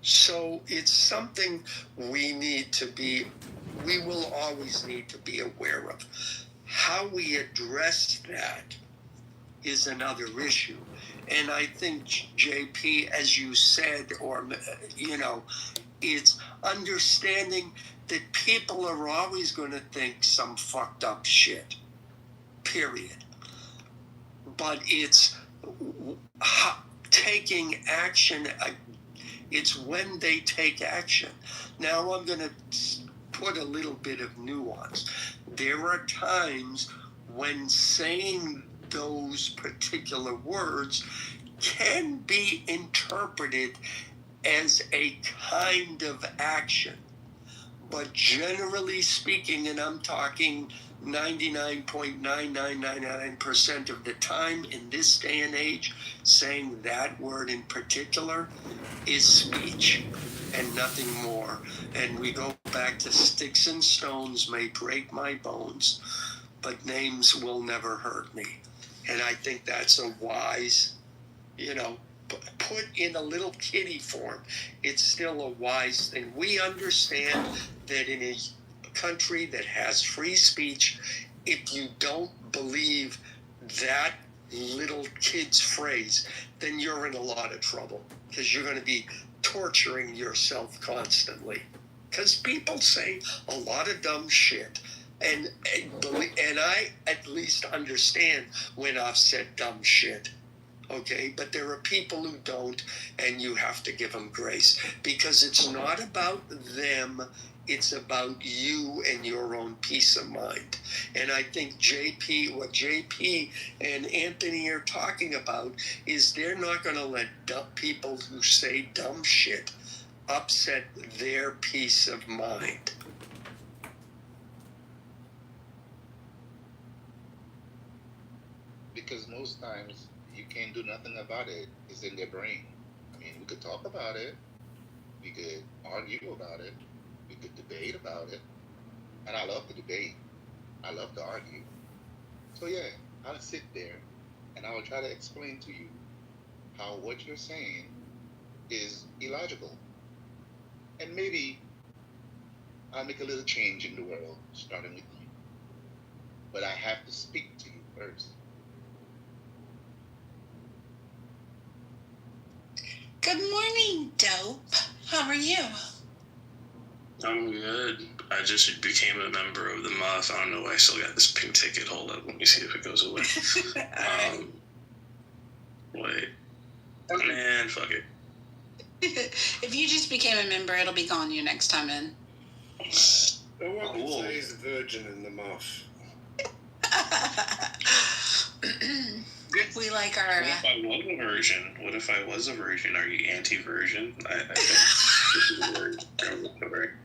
So it's something we will always need to be aware of. How we address that is another issue. And I think, JP, as you said, or, it's understanding that people are always going to think some fucked up shit, period. But it's taking action. It's when they take action. Now I'm going to put a little bit of nuance. There are times when saying those particular words can be interpreted as a kind of action. But generally speaking, and I'm talking 99.9999% of the time in this day and age, saying that word in particular is speech and nothing more. And we go back to sticks and stones may break my bones, but names will never hurt me. And I think that's a wise, put in a little kiddie form, it's still a wise thing. We understand that in a country that has free speech, if you don't believe that little kid's phrase, then you're in a lot of trouble, because you're going to be torturing yourself constantly. Because people say a lot of dumb shit. And I at least understand when I've said dumb shit. Okay, but there are people who don't, and you have to give them grace, because it's not about them, it's about you and your own peace of mind. And I think what JP and Anthony are talking about is they're not going to let people who say dumb shit upset their peace of mind. Because most times you can't do nothing about it. It's in their brain. I mean, we could talk about it. We could argue about it. We could debate about it. And I love to debate. I love to argue. So yeah, I'll sit there and I will try to explain to you how what you're saying is illogical. And maybe I'll make a little change in the world, starting with you. But I have to speak to you first. Good morning, Dope. How are you? I'm good. I just became a member of the MUF. I don't know why I still got this pink ticket. Hold up. Let me see if it goes away. Wait. Man, fuck it. If you just became a member, it'll be gone you next time in. I would say he's a virgin in the MUF. We like our... What if I was a virgin? What if I was a virgin? Are you anti-virgin? I don't... This is a word.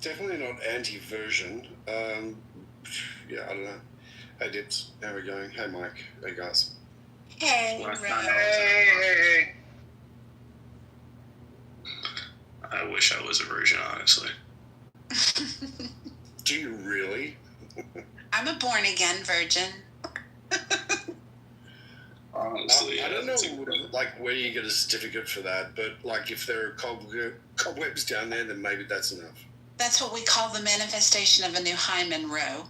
Definitely not anti-version. Yeah, I don't know. Hey, Dips. How are we going? Hey, Mike. Hey, guys. Hey, Hey. I wish I was a virgin, honestly. Do you really? I'm a born-again virgin. Honestly, I don't know where you get a certificate for that, but if there are cobwebs down there, then maybe that's enough. That's what we call the manifestation of a new Hyman row.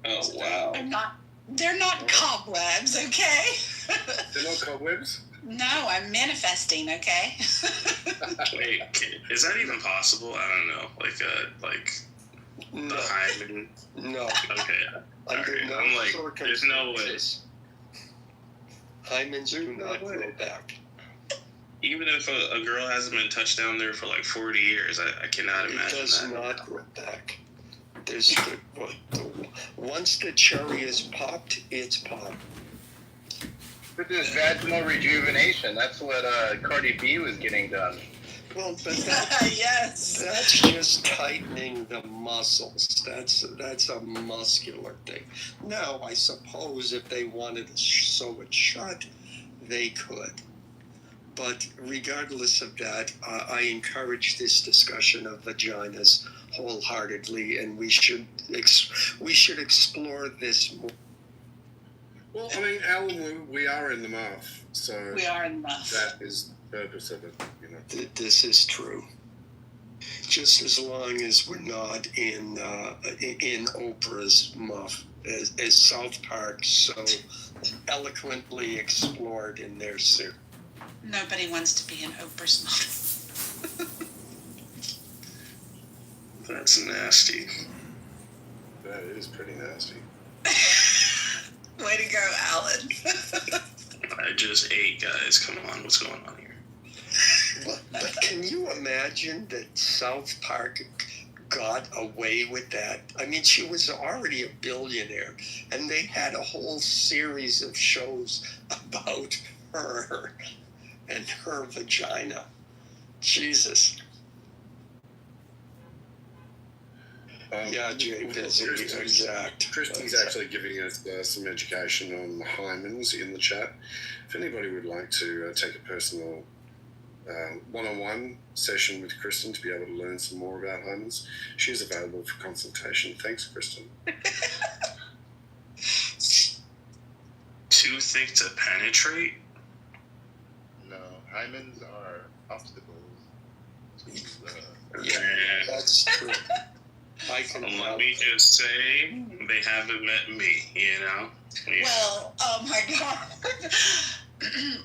Oh, wow. They're not cobwebs, okay? They're not cobwebs? No, I'm manifesting, okay? Wait, is that even possible? I don't know. The Hyman? No. Okay. Under no I'm like, circumstances. there's no way. Hymens do not grow back. Even if a girl hasn't been touched down there for 40 years, I cannot imagine that. It does not grow back. Once the cherry is popped, it's popped. But this vaginal rejuvenation, that's what Cardi B was getting done. Well, but yes. That's just tightening the muscles. That's a muscular thing. Now, I suppose if they wanted to sew it shut, they could. But regardless of that, I encourage this discussion of vaginas wholeheartedly, and we should explore this more. Well, I mean, Alan, we are in the MUF, so we are in the MUF. That is purpose of it, you know. This is true. Just as long as we're not in Oprah's muff, as South Park so eloquently explored in their suit. Nobody wants to be an Oprah's mom. That's nasty. That is pretty nasty. Way to go, Alan. I just ate, guys. Come on, what's going on here? But can you imagine that South Park got away with that? I mean, she was already a billionaire, and they had a whole series of shows about her and her vagina. Jesus. Yeah, Jay, busy. Exact. Kristen's actually giving us some education on the hymens in the chat. If anybody would like to take a personal one-on-one session with Kristen to be able to learn some more about hymens, she is available for consultation. Thanks, Kristen. Too thick to penetrate? No, hymens are obstacles to Yeah, that's true. I can Let help. me just say, they haven't met me, you know? Yeah. Well, oh my God.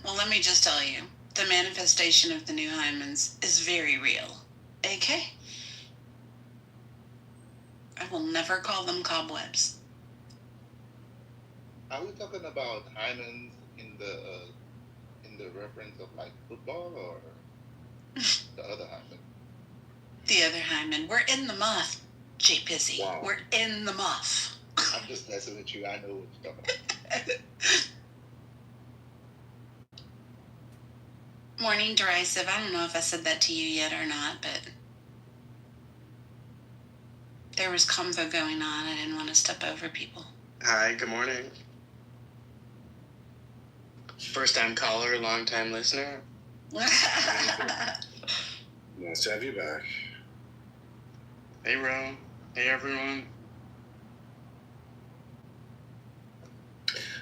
Well, let me just tell you, the manifestation of the new hymens is very real. Okay? I will never call them cobwebs. Are we talking about hymens in the reference of like football or the other hymen? The other hymen. We're in the muff, Jay Pissy. Wow. We're in the muff. I'm just messing with you. I know what you're talking about. Morning, derisive. I don't know if I said that to you yet or not, but there was convo going on. I didn't want to step over people. Hi, good morning. First time caller, long time listener. Nice to have you back. Hey, Ro. Hey, everyone.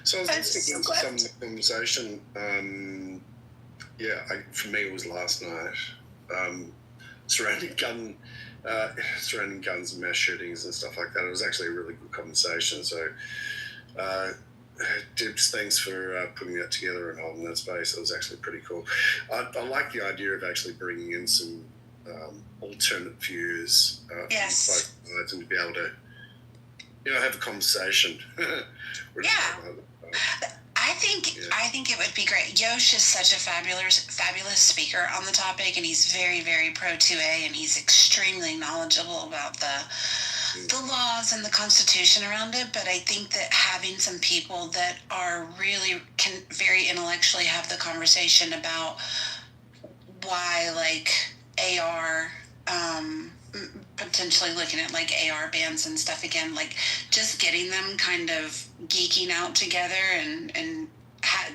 So I was I'm listening to so some of the conversation. For me, it was last night surrounding guns and mass shootings and stuff like that. It was actually a really good conversation. So, Dibs, thanks for putting that together and holding that space. It was actually pretty cool. I like the idea of actually bringing in some alternate views Yes. from both sides and to be able to, have a conversation. Yeah. I think it would be great. Yosh is such a fabulous speaker on the topic, and he's very, very pro 2A, and he's extremely knowledgeable about the laws and the Constitution around it. But I think that having some people that are really can very intellectually have the conversation about why, like, AR, potentially looking at like AR bands and stuff again, like just getting them kind of geeking out together, and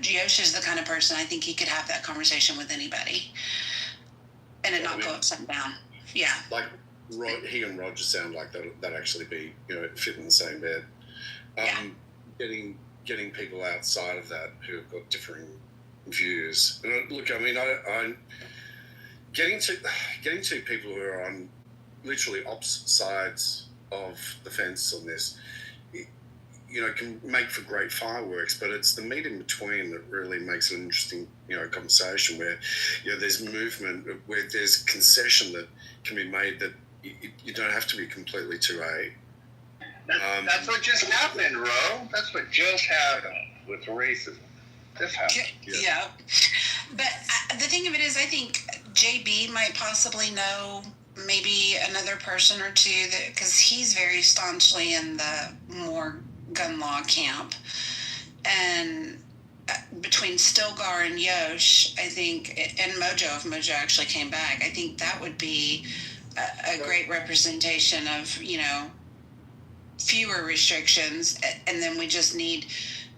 Yosh is the kind of person I think he could have that conversation with anybody and it not go upside down. Yeah. Like he and Roger sound like that actually be fit in the same bed. Getting people outside of that who have got differing views. And look, I mean, I getting to people who are on literally opposite sides of the fence on this, can make for great fireworks, but it's the meat in between that really makes it an interesting, conversation where, there's movement, where there's concession that can be made that you don't have to be completely 2A. That's what just happened, Ro. That's what just happened with racism. This happened. Yeah. But the thing of it is, I think JB might possibly know maybe another person or two, that because he's very staunchly in the more gun law camp, and between Stilgar and Yosh, I think, and Mojo, if Mojo actually came back, I think that would be a great representation of fewer restrictions, and then we just need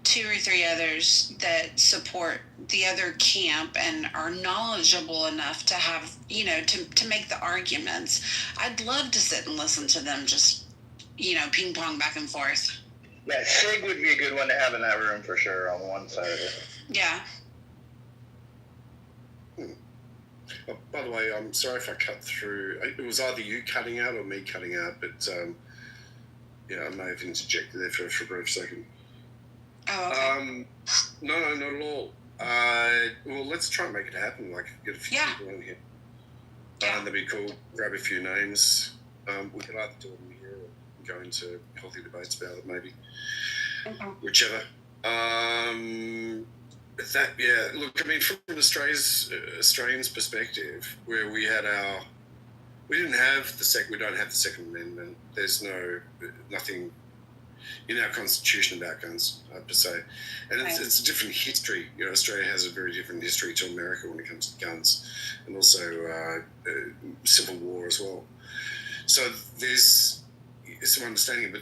2 or 3 others that support the other camp and are knowledgeable enough to have, to make the arguments. I'd love to sit and listen to them just, ping pong back and forth. Yeah, Sig would be a good one to have in that room for sure on one side of it. Yeah. Oh, by the way, I'm sorry if I cut through. It was either you cutting out or me cutting out, but I may have interjected there for a brief second. Oh, okay. No, not at all. Well, let's try and make it happen. Like, get a few people in here. That'd be cool. Grab a few names. We can either do them here or go into healthy debates about it, maybe. Whichever. Look, I mean, from an Australian's perspective, where we don't have the Second Amendment. There's nothing in our constitution about guns, per se, and it's a different history. Australia has a very different history to America when it comes to guns, and also Civil War as well. So there's some understanding, but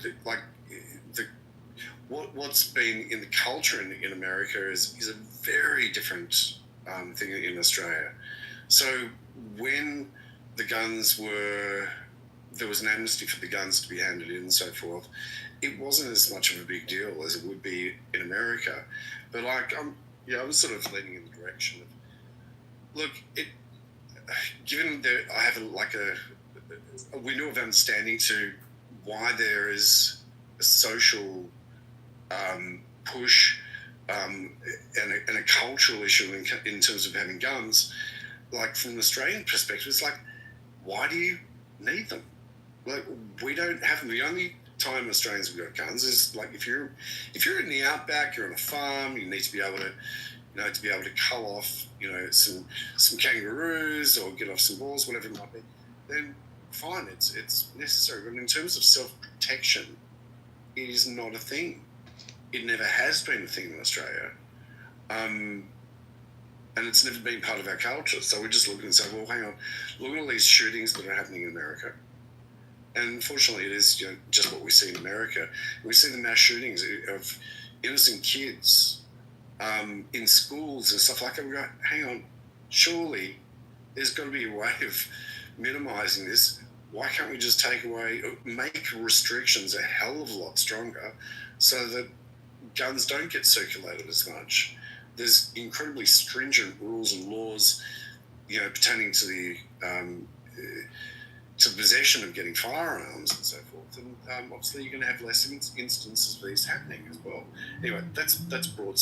what's been in the culture in America is a very different thing in Australia. So when there was an amnesty for the guns to be handed in and so forth, it wasn't as much of a big deal as it would be in America. But I'm sort of leaning in the direction of, look, given that I have a window of understanding to why there is a social push and a cultural issue in terms of having guns, like from an Australian perspective, it's like, why do you need them? Like, we don't have them. The only time Australians have got guns is like if you're in the outback, you're on a farm, you need to be able to cull off some kangaroos or get off some boars, whatever it might be. Then fine, it's necessary. But in terms of self-protection, it is not a thing. It never has been a thing in Australia. And it's never been part of our culture. So we just look and say, well, hang on, look at all these shootings that are happening in America. And unfortunately, it is just what we see in America. We see the mass shootings of innocent kids in schools and stuff like that. We go, hang on, surely there's got to be a way of minimising this. Why can't we just make restrictions a hell of a lot stronger so that guns don't get circulated as much? There's incredibly stringent rules and laws, pertaining to the possession of getting firearms and so forth. And obviously, you're going to have less instances of these happening as well. Anyway, that's broad.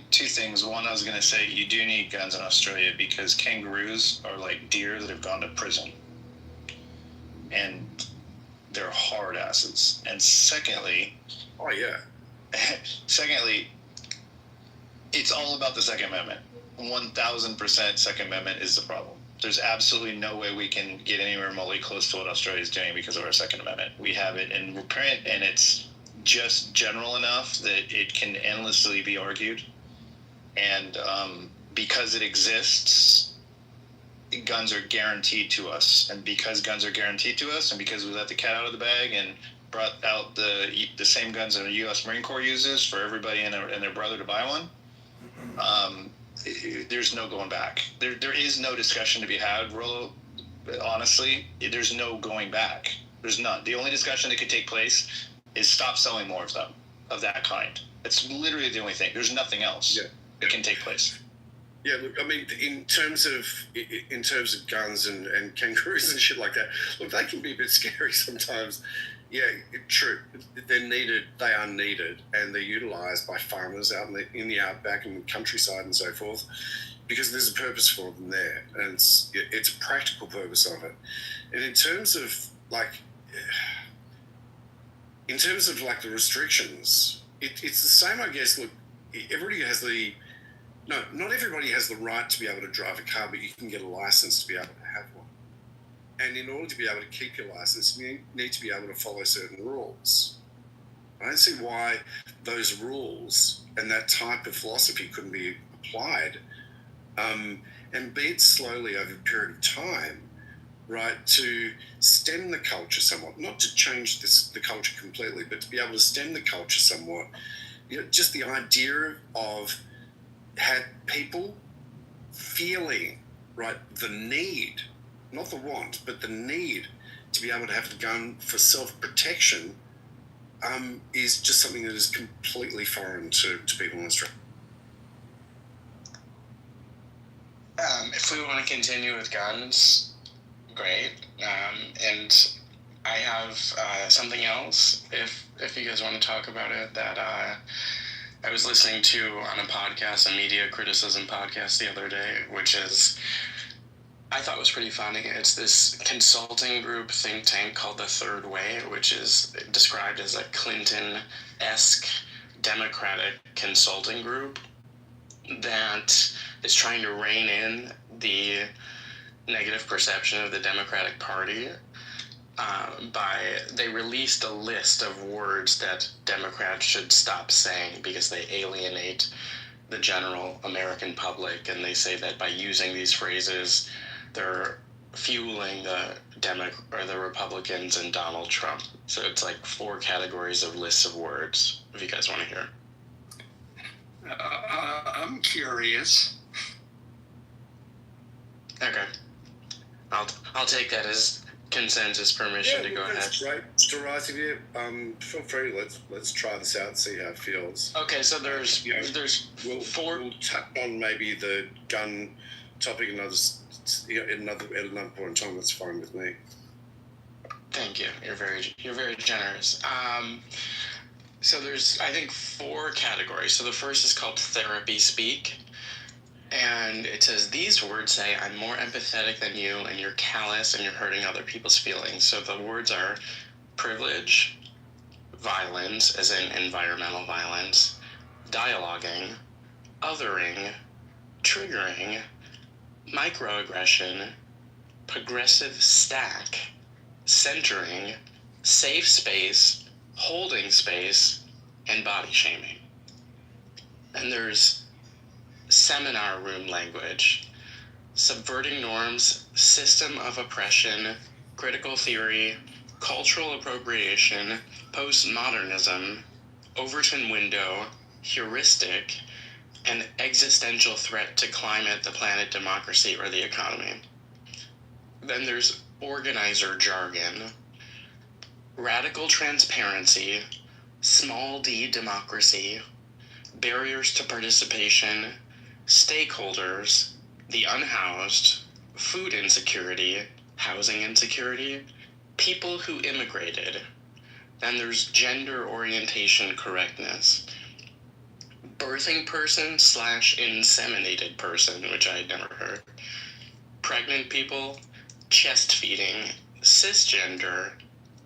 Two things. One, I was going to say you do need guns in Australia because kangaroos are like deer that have gone to prison, and they're hard asses. And secondly, it's all about the Second Amendment. 1,000% Second Amendment is the problem. There's absolutely no way we can get anywhere remotely close to what Australia is doing because of our Second Amendment. We have it in print, and it's just general enough that it can endlessly be argued. And because it exists, guns are guaranteed to us. And because guns are guaranteed to us, and because we let the cat out of the bag and brought out the same guns that the U.S. Marine Corps uses for everybody and their brother to buy one, there's no going back. There is no discussion to be had, Rollo. Honestly, there's no going back. There's none. The only discussion that could take place is stop selling more of them, of that kind. It's literally the only thing. There's nothing else that can take place. Yeah, look, I mean, in terms of guns and kangaroos and shit like that, look, they can be a bit scary sometimes. Yeah, true. They're needed. They are needed, and they're utilised by farmers out in the outback and countryside and so forth, because there's a purpose for them there, and it's a practical purpose of it. And in terms of the restrictions, it's the same, I guess. Look, not everybody has the right to be able to drive a car, but you can get a license to be able to have one. And in order to be able to keep your license, you need to be able to follow certain rules. I don't see why those rules and that type of philosophy couldn't be applied, and be it slowly over a period of time, right, to stem the culture somewhat, not to change the culture completely, but to be able to stem the culture somewhat. Just the idea of had people feeling, right, the need, not the want, but the need to be able to have a gun for self-protection is just something that is completely foreign to people in Australia. if we want to continue with guns, great. And I have something else, if you guys want to talk about it, that I was listening to on a podcast, a media criticism podcast the other day, which is, I thought was pretty funny. It's this consulting group think tank called the Third Way, which is described as a Clinton-esque Democratic consulting group that is trying to rein in the negative perception of the Democratic Party. They released a list of words that Democrats should stop saying because they alienate the general American public, and they say that by using these phrases, they're fueling the Republicans and Donald Trump. So it's like 4 categories of lists of words, if you guys want to hear. I'm curious. Okay. I'll take that as consensus permission to go ahead. That's great. Derisive, feel free. Let's try this out and see how it feels. Okay, so there's 4. We'll tap on maybe the gun topic at another point in time. That's fine with me. Thank you. You're very generous. So there's, I think, 4 categories. So the first is called therapy speak. And it says, these words say, I'm more empathetic than you, and you're callous, and you're hurting other people's feelings. So the words are privilege, violence, as in environmental violence, dialoguing, othering, triggering, microaggression, progressive stack, centering, safe space, holding space, and body shaming. And there's seminar room language, subverting norms, system of oppression, critical theory, cultural appropriation, postmodernism, Overton window, heuristic, and existential threat to climate, the planet, democracy, or the economy. Then there's organizer jargon, radical transparency, small d democracy, barriers to participation, stakeholders, the unhoused, food insecurity, housing insecurity, people who immigrated. Then there's gender orientation correctness, birthing person / inseminated person, which I had never heard, pregnant people, chest feeding, cisgender,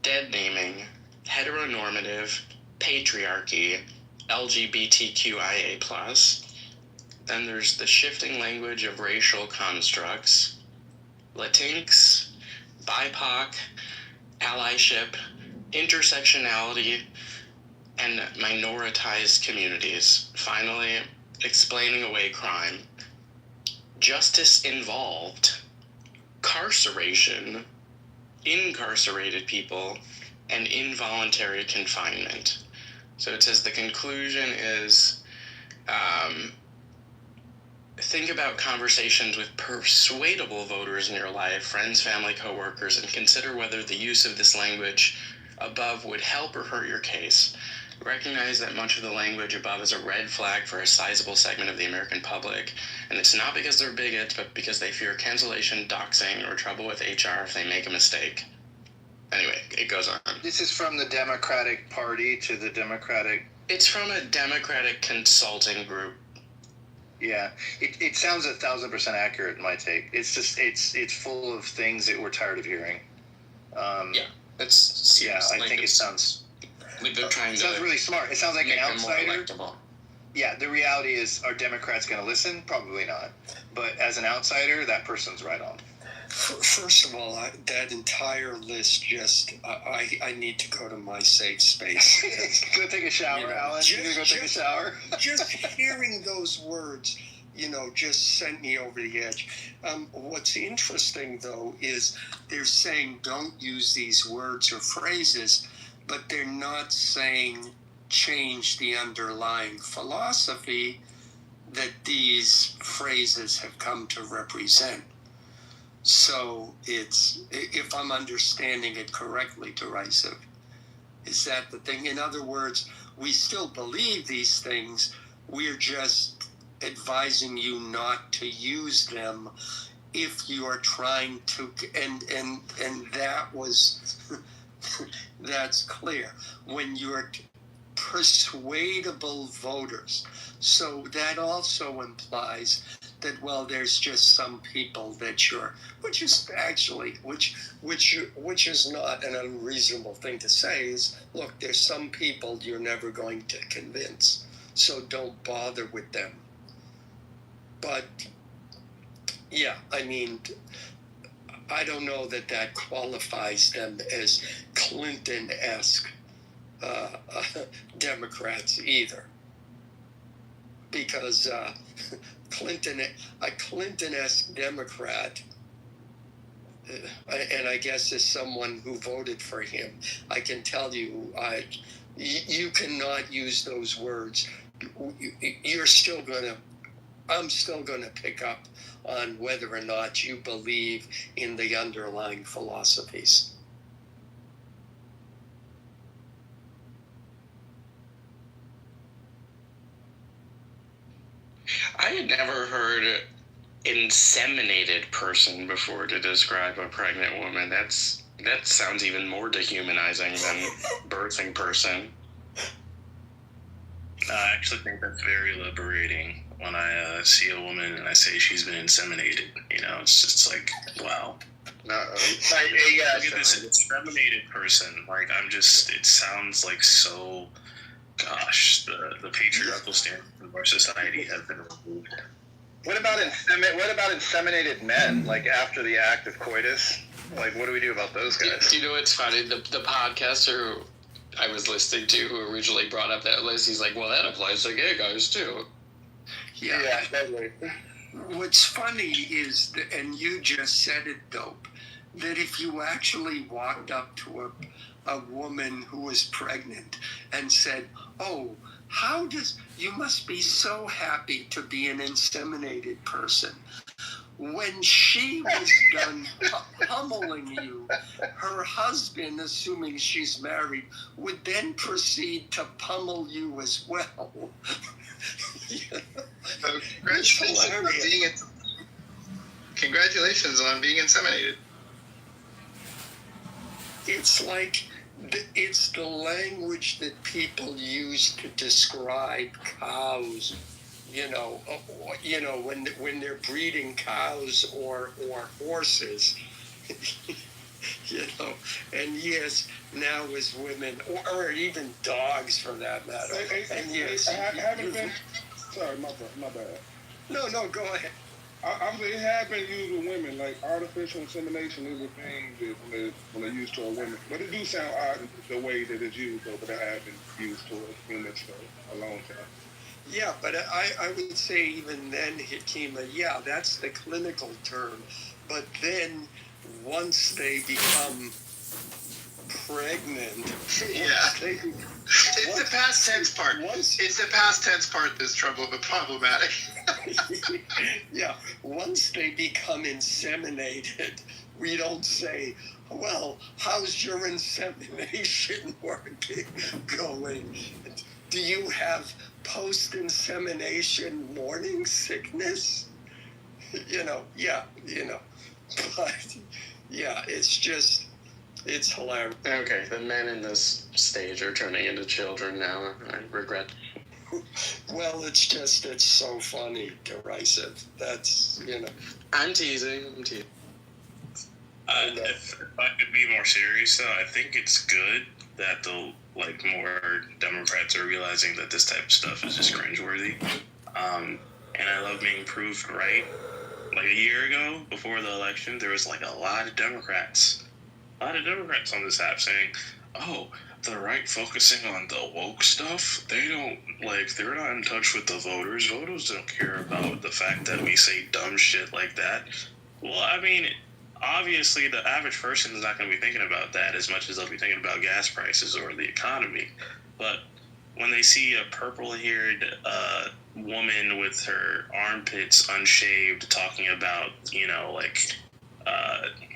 dead naming, heteronormative, patriarchy, LGBTQIA+. Then there's the shifting language of racial constructs, Latinx, BIPOC, allyship, intersectionality, and minoritized communities. Finally, explaining away crime, justice involved, carceration, incarcerated people, and involuntary confinement. So it says the conclusion is, think about conversations with persuadable voters in your life, friends, family, coworkers, and consider whether the use of this language above would help or hurt your case. Recognize that much of the language above is a red flag for a sizable segment of the American public, and it's not because they're bigots, but because they fear cancellation, doxing, or trouble with HR if they make a mistake. Anyway, it goes on. This is from the Democratic Party to the Democratic... It's from a Democratic consulting group. Yeah, it sounds 1,000% accurate in my take. It's just, it's full of things that we're tired of hearing. I think it sounds... Like they're trying it sounds really smart. It sounds like an outsider. Yeah, the reality is, are Democrats going to listen? Probably not. But as an outsider, that person's right on. First of all, that entire list I need to go to my safe space. Go take a shower, Alan. You gonna go take a shower? Just hearing those words, just sent me over the edge. What's interesting, though, is they're saying don't use these words or phrases, but they're not saying change the underlying philosophy that these phrases have come to represent. So it's, if I'm understanding it correctly, derisive, is that the thing? In other words, we still believe these things. We're just advising you not to use them if you are trying to, and that was, that's clear, when you're persuadable voters. So that also implies that, well, there's just some people that you're, which is actually, which is not an unreasonable thing to say, is, look, there's some people you're never going to convince, so don't bother with them. But yeah, I mean, I don't know that qualifies them as Clinton-esque Democrats either, because a Clinton-esque Democrat, and I guess as someone who voted for him, I can tell you, you cannot use those words. I'm still gonna pick up on whether or not you believe in the underlying philosophies. I had never heard inseminated person before to describe a pregnant woman. That sounds even more dehumanizing than birthing person. I actually think that's very liberating when I see a woman and I say she's been inseminated. You know, it's just like, wow. Look at this inseminated person. Like, it sounds like so, gosh, the patriarchal standards of our society have been removed. What about inseminated men? Like after the act of coitus, like what do we do about those guys? Do you know what's funny? The podcaster who I was listening to, who originally brought up that list, he's like, well, that applies to gay guys too. Yeah, totally. What's funny is, and you just said it, Dope, that if you actually walked up to a woman who was pregnant and said, oh, you must be so happy to be an inseminated person. When she was done pummeling you, her husband, assuming she's married, would then proceed to pummel you as well. Congratulations on being inseminated. It's like, it's the language that people use to describe cows, when they're breeding cows or horses, and yes, now as women, or even dogs for that matter. And yes, sorry, my bad. No, go ahead. It had been used with women, like artificial insemination is a thing that when they use toward women. But it do sound odd the way that it's used, though, but it had been used toward humans for a long time. Yeah, but I would say even then, Hikima, yeah, that's the clinical term. But then once they become pregnant, it's the past tense part. It's the past tense part that's problematic. Yeah, once they become inseminated, we don't say, well, how's your insemination going? Do you have post-insemination morning sickness? But yeah, it's hilarious. Okay, the men in this stage are turning into children now. I regret. Well, it's so funny, derisive. That's, I'm teasing. If I could be more serious, though, I think it's good that more Democrats are realizing that this type of stuff is just cringeworthy. And I love being proved right. Like a year ago, before the election, there was a lot of Democrats on this app saying, oh, the right focusing on the woke stuff, they're not in touch with the voters. Voters don't care about the fact that we say dumb shit like that. Well, I mean, obviously the average person is not going to be thinking about that as much as they'll be thinking about gas prices or the economy. But when they see a purple-haired woman with her armpits unshaved talking about,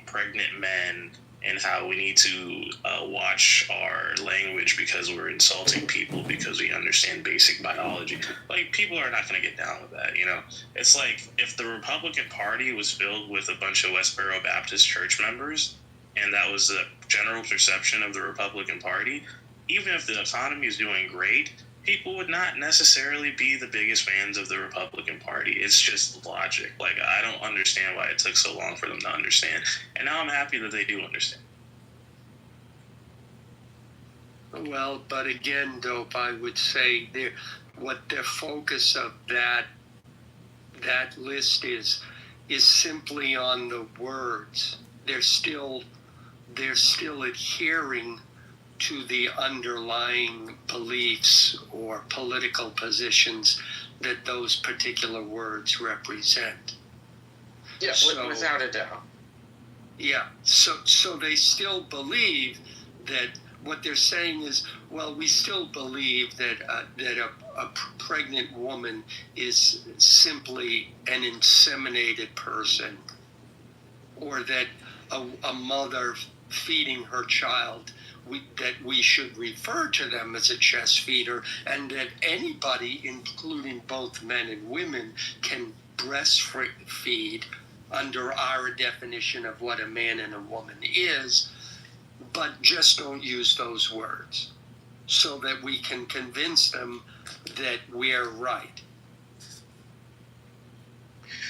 pregnant men and how we need to watch our language because we're insulting people because we understand basic biology. Like, people are not going to get down with that, you know? It's like if the Republican Party was filled with a bunch of Westboro Baptist church members, and that was the general perception of the Republican Party, even if the economy is doing great, people would not necessarily be the biggest fans of the Republican Party. It's just logic. Like, I don't understand why it took so long for them to understand. And now I'm happy that they do understand. Well, but again, Dope, I would say what their focus of that list is simply on the words. They're still adhering to the underlying beliefs or political positions that those particular words represent. Yeah, So, without a doubt. Yeah, so they still believe that what they're saying is, well, we still believe that a pregnant woman is simply an inseminated person, or that a mother feeding her child, that we should refer to them as a chest feeder, and that anybody, including both men and women, can breastfeed under our definition of what a man and a woman is, but just don't use those words so that we can convince them that we're right.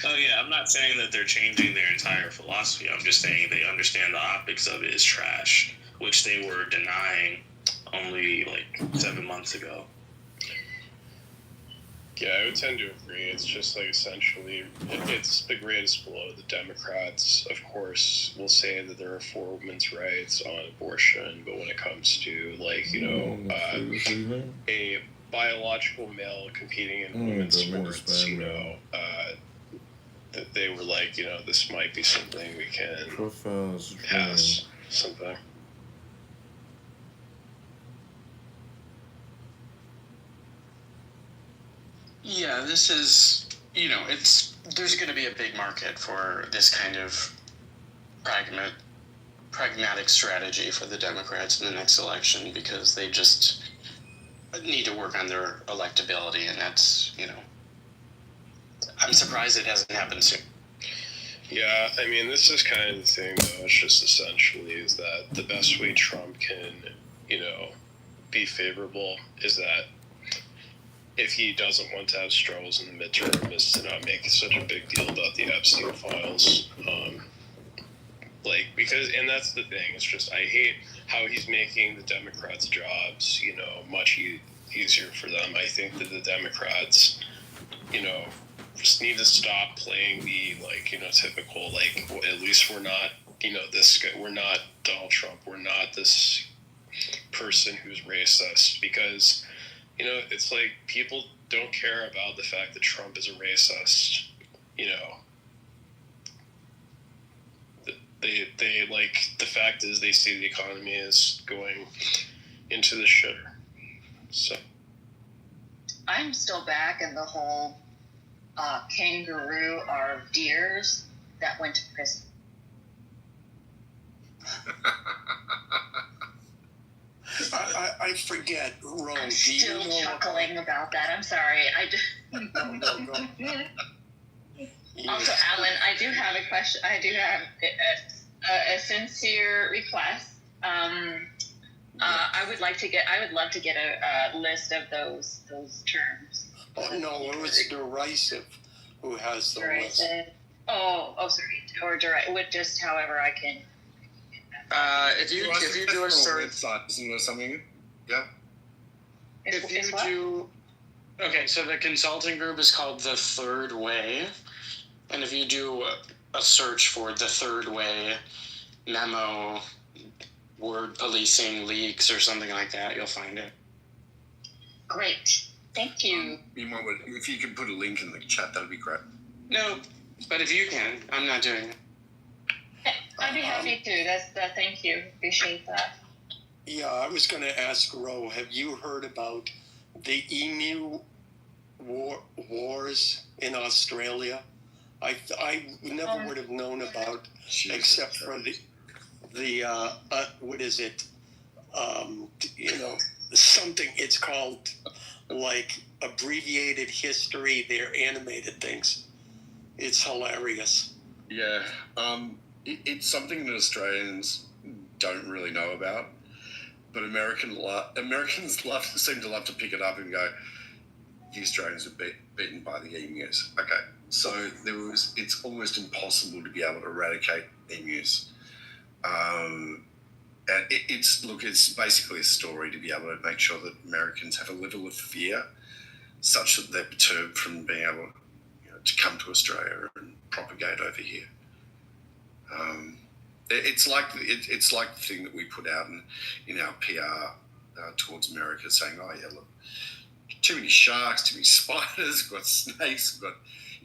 Oh yeah, I'm not saying that they're changing their entire philosophy. I'm just saying they understand the optics of it is trash, which they were denying only like 7 months ago. Yeah, I would tend to agree. It's just like essentially, it's the greatest blow. The Democrats, of course, will say that there are for women's rights on abortion, but when it comes to, like, you know, a biological male competing in women's sports, you know, that they were like, you know, this might be something we can pass, something. Yeah, this is, you know, there's going to be a big market for this kind of pragmatic strategy for the Democrats in the next election because they just need to work on their electability, and that's, you know, I'm surprised it hasn't happened soon. Yeah, I mean, this is kind of the thing, though. It's just essentially is that the best way Trump can, you know, be favorable is that if he doesn't want to have struggles in the midterm, is to not make such a big deal about the Epstein files. Because that's the thing. It's just, I hate how he's making the Democrats' jobs, you know, much easier for them. I think that the Democrats, you know, just need to stop playing the, like, you know, typical, like, well, at least we're not, you know, this guy, we're not Donald Trump, we're not this person who's racist, because, you know, it's like people don't care about the fact that Trump is a racist, you know. They like, the fact is they see the economy is going into the shitter. So I'm still back in the whole kangaroo are deers that went to prison. I forget, Rome. I'm still chuckling about that. I'm sorry. No. Also, Alan, I do have a question. I do have a sincere request. I would love to get a list of those terms. Oh no, it was derisive who has the list. Oh, sorry, or direct. With just however I can. If you do a search, isn't there something? Yeah. if you do, okay, so the consulting group is called The Third Way, and if you do a search for The Third Way memo, word policing leaks or something like that, you'll find it. Great, thank you. If you could put a link in the chat, that'd be great. No, but if you can, I'm not doing it. I'd be happy to. Thank you. Appreciate that. Yeah, I was going to ask Ro, have you heard about the emu wars in Australia? I never would have known about, except for what is it? Something. It's called like abbreviated history. They're animated things. It's hilarious. Yeah, it's something that Australians don't really know about, but Americans seem to love to pick it up and go, the Australians were beaten by the emus. Okay, so it's almost impossible to be able to eradicate emus. And it's basically a story to be able to make sure that Americans have a level of fear such that they're perturbed from being able to come to Australia and propagate over here. It's like the thing that we put out in our PR towards America, saying, "Oh yeah, look, too many sharks, too many spiders, we've got snakes, we've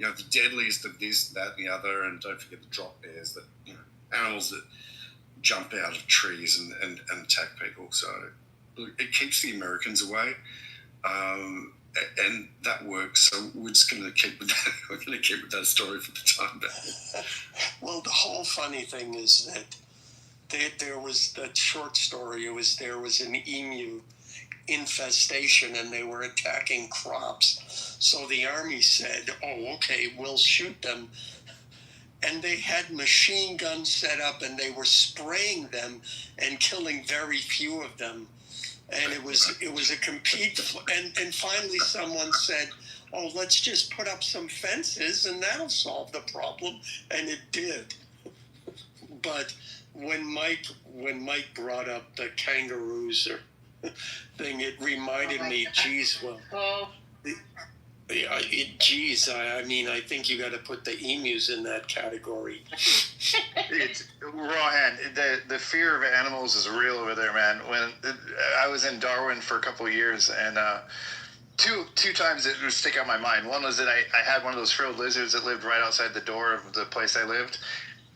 got the deadliest of this, that, and the other, and don't forget the drop bears, that animals that jump out of trees and attack people." So look, it keeps the Americans away. And that works, so we're just going to keep with that. We're going to keep with that story for the time being. Well, the whole funny thing is that there was that short story. There was an emu infestation, and they were attacking crops. So the army said, "Oh, okay, we'll shoot them." And they had machine guns set up, and they were spraying them and killing very few of them. And it was a compete, and finally someone said, "Oh, let's just put up some fences and that'll solve the problem," and it did. But when Mike brought up the kangaroos thing, it reminded me, geez, I mean, I think you got to put the emus in that category. It's raw hand. The fear of animals is real over there, man. When I was in Darwin for a couple of years, and two times it would stick out in my mind. One was that I had one of those frilled lizards that lived right outside the door of the place I lived,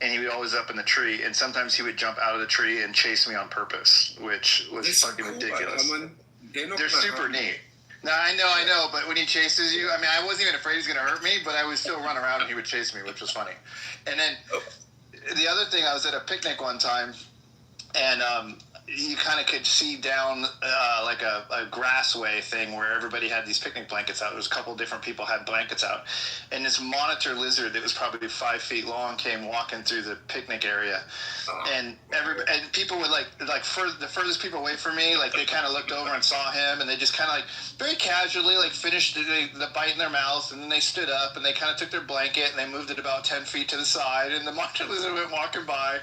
and he was always up in the tree, and sometimes he would jump out of the tree and chase me on purpose, which was fucking ridiculous. They're super neat. No, I know, but when he chases you, I mean, I wasn't even afraid he was going to hurt me, but I would still run around and he would chase me, which was funny. And then the other thing, I was at a picnic one time, and you kind of could see down like a grassway thing where everybody had these picnic blankets out. There was a couple different people had blankets out, and this monitor lizard that was probably 5 feet long came walking through the picnic area, and people would the furthest people away from me, like they kind of looked over and saw him, and they just kind of like very casually like finished the bite in their mouth, and then they stood up and they kind of took their blanket and they moved it about 10 feet to the side, and the monitor lizard went walking by,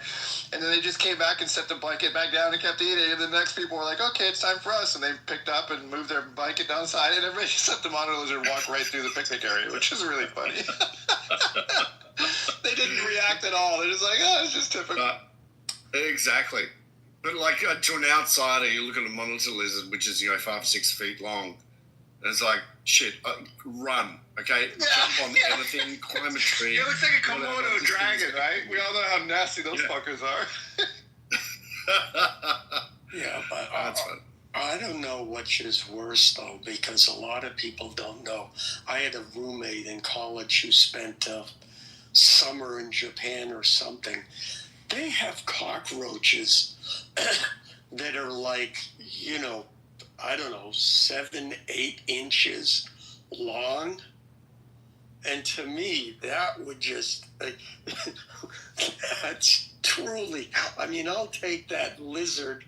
and then they just came back and set the blanket back down and kept eating, and the next people were like, "Okay, it's time for us," and they picked up and moved their blanket down the side, and everybody just let the monitor lizard walk right through the picnic area, which is really funny. They didn't react at all. They're just like, "Oh, it's just typical." Exactly. But like to an outsider, you look at a monitor lizard, which is 5 or 6 feet long, and it's like, shit, run, okay? Jump on anything, climb a tree. It looks like a Komodo dragon, right? We all know how nasty those fuckers are. Yeah, but that's fun. I don't know which is worse, though, because a lot of people don't know. I had a roommate in college who spent summer in Japan or something. They have cockroaches that are like, I don't know, 7-8 inches long. And to me, that would just, that's truly, I mean, I'll take that lizard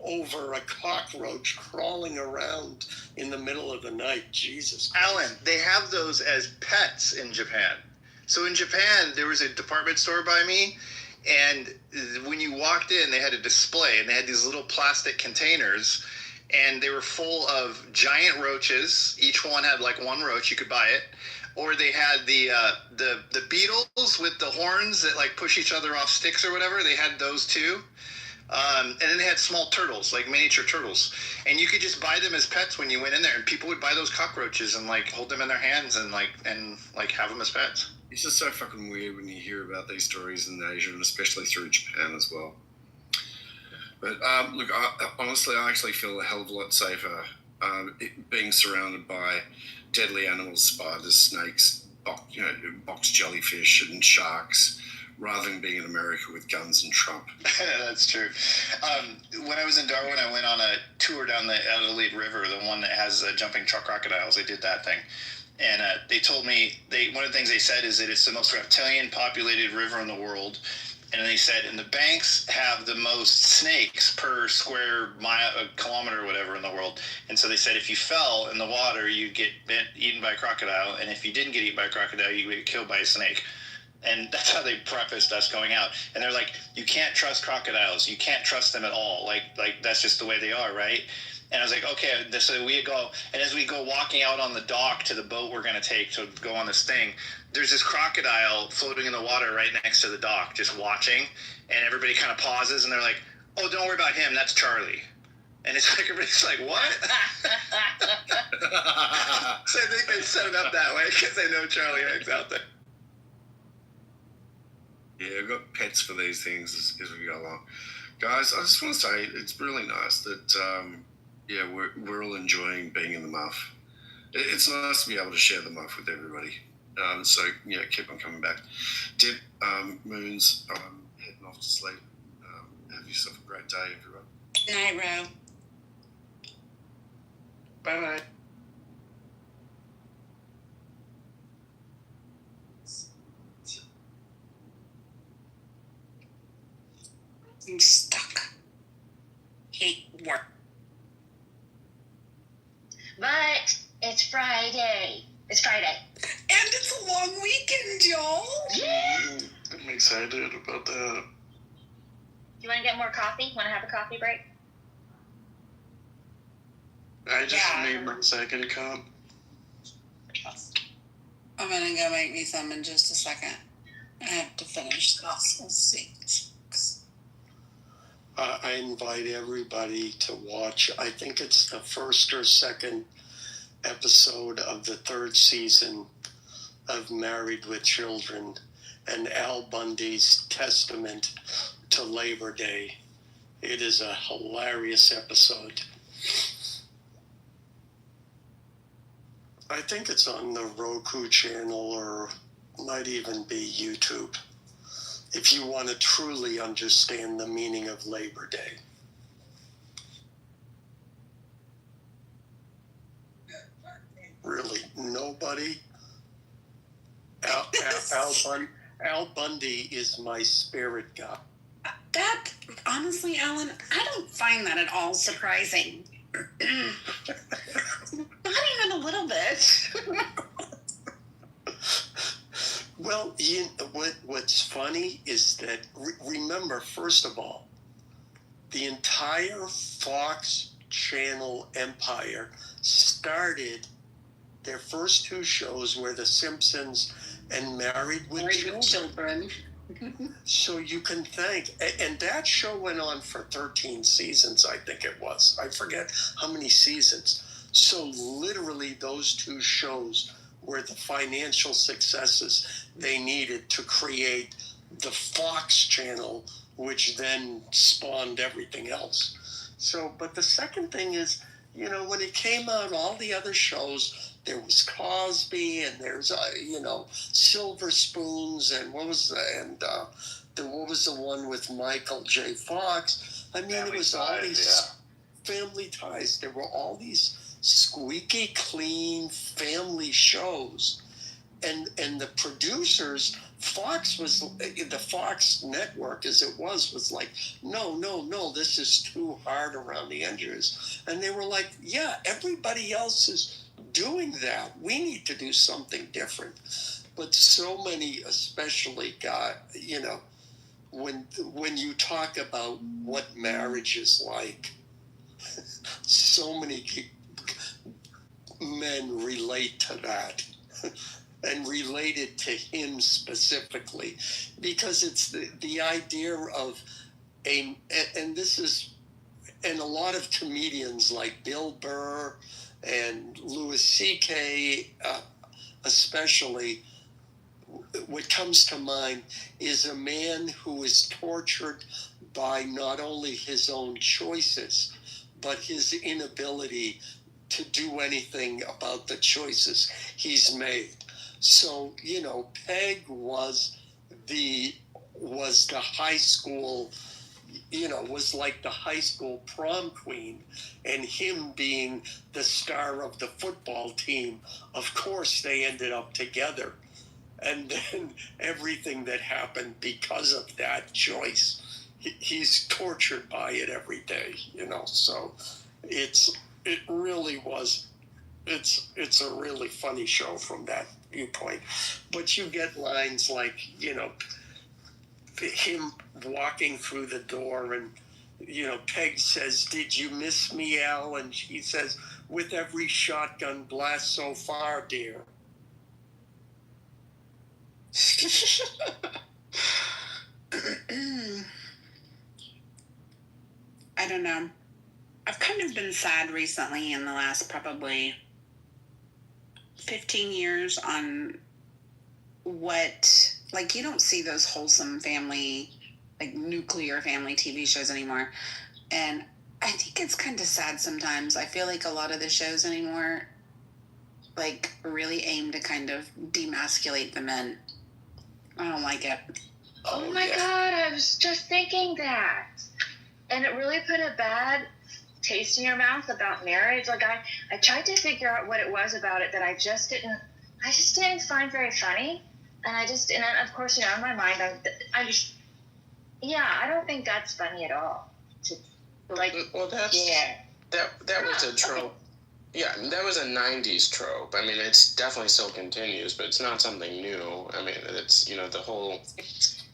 over a cockroach crawling around in the middle of the night. Jesus Christ. Alan, they have those as pets in Japan. So in Japan, there was a department store by me, and when you walked in, they had a display, and they had these little plastic containers, and they were full of giant roaches. Each one had like one roach. You could buy it. Or they had the beetles with the horns that like push each other off sticks or whatever. They had those too. And then they had small turtles, like miniature turtles. And you could just buy them as pets when you went in there. And people would buy those cockroaches and like hold them in their hands and have them as pets. It's just so fucking weird when you hear about these stories in Asia, and especially through Japan as well. But look, honestly, I actually feel a hell of a lot safer being surrounded by deadly animals, spiders, snakes, box jellyfish and sharks, rather than being in America with guns and Trump. That's true. When I was in Darwin, I went on a tour down the Adelaide River, the one that has jumping truck crocodiles. I did that thing. And they told me, one of the things they said is that it's the most reptilian populated river in the world. And they said, and the banks have the most snakes per square mile, kilometer, or whatever in the world. And so they said if you fell in the water, you'd get eaten by a crocodile. And if you didn't get eaten by a crocodile, you'd get killed by a snake. And that's how they prefaced us going out. And they're like, you can't trust crocodiles. You can't trust them at all. Like that's just the way they are, right? And I was like, okay. So we go, and as we go walking out on the dock to the boat we're going to take to go on this thing, there's this crocodile floating in the water right next to the dock, just watching. And everybody kind of pauses, and they're like, oh, don't worry about him. That's Charlie. And it's like, everybody's like, what? So I think they set it up that way because they know Charlie hangs out there. Yeah, I've got pets for these things as we go along. Guys, I just want to say it's really nice that, we're all enjoying being in the muff. It's nice to be able to share the muff with everybody. So, keep on coming back. Dip, Moons, heading off to sleep. Have yourself a great day, everyone. Good night, Ro. Bye-bye. I'm stuck. Hate work. But it's Friday. It's Friday. And it's a long weekend, y'all. Yeah. I'm excited about that. You want to get more coffee? Want to have a coffee break? I just made my second cup. I'm gonna go make me some in just a second. I have to finish Gospel 6. I invite everybody to watch. I think it's the first or second episode of the third season of Married with Children and Al Bundy's testament to Labor Day. It is a hilarious episode. I think it's on the Roku channel or might even be YouTube, if you want to truly understand the meaning of Labor Day. Really, nobody? Al Bundy is my spirit guide. That, honestly, Alan, I don't find that at all surprising. Not even a little bit. Well, what's funny is that, remember, first of all, the entire Fox channel empire started, their first two shows were The Simpsons and Married with Children. So you can thank, and that show went on for 13 seasons, I think it was. I forget how many seasons. So literally those two shows were the financial successes they needed to create the Fox channel, which then spawned everything else. So, but the second thing is, when it came out, all the other shows, there was Cosby and there's, Silver Spoons and what was the one with Michael J. Fox? I mean, it was all these Family Ties. There were all these squeaky clean family shows, and the producers, the Fox network as it was like, no, this is too hard around the edges. And they were like, yeah, everybody else is doing that. We need to do something different. But so many, especially when you talk about what marriage is like, so many men relate to that and related to him specifically, because it's the idea of and a lot of comedians like Bill Burr and Louis C.K. Especially, what comes to mind is a man who is tortured by not only his own choices, but his inability to do anything about the choices he's made. So, Peg was the was the high school, was like the high school prom queen, and him being the star of the football team. Of course, they ended up together. And then everything that happened because of that choice, he's tortured by it every day, So it really was. It's a really funny show from that viewpoint. But you get lines like, him walking through the door and, Peg says, "Did you miss me, Al?" And he says, "With every shotgun blast so far, dear." I don't know. I've kind of been sad recently in the last probably 15 years on what, like, you don't see those wholesome family, like nuclear family TV shows anymore. And I think it's kind of sad sometimes. I feel like a lot of the shows anymore, like, really aim to kind of demasculate the men. I don't like it. Oh my God, I was just thinking that. And it really put a bad taste in your mouth about marriage. Like, I tried to figure out what it was about it that I just didn't find very funny. And then, of course, in my mind, I don't think that's funny at all. Well, that was a trope. Yeah, that was a 90s trope. I mean, it's definitely still continues, but it's not something new. I mean, it's, the whole...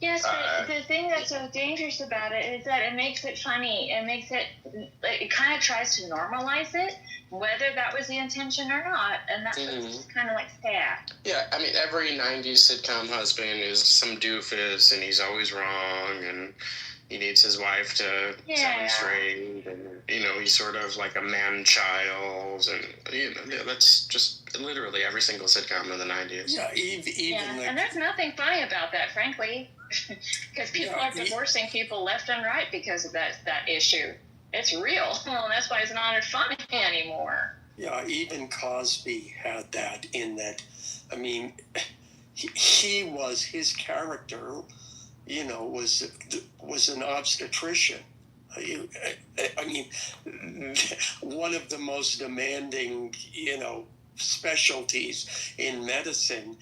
Yes, but the thing that's so dangerous about it is that it makes it funny. It kind of tries to normalize it, whether that was the intention or not. And that's just kind of like sad. Yeah, I mean, every 90s sitcom husband is some doofus, and he's always wrong, and he needs his wife to set him straight, and, he's sort of like a man-child, and, that's just literally every single sitcom in the 90s. Yeah, even and there's nothing funny about that, frankly, because people are divorcing people left and right because of that issue. It's real. Well, and that's why it's not as funny anymore. Yeah, even Cosby had that in that, I mean, his character, was an obstetrician. I mean, one of the most demanding, specialties in medicine,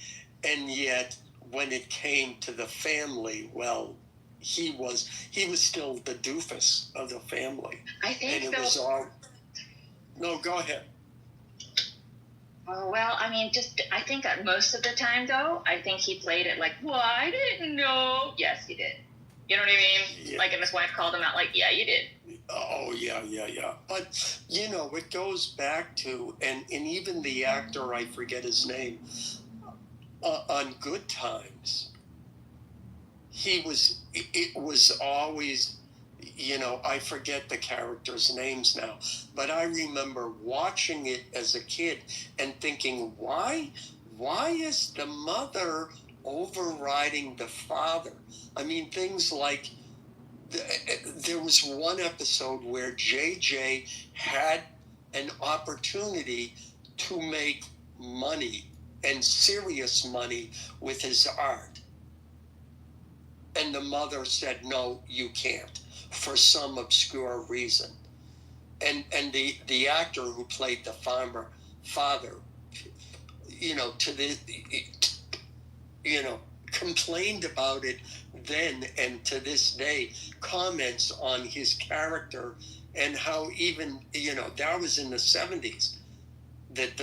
and yet when it came to the family, well, he was still the doofus of the family. I think and it was all. No, go ahead. Oh, well, I mean, I think that most of the time, though, I think he played it like, well, I didn't know. Yes, he did. You know what I mean? Yeah. Like, and his wife called him out like, yeah, you did. Oh, yeah. But, it goes back to, and even the actor, I forget his name, on Good Times, it was always, I forget the characters' names now, but I remember watching it as a kid and thinking, why is the mother overriding the father? I mean, things like, there was one episode where JJ had an opportunity to make money, and serious money, with his art. And the mother said, no, you can't, for some obscure reason. And the actor who played the father, complained about it then, and to this day comments on his character and how even, that was in the 70s that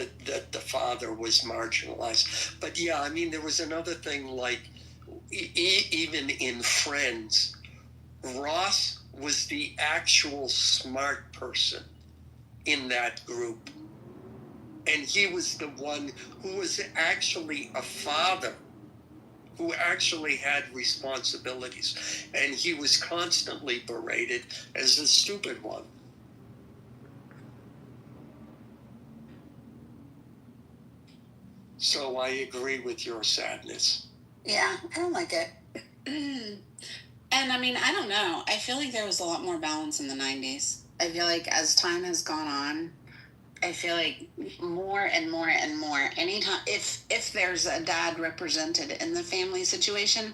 the father was marginalized. But yeah, I mean, there was another thing, like, even in Friends, Ross was the actual smart person in that group. And he was the one who was actually a father, who actually had responsibilities. And he was constantly berated as the stupid one. So I agree with your sadness. Yeah, I don't like it. And I mean, I don't know. I feel like there was a lot more balance in the 90s. I feel like as time has gone on, I feel like more and more and more. Anytime, if there's a dad represented in the family situation,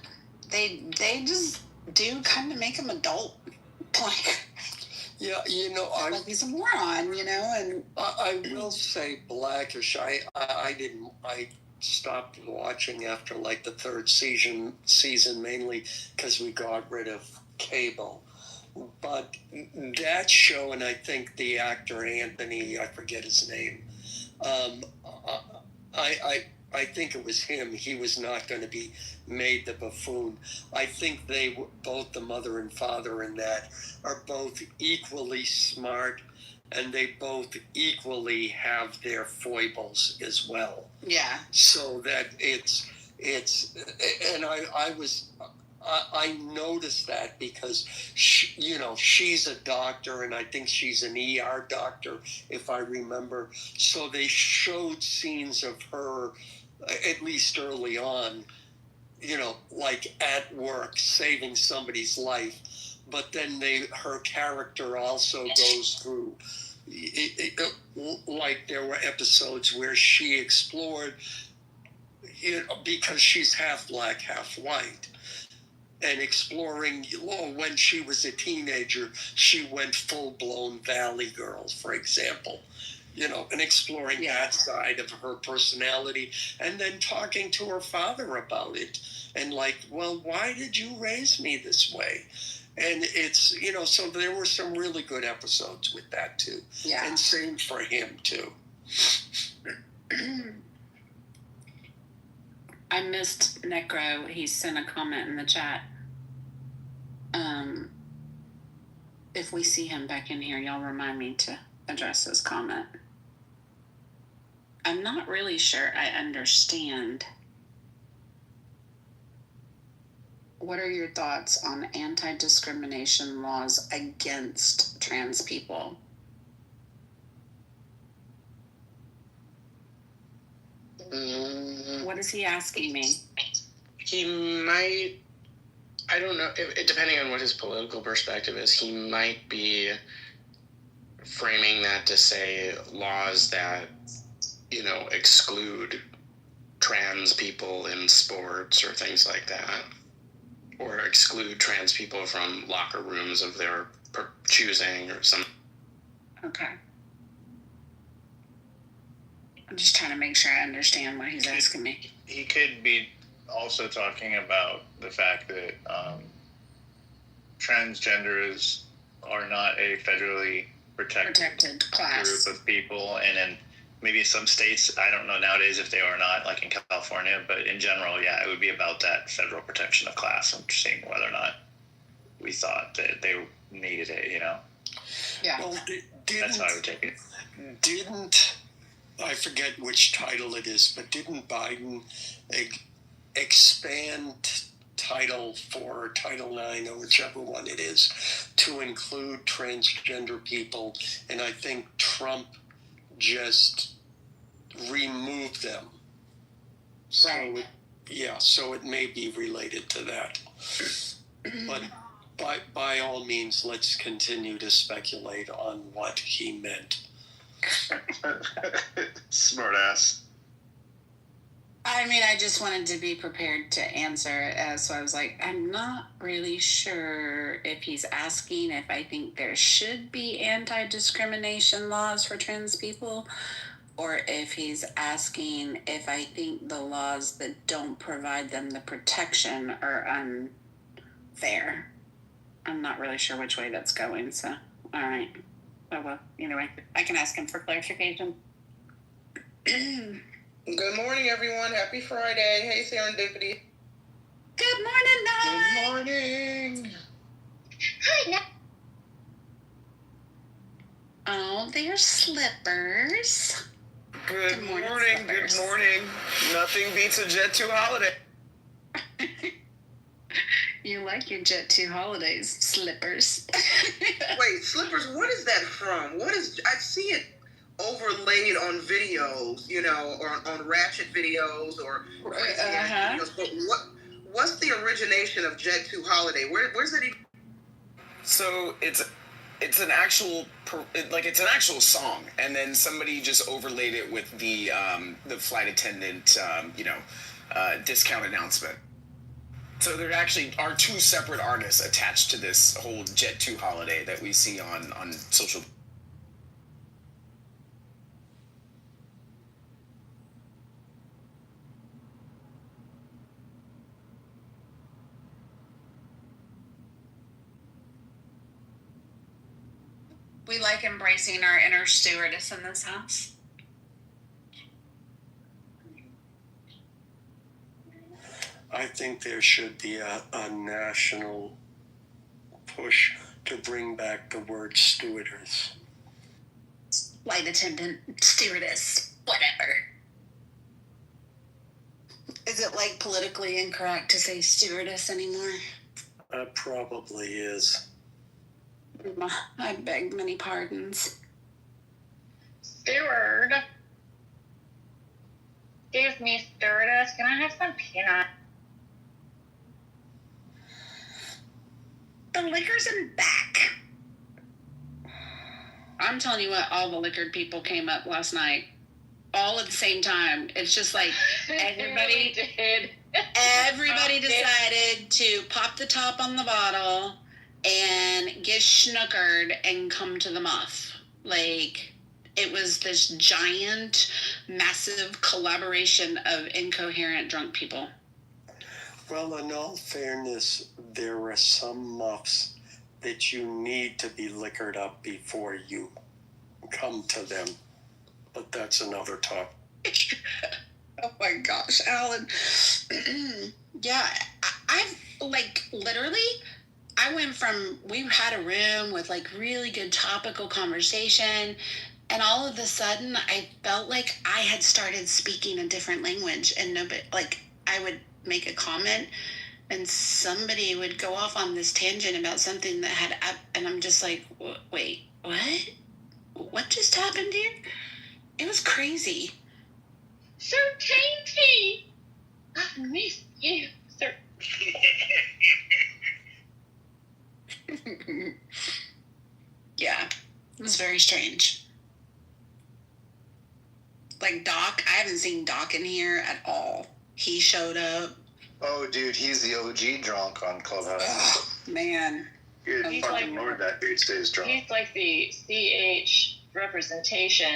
they just do kind of make him adult, like. Yeah, like he's a moron, and I will say Blackish. I stopped watching after like the third season mainly because we got rid of cable. But that show, and I think the actor Anthony, I forget his name. I think it was him. He was not going to be made the buffoon. I think both the mother and father in that are both equally smart, and they both equally have their foibles as well. Yeah. So that and I noticed that because she's a doctor, and I think she's an ER doctor, if I remember. So they showed scenes of her, at least early on, like at work saving somebody's life. But then her character also goes through. Like there were episodes where she explored, because she's half black, half white. And exploring, when she was a teenager, she went full-blown Valley Girl, for example, and exploring that side of her personality, and then talking to her father about it, and like, well, why did you raise me this way? And it's, so there were some really good episodes with that too. Yeah. And same for him too. I missed Necro. He sent a comment in the chat. If we see him back in here, y'all remind me to address his comment. I'm not really sure I understand. What are your thoughts on anti-discrimination laws against trans people? What is he asking me? He might, I don't know, depending on what his political perspective is, he might be framing that to say laws that, exclude trans people in sports or things like that, or exclude trans people from locker rooms of their choosing or something. Okay. I'm just trying to make sure I understand what he's asking me. He could be also talking about the fact that transgenders are not a federally protected class group of people, and in maybe some states, I don't know nowadays if they are or not, like in California, but in general, yeah, it would be about that federal protection of class and seeing whether or not we thought that they needed it, Yeah. Well, That's how I would take it. Didn't, I forget which title it is, but didn't Biden expand Title 4 or Title 9 or whichever one it is to include transgender people? And I think Trump just removed them. Right. So it may be related to that. But by all means, let's continue to speculate on what he meant. Smart ass. I mean, I just wanted to be prepared to answer. So I was like, I'm not really sure if he's asking if I think there should be anti-discrimination laws for trans people, or if he's asking if I think the laws that don't provide them the protection are unfair. I'm not really sure which way that's going, so all right. Oh, well, anyway, I can ask him for clarification. Good morning, everyone. Happy Friday. Hey, Serendipity. Good morning, Nat. Good morning. Hi, Nat. Oh, they're slippers. Good morning, morning. Slippers. Good morning. Nothing beats a Jet 2 holiday. You like your Jet 2 holidays, slippers. Wait, Slippers, what is that from? I see it overlaid on videos, or on Ratchet videos or crazy ass videos. But what's the origination of Jet 2 holiday? Where's it even? So it's an actual it's an actual song, and then somebody just overlaid it with the flight attendant discount announcement. So there actually are two separate artists attached to this whole Jet 2 holiday that we see on social. We like embracing our inner stewardess in this house. I think there should be a national push to bring back the word stewardess. Flight attendant, stewardess, whatever. Is it like politically incorrect to say stewardess anymore? Probably is. I beg many pardons. Steward. Excuse me, stewardess. Can I have some peanut? The liquor's in back. I'm telling you what, all the liquored people came up last night. All at the same time. It's just like everybody did. Everybody decided to pop the top on the bottle and get schnookered and come to the muff. Like, it was this giant, massive collaboration of incoherent drunk people. Well, in all fairness, there are some muffs that you need to be liquored up before you come to them. But that's another topic. Oh my gosh, Alan. Yeah, I've like literally, I went from, we had a room with like really good topical conversation, and all of a sudden I felt like I had started speaking a different language, and nobody, like, I would make a comment and somebody would go off on this tangent about something that had, and I'm just like, wait, what just happened here? It was crazy. So dainty. I miss you, sir. Yeah, it was very strange. Like Doc, I haven't seen Doc in here at all. He showed up. Oh, dude, he's the OG drunk on Clubhouse. Oh, man. Good He's fucking like- lord, that dude stays drunk. He's like the CH representation.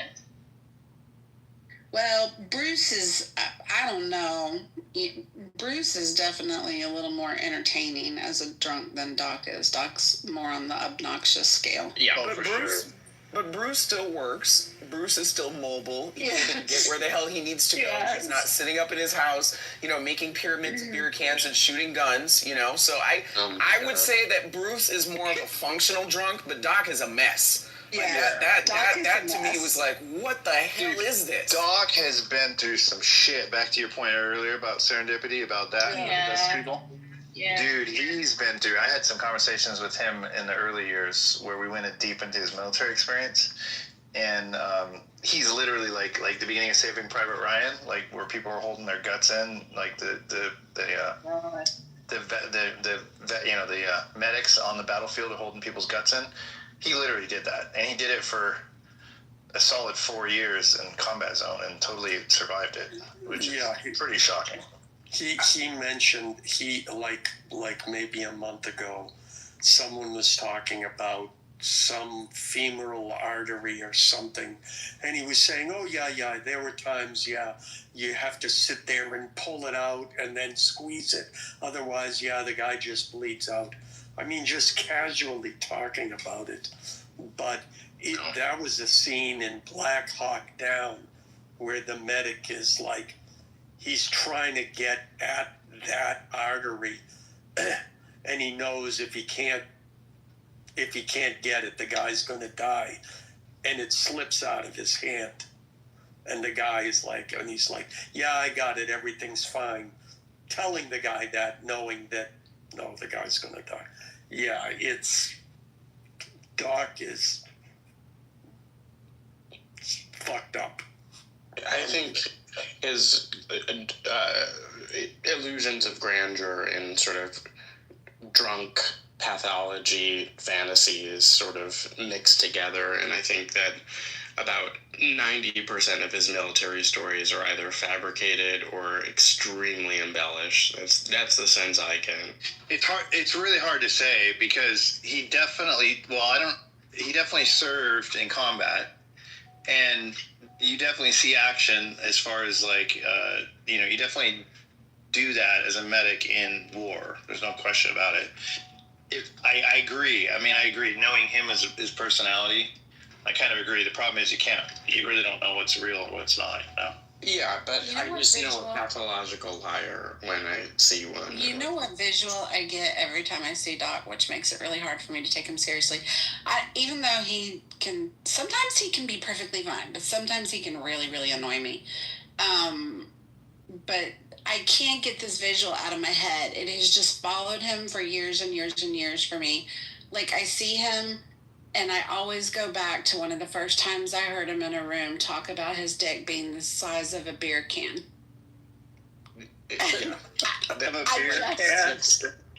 Well, Bruce is, I don't know. Bruce is definitely a little more entertaining as a drunk than Doc is. Doc's more on the obnoxious scale. Yeah, Oh, but for Bruce, sure. but Bruce still works. Bruce is still mobile. He's able to Yes. get where the hell he needs to go. Yes. He's not sitting up in his house, making pyramids of beer cans and shooting guns. So I would say that Bruce is more of a functional drunk, but Doc is a mess. Like, Yeah, Doc is that a to me mess. was like, what the hell is this? Doc has been through some shit. Back to your point earlier about serendipity, about that, Yeah. those people. Yeah. Dude, he's been through. I had some conversations with him in the early years where we went deep into his military experience, and he's literally like the beginning of Saving Private Ryan, like where people were holding their guts in, like the medics on the battlefield are holding people's guts in. He literally did that, and he did it for a solid 4 years in combat zone and totally survived it, which is pretty shocking. He mentioned like maybe a month ago, someone was talking about some femoral artery or something, and he was saying, oh yeah, there were times, you have to sit there and pull it out and then squeeze it, otherwise the guy just bleeds out. I mean, just casually talking about it. But that was a scene in Black Hawk Down where the medic is like, he's trying to get at that artery, and he knows if he can't get it, the guy's going to die, and it slips out of his hand, and the guy is like, and he's like, yeah, I got it, everything's fine, telling the guy that, knowing that no, the guy's going to die. Yeah, Doc is fucked up. I think his illusions of grandeur and sort of drunk pathology fantasies sort of mixed together, and I think that about 90% of his military stories are either fabricated or extremely embellished. That's the sense I can. It's really hard to say because he definitely served in combat, and you definitely see action as far as you definitely do that as a medic in war. There's no question about it. I agree. I agree. Knowing him as his personality, I kind of agree. The problem is you really don't know what's real and what's not. Yeah, but I just know a pathological liar when I see one. You know what visual I get every time I see Doc, which makes it really hard for me to take him seriously. Even though sometimes he can be perfectly fine, but sometimes he can really, really annoy me. But I can't get this visual out of my head. It has just followed him for years and years and years for me. Like, I see him, and I always go back to one of the first times I heard him in a room talk about his dick being the size of a beer can.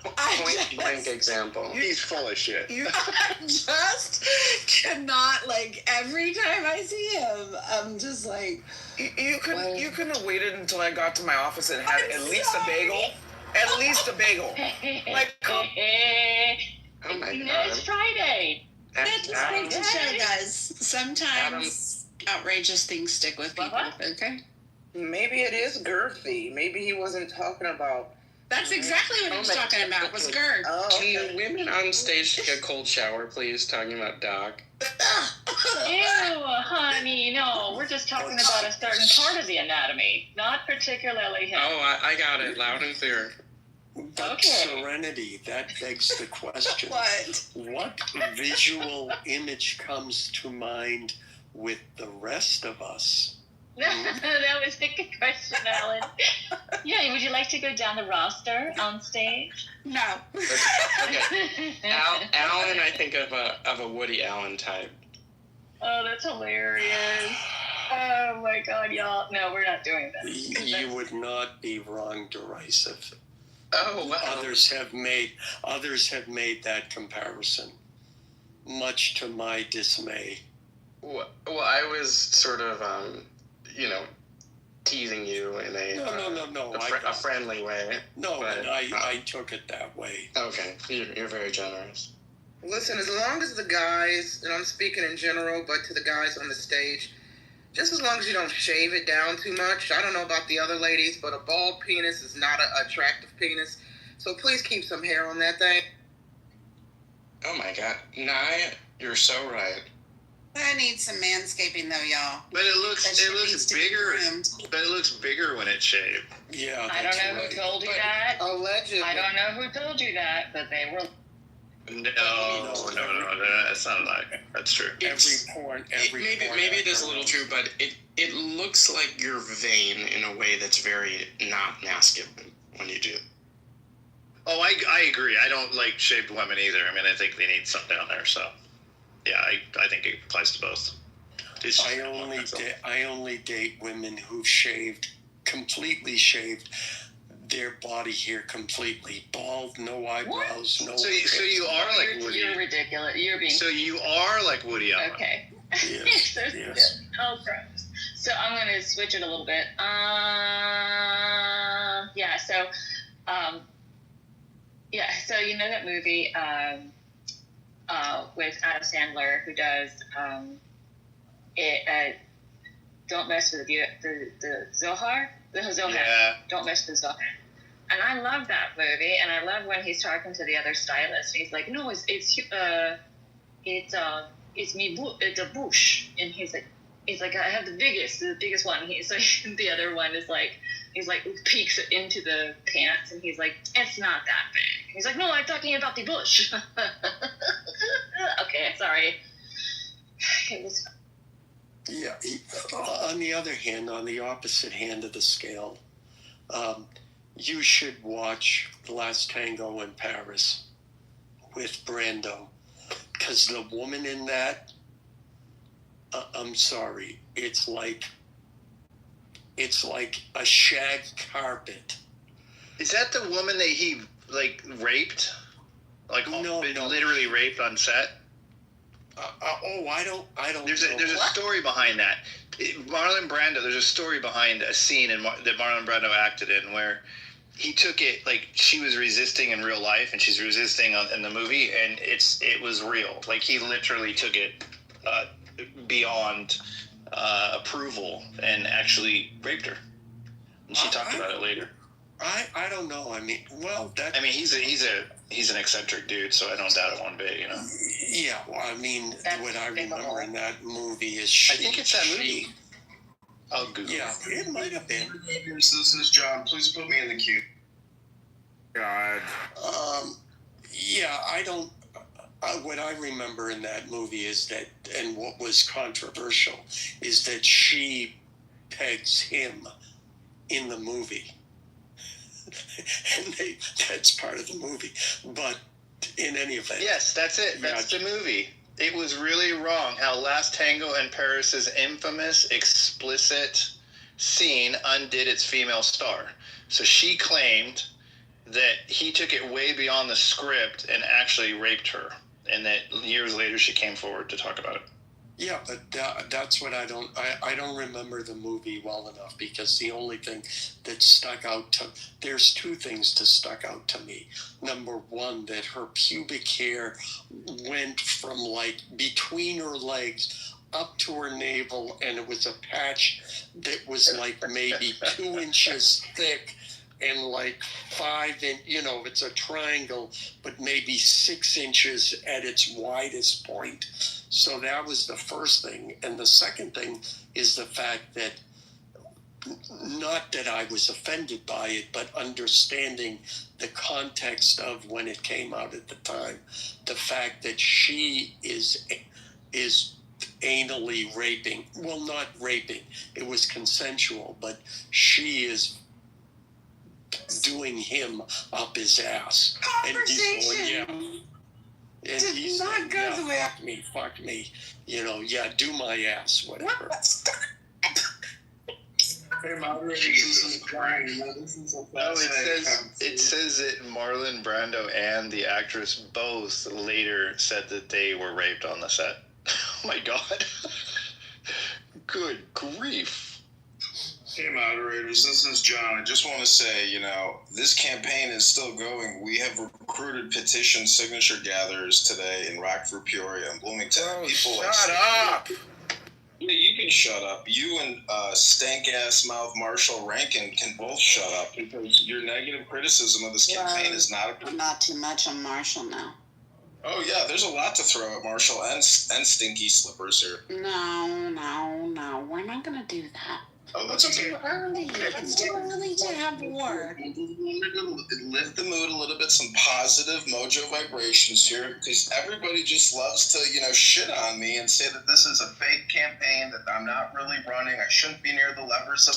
Point blank example. He's full of shit. I just cannot, every time I see him, I'm just like... You couldn't have waited until I got to my office and had at least a bagel? At least a bagel. Oh my God. It's Friday. That's the show, guys. Sometimes outrageous things stick with people, okay? Maybe it is girthy. Maybe he wasn't talking about... That's exactly what he was talking about, was girth. Oh, okay. Can the women on stage take a cold shower, please? Talking about Doc. Ew, honey, no. We're just talking about a certain part of the anatomy, not particularly him. Oh, I got it, loud and clear. But Okay. Serenity, that begs the question. What visual image comes to mind with the rest of us? That was a good question, Alan. Yeah, would you like to go down the roster on stage? No. Okay. Alan, I think of a Woody Allen type. Oh, that's hilarious. Oh my God, y'all. No, we're not doing that. You would not be wrong, derisive. Oh, wow. Others have made that comparison, much to my dismay. Well, I was sort of, teasing you in a friendly way. No, but, and I took it that way. Okay, you're very generous. Listen, as long as the guys, and I'm speaking in general, but to the guys on the stage, just as long as you don't shave it down too much. I don't know about the other ladies, but a bald penis is not an attractive penis. So please keep some hair on that thing. Oh my God, Nye, you're so right. I need some manscaping, though, y'all. But it looks bigger. But it looks bigger when it's shaved. Yeah, I don't know who told you that. Allegedly. I don't know who told you that, but they were. No, that's not like that's true. Maybe it is a little true, but it looks like you're vain in a way that's very not masculine when you do. Oh, I agree. I don't like shaved women either. I think they need something down there. So, yeah, I think it applies to both. I only date women who've completely shaved their body hair completely, bald, no eyebrows, no. So you are like Woody. You're ridiculous. You're being. So you are like Woody Allen. Okay. Yes. Yes. Oh, gross. So I'm going to switch it a little bit. Yeah. So you know that movie with Adam Sandler who does Don't Mess with the Zohar. The Zohar. Yeah. Don't Mess with the Zohar. And I love that movie, and I love when he's talking to the other stylist. He's like, "No, it's me, it's a bush," and he's like, "I have the biggest one." So the other one is like, he's like peeks into the pants, and he's like, "It's not that big." He's like, "No, I'm talking about the bush." Okay, sorry. It was. Yeah. On the other hand, on the opposite hand of the scale, you should watch The Last Tango in Paris with Brando, because the woman in that, I'm sorry, it's like a shag carpet. Is that the woman that he raped? Like, No. literally raped on set? I don't. There's a story behind that. Marlon Brando. There's a story behind a scene that Marlon Brando acted in where he took it like she was resisting in real life and she's resisting in the movie, and it was real. Like, he literally took it beyond approval and actually raped her. And she talked about it later. I don't know. I mean, well, that. I mean, he's an eccentric dude, so I don't doubt it one bit, you know. Yeah, well, I mean, what I remember in that movie is I think it's that movie. I'll Google. Yeah, it might have been. This is John. Please put me in the queue. God. Yeah, I don't. What I remember in that movie is that, and what was controversial, is that she pegs him in the movie. And that's part of the movie. But in any event. Yes, that's it. That's the movie. It was really wrong how Last Tango in Paris's infamous explicit scene undid its female star. So she claimed that he took it way beyond the script and actually raped her. And that years later she came forward to talk about it. Yeah, but that's what I don't remember the movie well enough, because the only thing that stuck out there's two things that stuck out to me. Number one, that her pubic hair went from like between her legs up to her navel, and it was a patch that was like maybe 2 inches thick and like 5 inch, it's a triangle, but maybe 6 inches at its widest point. So that was the first thing. And the second thing is the fact that, not that I was offended by it, but understanding the context of when it came out at the time, the fact that she is anally raping, well, not raping, it was consensual, but she is doing him up his ass. Conversation. And he's going, yeah. And did he's not saying, go yeah, the way fuck me, do my ass, whatever. Jesus Christ. No, it says that Marlon Brando and the actress both later said that they were raped on the set. Oh my God. Good grief. Hey, moderators, this is John. I just want to say, this campaign is still going. We have recruited petition signature gatherers today in Rockford, Peoria, and Bloomington. Shut up! Yeah, you can shut up. You and stank-ass mouth Marshall Rankin can both shut up, because your negative criticism of this campaign is not a... Not too much on Marshall now. Oh, yeah, there's a lot to throw at Marshall and Stinky Slippers here. No. We're not going to do that. Oh, that's okay. It's too early to have war. Lift the mood a little bit, some positive mojo vibrations here, because everybody just loves to, shit on me and say that this is a fake campaign, that I'm not really running, I shouldn't be near the levers of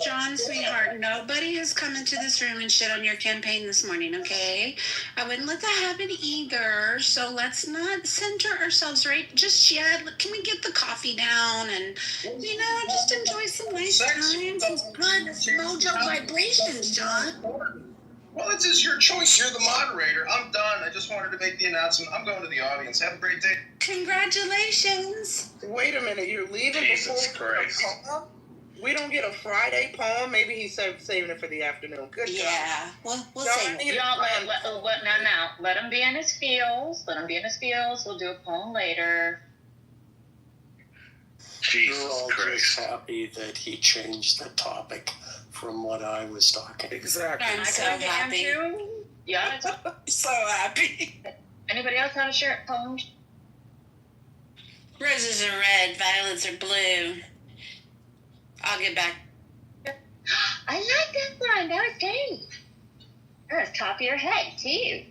John, sweetheart, nobody has come into this room and shit on your campaign this morning, okay? I wouldn't let that happen either, so let's not center ourselves right just yet. Can we get the coffee down and, just enjoy some nice time, some good mojo vibrations, John? Well, it's just your choice. You're the moderator. I'm done. I just wanted to make the announcement. I'm going to the audience. Have a great day. Congratulations. Wait a minute. You're leaving Jesus before Christ. poem? We don't get a Friday poem? Maybe he's saving it for the afternoon. Good job. Yeah, we'll save it. Let him be in his feels. We'll do a poem later. You're all just happy that he changed the topic from what I was talking. Exactly. I'm so happy. Yeah. So happy. Anybody else have a short poem? Roses are red, violets are blue. I'll get back. I like that one. That was great. That was top of your head, too.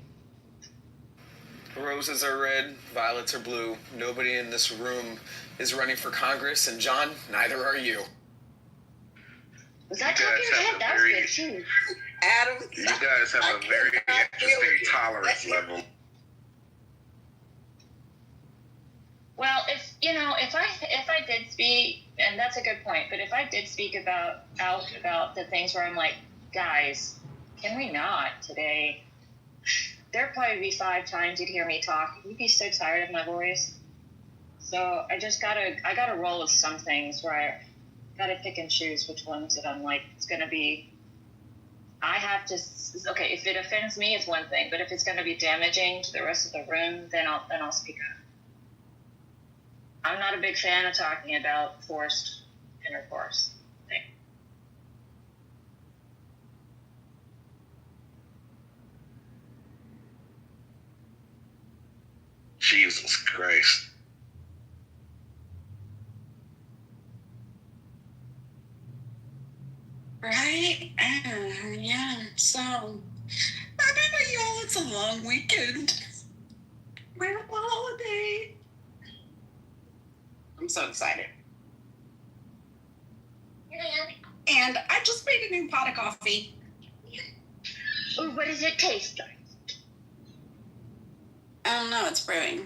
Roses are red, violets are blue. Nobody in this room is running for Congress, and John, neither are you. Was that top of your head? That was good, too. Adam. You guys have a very interesting tolerance level. Well, if I did speak, and that's a good point, but if I did speak about the things where I'm like, guys, Can we not today? There'd probably be 5 times you'd hear me talk. You'd be so tired of my voice. So I gotta roll with some things where I gotta pick and choose which ones that I'm like, it's gonna be, I have to, okay, if it offends me, it's one thing, but if it's gonna be damaging to the rest of the room, then I'll speak up. I'm not a big fan of talking about forced intercourse. Jesus Christ. Right? Yeah. So, I bet y'all it's a long weekend. We're on a holiday. I'm so excited. And I just made a new pot of coffee. Ooh, what does it taste like? I don't know, it's brewing.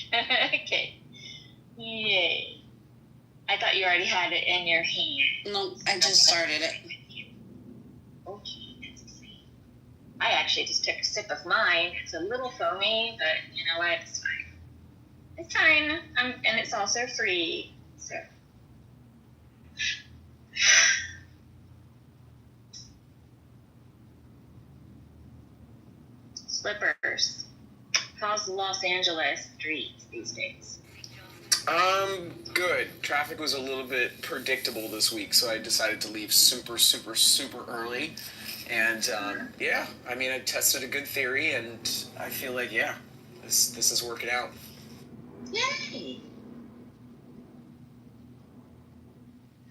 Okay. Yay. I thought you already had it in your hand. No, I just started it. Okay. I actually just took a sip of mine. It's a little foamy, but you know what? It's fine. It's fine. And it's also free. So. Slippers. How's Los Angeles streets these days? Good. Traffic was a little bit predictable this week, so I decided to leave super, super, super early. And yeah, I mean, I tested a good theory, and I feel like, yeah, this is working out. Yay!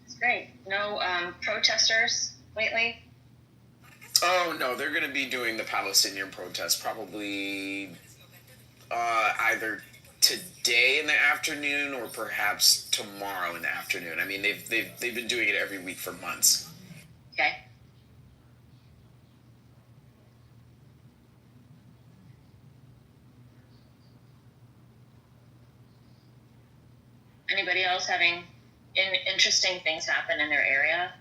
That's great. No protesters lately? Oh, no, they're going to be doing the Palestinian protest probably either today in the afternoon or perhaps tomorrow in the afternoon. I mean, they've been doing it every week for months. Okay. Anybody else having interesting things happen in their area?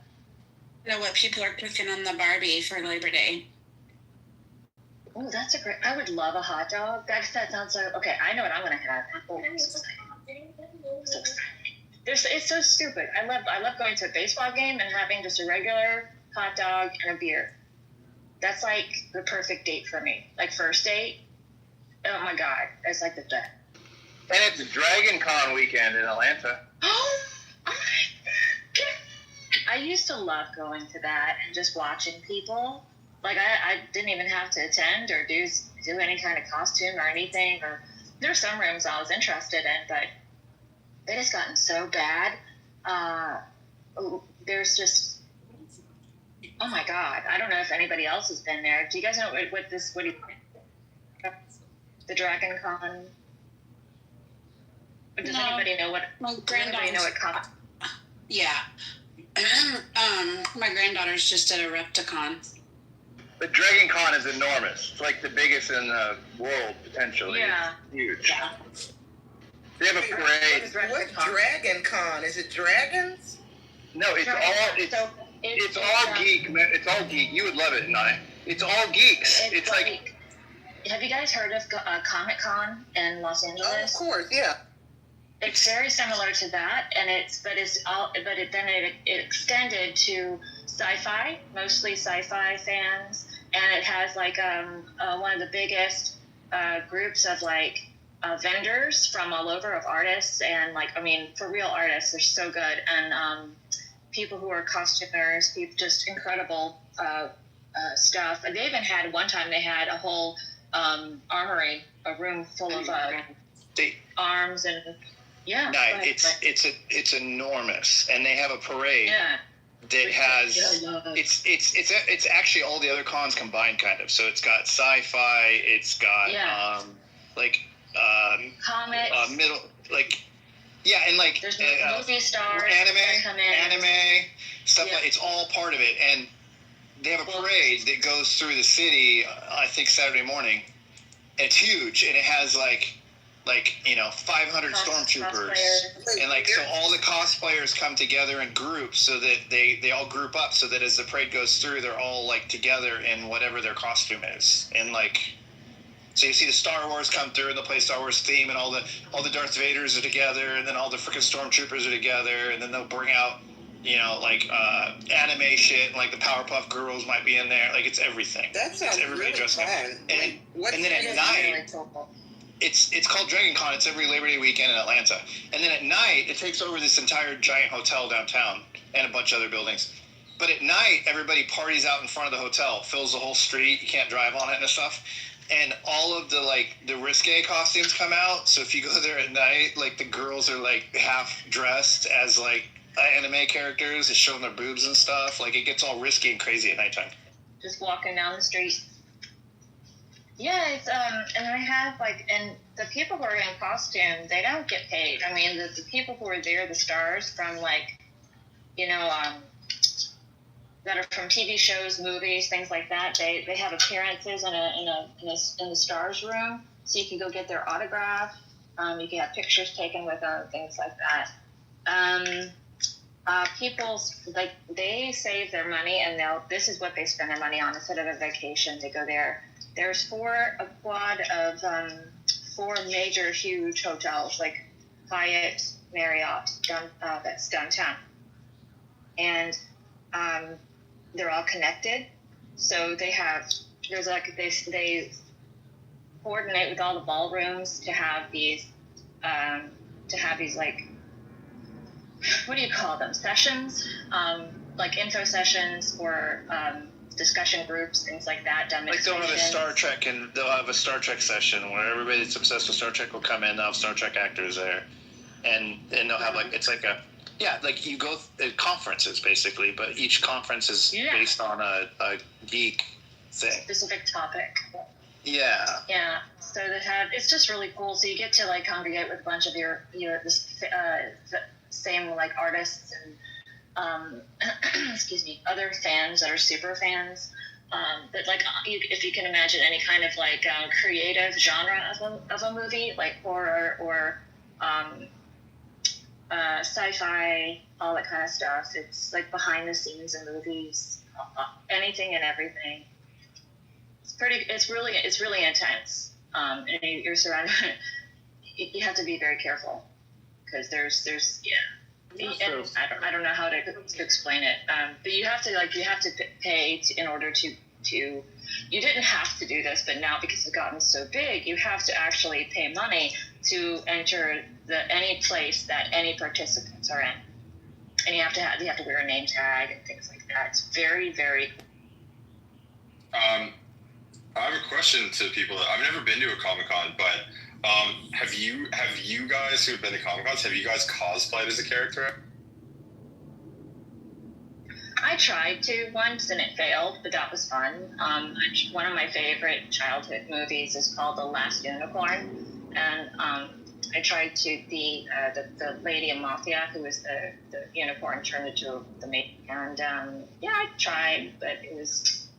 You know what people are cooking on the Barbie for Labor Day. Oh, that's a great. I would love a hot dog. That sounds so. Okay, I know what I'm gonna have. Oh, I'm so excited. It's so stupid. I love going to a baseball game and having just a regular hot dog and a beer. That's like the perfect date for me. Like first date. Oh my god, it's like the best. And it's Dragon Con weekend in Atlanta. Oh my god! I used to love going to that and just watching people. Like I didn't even have to attend or do any kind of costume or anything. Or there's some rooms I was interested in, but it has gotten so bad. There's just, oh my god! I don't know if anybody else has been there. Do you guys know what do you, the Dragon Con? Does anybody know what? My granddaughter's. Yeah. My granddaughter's just at a Repticon. The Dragon Con is enormous. It's like the biggest in the world, potentially. Yeah. It's huge. Yeah. They have a parade. What's Dragon Con? Is it dragons? No, it's all geek, man. It's all geek. You would love it, Nye. It's all geeks. It's like. Have you guys heard of Comic Con in Los Angeles? Oh, of course, yeah. It's very similar to that, and it extended to sci-fi, mostly sci-fi fans, and it has like one of the biggest groups of like vendors from all over, of artists, and like, I mean, for real artists, they're so good, and people who are costumers, just incredible stuff. And they even had one time they had a whole armory, a room full of arms and. Yeah, no, it's enormous, and they have a parade that has it's actually all the other cons combined, kind of. So it's got sci-fi, it's got comics, middle and like there's movie stars, anime stuff like it's all part of it, and they have a parade that goes through the city. I think Saturday morning, and it's huge, and it has like like 500 stormtroopers, and like so all the cosplayers come together in groups so that they all group up so that as the parade goes through, they're all like together in whatever their costume is, and like. So you see the Star Wars come through and they play Star Wars theme, and all the Darth Vaders are together, and then all the freaking Stormtroopers are together, and then they'll bring out, anime shit, and like the Powerpuff Girls might be in there. Like it's everything. That sounds it's everybody really dressed fun. up. And then at night, it's called Dragon Con. It's every Labor Day weekend in Atlanta. And then at night, it takes over this entire giant hotel downtown and a bunch of other buildings. But at night, everybody parties out in front of the hotel, fills the whole street. You can't drive on it and stuff. And all of the risque costumes come out. So if you go there at night, like the girls are like half dressed as like anime characters, it's showing their boobs and stuff. Like it gets all risky and crazy at nighttime. Just walking down the street. Yeah, it's and I have and the people who are in costume, they don't get paid. I mean, the people who are there, the stars from that are from TV shows, movies, things like that. They have appearances in the stars room, so you can go get their autograph. You can have pictures taken with them, things like that. People they save their money, and this is what they spend their money on instead of a vacation. They go there. There's a quad of 4 major, huge hotels like Hyatt, Marriott, that's downtown, and they're all connected. So they coordinate with all the ballrooms to have these like, what do you call them? Sessions, like info sessions or discussion groups, things like that. Like they'll have a Star Trek, and they'll have a Star Trek session where everybody that's obsessed with Star Trek will come in. They'll have Star Trek actors there, and they'll have like you go conferences basically, but each conference is based on a geek thing, specific topic. Yeah. So it's just really cool. So you get to like congregate with a bunch of your same like artists and excuse me, other fans that are super fans. But like if you can imagine any kind of like creative genre of a movie, like horror or sci-fi, all that kind of stuff. It's like behind the scenes in movies, anything and everything. It's really intense. And you're surrounded. You have to be very careful because there's and I don't know how to explain it. But you have to pay in order to. You didn't have to do this, but now because it's gotten so big, you have to actually pay money to enter any place that any participants are in, and you have to wear a name tag and things like that. It's very, very. I have a question to people. I've never been to a Comic-Con, but have you guys who've been to Comic-Cons, have you guys cosplayed as a character? I tried to once and it failed, but that was fun. One of my favorite childhood movies is called The Last Unicorn, and I tried to be the lady in Mafia who was the unicorn turned into the maid, and I tried, but it was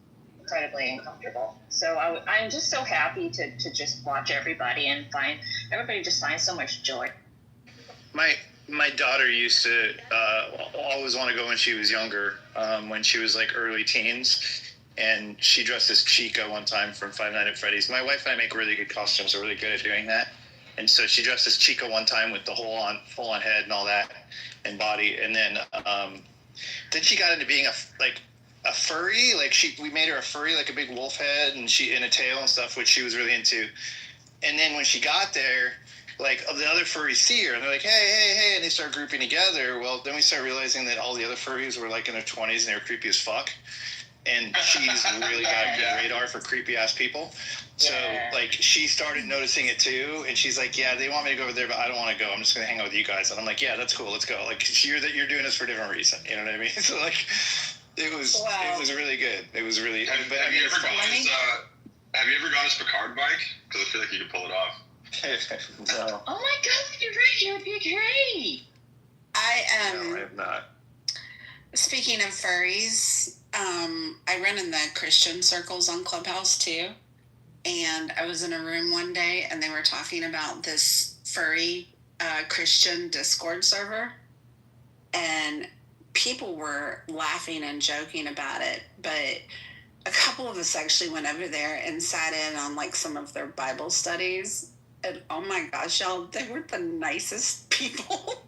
incredibly uncomfortable. So I'm just so happy to just watch everybody and everybody just finds so much joy. My daughter used to always want to go when she was younger, when she was like early teens, and she dressed as Chica one time from Five Nights at Freddy's. My wife and I make really good costumes. We're really good at doing that. And so she dressed as Chica one time with the full on head and all that and body. And then she got into being a furry. Like we made her a furry, like a big wolf head and a tail and stuff, which she was really into. And then when she got there, like the other furries see her and they're like, hey, and they start grouping together. Well, then we start realizing that all the other furries were like in their 20s and they were creepy as fuck. And she's really got a good radar for creepy ass people. So like she started noticing it too, and she's like, yeah, they want me to go over there, but I don't want to go. I'm just gonna hang out with you guys. And I'm like, yeah, that's cool, let's go. Like you're doing this for a different reason. You know what I mean? So like it was really good. It was really. Have you ever gone as Picard, Mike? Because I feel like you could pull it off. No. Oh my God, you're right. You would be great. No, I have not. Speaking of furries, I run in the Christian circles on Clubhouse too. and I was in a room one day, and they were talking about this furry Christian Discord server, and people were laughing and joking about it, but a couple of us actually went over there and sat in on like some of their Bible studies, and oh my gosh, y'all, they were the nicest people.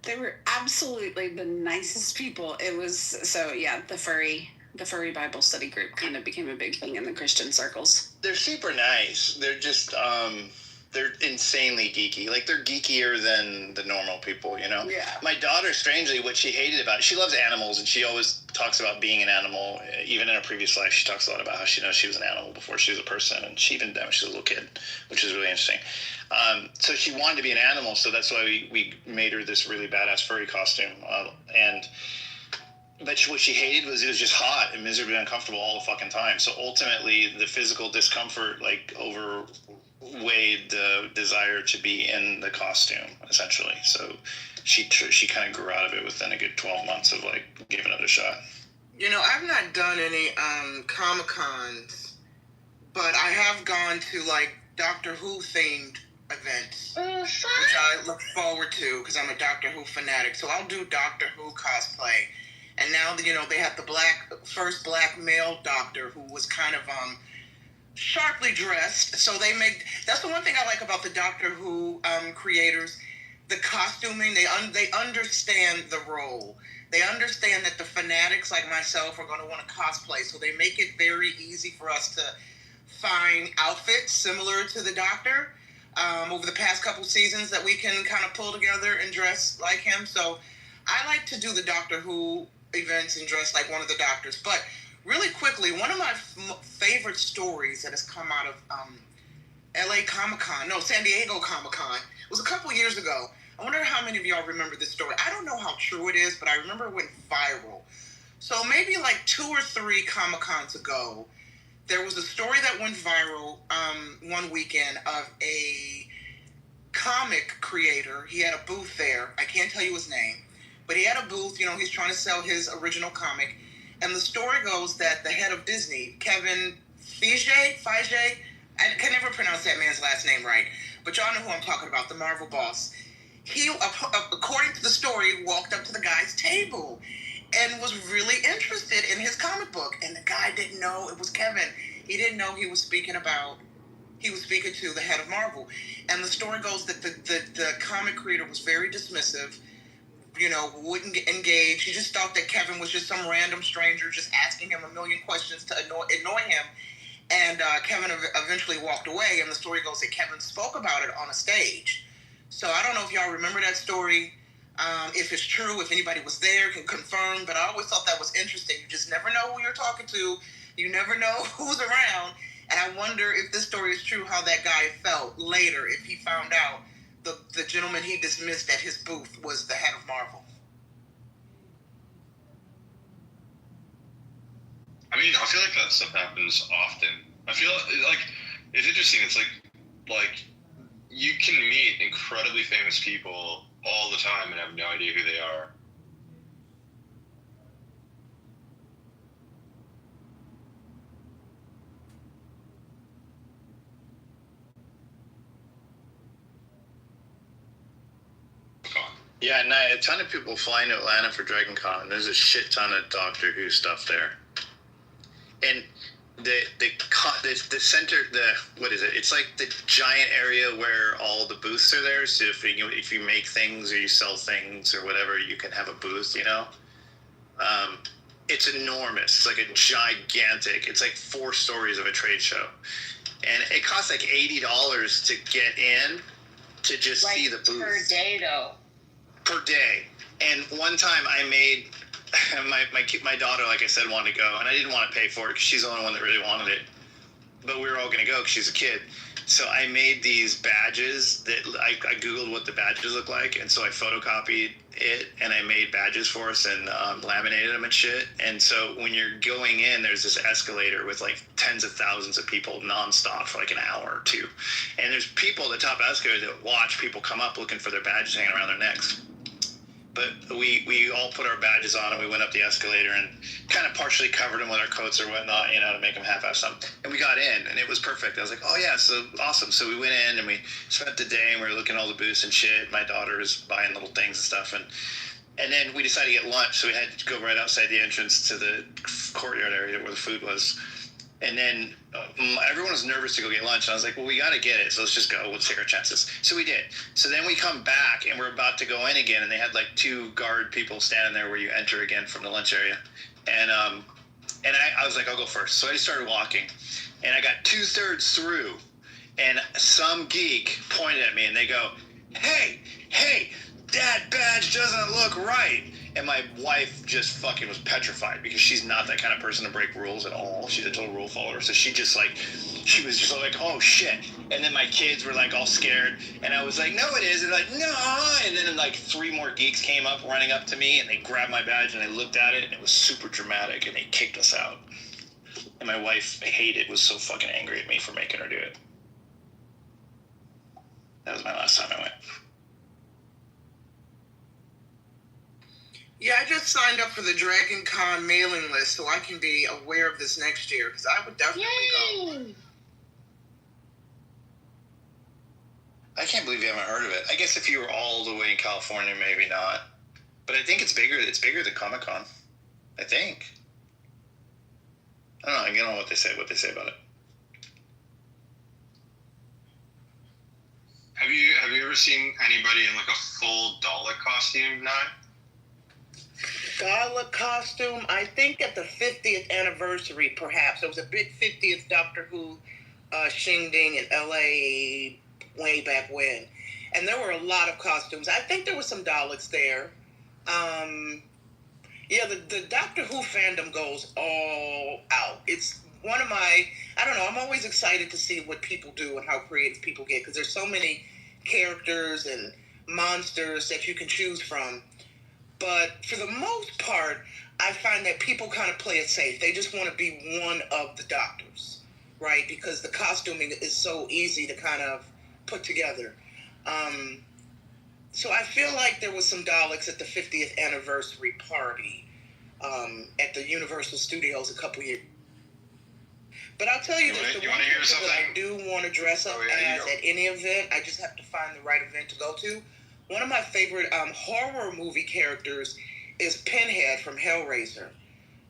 They were absolutely the nicest people. It was so yeah, the furry Bible study group kind of became a big thing in the Christian circles. They're super nice. They're just they're insanely geeky. Like, they're geekier than the normal people, you know? Yeah. My daughter, strangely, what she hated about it, she loves animals, and she always talks about being an animal. Even in her previous life, she talks a lot about how she knows she was an animal before she was a person, and she didn't know she was a little kid, which is really interesting. So she wanted to be an animal, so that's why we made her this really badass furry costume. But what she hated was it was just hot and miserably uncomfortable all the fucking time. So ultimately, the physical discomfort like overweighed the desire to be in the costume, essentially. So she kind of grew out of it within a good 12 months of like giving it a shot. You know, I've not done any Comic-Cons, but I have gone to like Doctor Who themed events, which I look forward to because I'm a Doctor Who fanatic. So I'll do Doctor Who cosplay. And now, you know, they have the first black male doctor who was kind of sharply dressed. So that's the one thing I like about the Doctor Who creators, the costuming. They understand the role. They understand that the fanatics like myself are going to want to cosplay. So they make it very easy for us to find outfits similar to the Doctor over the past couple seasons that we can kind of pull together and dress like him. So I like to do the Doctor Who events and dress like one of the doctors. But really quickly, one of my favorite stories that has come out of San Diego Comic-Con was a couple years ago. I wonder how many of y'all remember this story. I don't know how true it is, but I remember it went viral. So maybe like 2 or 3 Comic-Cons ago, there was a story that went viral one weekend of a comic creator. He had a booth there. I can't tell you his name. But he had a booth, you know, he's trying to sell his original comic. And the story goes that the head of Disney, Kevin Feige, I can never pronounce that man's last name right, but y'all know who I'm talking about, the Marvel boss. He, according to the story, walked up to the guy's table and was really interested in his comic book. And the guy didn't know it was Kevin. He didn't know he was speaking to the head of Marvel. And the story goes that the comic creator was very dismissive, you know, wouldn't engage. He just thought that Kevin was just some random stranger just asking him a million questions to annoy him. And Kevin eventually walked away, and the story goes that Kevin spoke about it on a stage. So I don't know if y'all remember that story, if it's true, if anybody was there, can confirm, but I always thought that was interesting. You just never know who you're talking to. You never know who's around. And I wonder if this story is true, how that guy felt later, if he found out the gentleman he dismissed at his booth was the head of Marvel. I mean, I feel like that stuff happens often. I feel like it's interesting. It's like you can meet incredibly famous people all the time and have no idea who they are. Yeah, and a ton of people flying to Atlanta for Dragon Con. There's a shit ton of Doctor Who stuff there. And the center, what is it? It's like the giant area where all the booths are there. So if you make things or you sell things or whatever, you can have a booth, you know? It's enormous. It's like a gigantic, it's like 4 stories of a trade show. And it costs like $80 to get in to just see the booth. Per day, though. Per day. And one time I made my daughter, like I said, wanted to go, and I didn't want to pay for it because she's the only one that really wanted it. But we were all going to go because she's a kid. So I made these badges that I Googled what the badges look like, and so I photocopied it and I made badges for us and laminated them and shit. And so when you're going in, there's this escalator with like tens of thousands of people nonstop for like an hour or 2. And there's people at the top escalator that watch people come up looking for their badges hanging around their necks. But we all put our badges on and we went up the escalator and kind of partially covered them with our coats or whatnot, to make them half-ass something. And we got in and it was perfect. I was like, oh yeah, so awesome. So we went in and we spent the day and we were looking at all the booths and shit. My daughter was buying little things and stuff. And then we decided to get lunch. So we had to go right outside the entrance to the courtyard area where the food was. And then everyone was nervous to go get lunch. And I was like, well, we got to get it. So let's just go. Let's take our chances. So we did. So then we come back and we're about to go in again. And they had like 2 guard people standing there where you enter again from the lunch area. And I was like, I'll go first. So I started walking. And I got 2/3 through. And some geek pointed at me and they go, hey, that badge doesn't look right. And my wife just fucking was petrified because she's not that kind of person to break rules at all. She's a total rule follower. So she was just like, oh shit. And then my kids were like all scared. And I was like, no, it is. And like, no. And then like 3 more geeks came up running up to me and they grabbed my badge and they looked at it and it was super dramatic and they kicked us out. And my wife was so fucking angry at me for making her do it. That was my last time I went. Yeah, I just signed up for the Dragon Con mailing list so I can be aware of this next year because I would definitely go. I can't believe you haven't heard of it. I guess if you were all the way in California, maybe not. But I think it's bigger. It's bigger than Comic-Con. I think. I don't know. I don't know what they say about it. Have you ever seen anybody in like a full Dalek costume now? Gala costume, I think at the 50th anniversary, perhaps. There was a big 50th Doctor Who shindig in LA way back when. And there were a lot of costumes. I think there were some Daleks there. Yeah, the Doctor Who fandom goes all out. It's one of my, I don't know, I'm always excited to see what people do and how creative people get because there's so many characters and monsters that you can choose from. But for the most part, I find that people kind of play it safe. They just want to be one of the Doctors, right? Because the costuming is so easy to kind of put together. So I feel like there was some Daleks at the 50th anniversary party at the Universal Studios a couple years. But I'll tell you this, the one thing that I do want to dress up as at any event, I just have to find the right event to go to. One of my favorite horror movie characters is Pinhead from Hellraiser.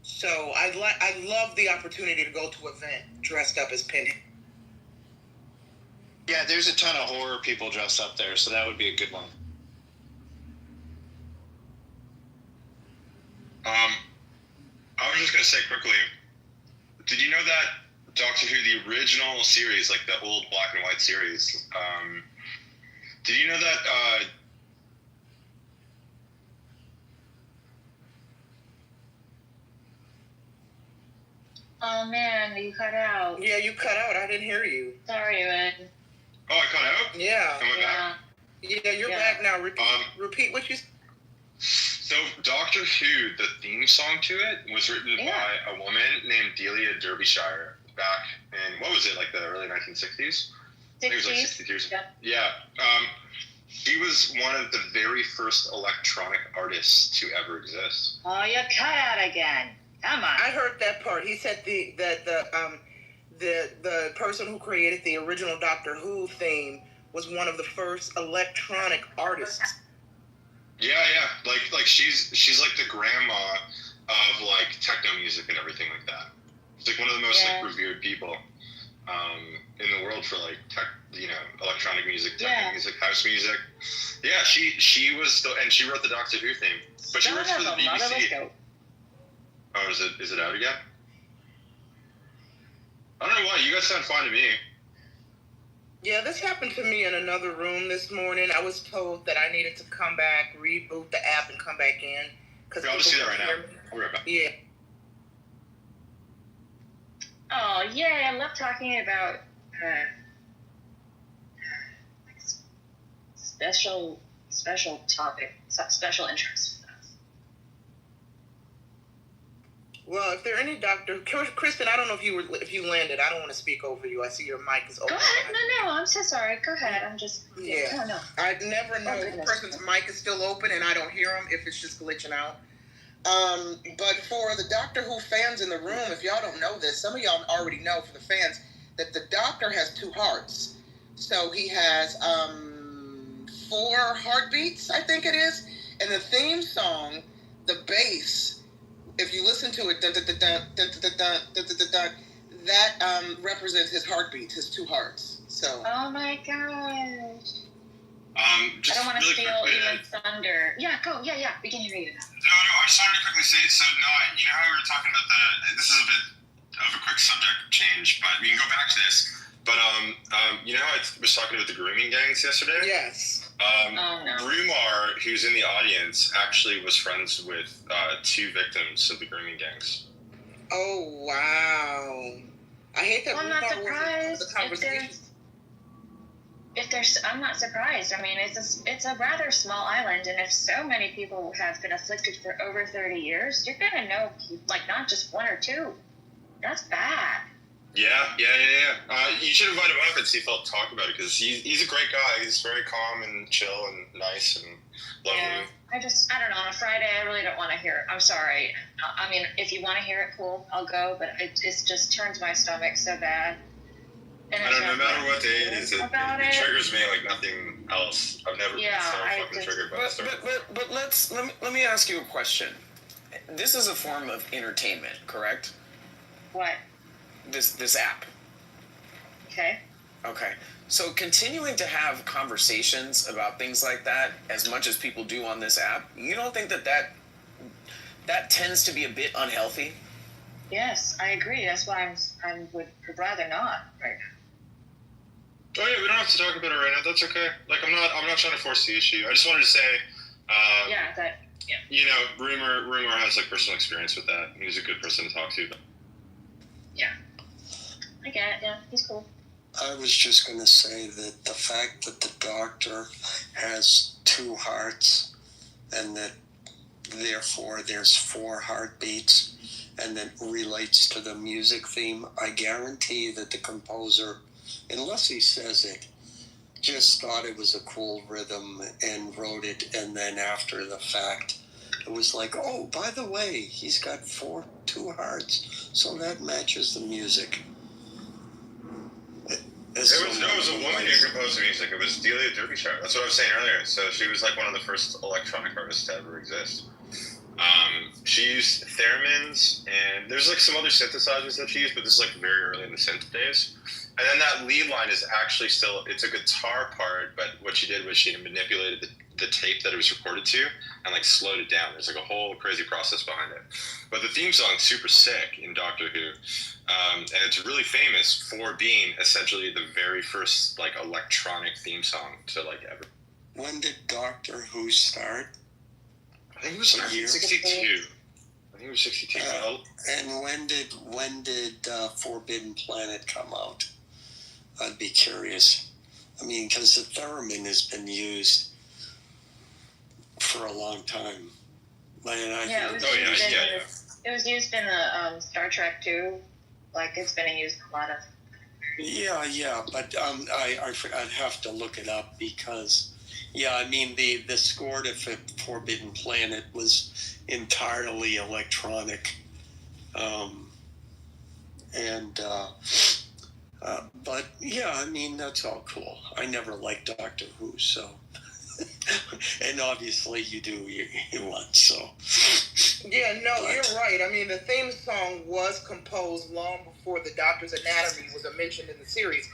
So I love the opportunity to go to an event dressed up as Pinhead. Yeah, there's a ton of horror people dressed up there, so that would be a good one. I was just going to say quickly, did you know that Doctor Who, the original series, like the old black and white series, did you know that oh man, you cut out. Yeah, you cut out. I didn't hear you. Sorry, man. Oh, I cut out? Yeah. Am I back? Yeah, you're back now. Repeat what you said. So Doctor Who, the theme song to it was written by a woman named Delia Derbyshire back in, what was it, like the early 1960s? I think it was like 60 years ago. Yeah. She was one of the very first electronic artists to ever exist. Oh, you cut out again. Come on. I heard that part. He said the person who created the original Doctor Who theme was one of the first electronic artists. Yeah. Like she's like the grandma of like techno music and everything like that. It's like one of the most like revered people in the world for like tech, electronic music, techno music, house music. Yeah, she was and she wrote the Doctor Who theme, but she works for the BBC. Oh, is it out again? I don't know why. You guys sound fine to me. Yeah, this happened to me in another room this morning. I was told that I needed to come back, reboot the app, and come back in. I'll just do that right now. I'll be right back. Yeah. Oh, yay. I love talking about special topic, special interest. Well, if there are any doctor, Kristen, I don't know if you landed. I don't want to speak over you. I see your mic is open. Go ahead. No, I'm so sorry. Go ahead. I'm just. Yeah. No. I never know if a person's mic is still open and I don't hear them, if it's just glitching out. But for the Doctor Who fans in the room, if y'all don't know this, some of y'all already know for the fans that the Doctor has two hearts. So he has 4 heartbeats, I think it is. And the theme song, the bass, if you listen to it, that represents his heartbeats, his 2 hearts. So. Oh my gosh. I Just don't want to really steal quickly, Ian's thunder. Yeah, go. Yeah, we can hear you now. No, I just wanted to quickly say, so Noah, you know how we were talking about this is a bit of a quick subject change, but we can go back to this. But you know how I was talking about the grooming gangs yesterday? Yes. Rumar, who's in the audience, actually was friends with 2 victims of the grooming gangs. Oh, wow. I hate that. Well, I'm not surprised I'm not surprised. I mean, it's a rather small island, and if so many people have been afflicted for over 30 years, you're gonna know, like, not just 1 or 2. That's bad. Yeah. You should invite him up and see if he'll talk about it, because he's a great guy. He's very calm and chill and nice and lovely. Yeah, I don't know. On a Friday, I really don't want to hear it. I'm sorry. I mean, if you want to hear it, cool, I'll go, but it just turns my stomach so bad. And I don't know, no matter what day it is, it triggers me like nothing else. I've never been so fucking triggered by this. But let me ask you a question. This is a form of entertainment, correct? What? This app. Okay. Okay. So continuing to have conversations about things like that, as much as people do on this app, you don't think that tends to be a bit unhealthy? Yes, I agree. That's why I would rather not right now. Oh yeah, we don't have to talk about it right now. That's okay. Like I'm not trying to force the issue. I just wanted to say, you know, Rumor has like personal experience with that. He was a good person to talk to. Yeah, I get it. Yeah, he's cool. I was just going to say that the fact that the Doctor has 2 hearts and that therefore there's 4 heartbeats and that relates to the music theme, I guarantee that the composer, unless he says it, just thought it was a cool rhythm and wrote it, and then after the fact it was like, oh, by the way, he's got 2 hearts, so that matches the music. It was a woman who composed the music. It was Delia Derbyshire. That's what I was saying earlier. So she was like one of the first electronic artists to ever exist. She used theremins, and there's like some other synthesizers that she used, but this is like very early in the synth days. And then that lead line is actually it's a guitar part, but what she did was she manipulated the tape that it was recorded to and like slowed it down. There's like a whole crazy process behind it. But the theme song's super sick in Doctor Who. And it's really famous for being essentially the very first like electronic theme song to like ever. When did Doctor Who start? I think it was 1962. I think it was 62. And when did Forbidden Planet come out? I'd be curious. I mean, because the theremin has been used for a long time. It was used in the Star Trek too. Like it's been used in a lot of. Yeah, but I'd have to look it up because, I mean the score to Forbidden Planet was entirely electronic, but I mean that's all cool. I never liked Doctor Who, so. And obviously you do you want so. Yeah, no, you're right. I mean, the theme song was composed long before the Doctor's Anatomy was mentioned in the series.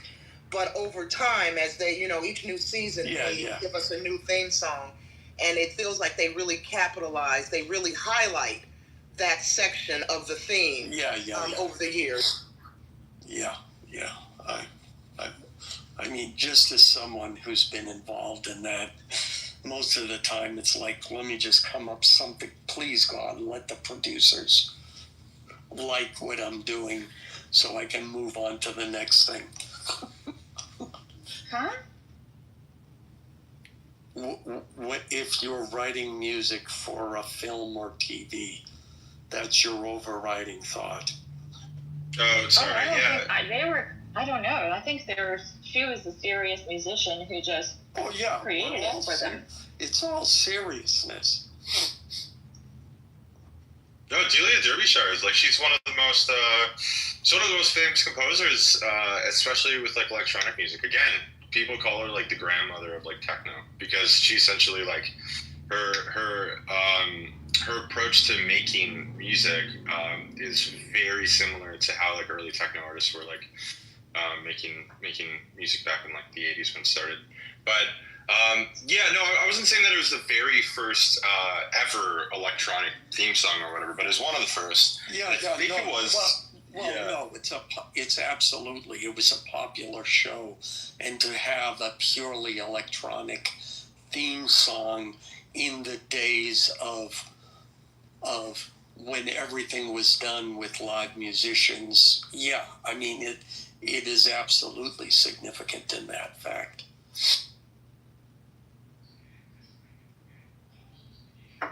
But over time, as they, each new season, they give us a new theme song. And it feels like they really capitalize, they really highlight that section of the theme over the years. Yeah. I mean, just as someone who's been involved in that, most of the time it's like, let me just come up something, please God, let the producers like what I'm doing so I can move on to the next thing. Huh? What if you're writing music for a film or TV That's your overriding thought. Oh, sorry. I don't Yeah. think they were. I don't know. I think she was a serious musician who just created it for them. It's all seriousness. No, Delia Derbyshire is like she's one of the most famous composers, especially with like electronic music. Again, people call her like the grandmother of like techno because she essentially like her approach to making music is very similar to how like early techno artists were like making music back in like the 80s when it started. But I wasn't saying that it was the very first ever electronic theme song or whatever, but it was one of the first. Yeah, I think it was. No, it's absolutely, it was a popular show, and to have a purely electronic theme song in the days of when everything was done with live musicians, I mean it is absolutely significant in that fact.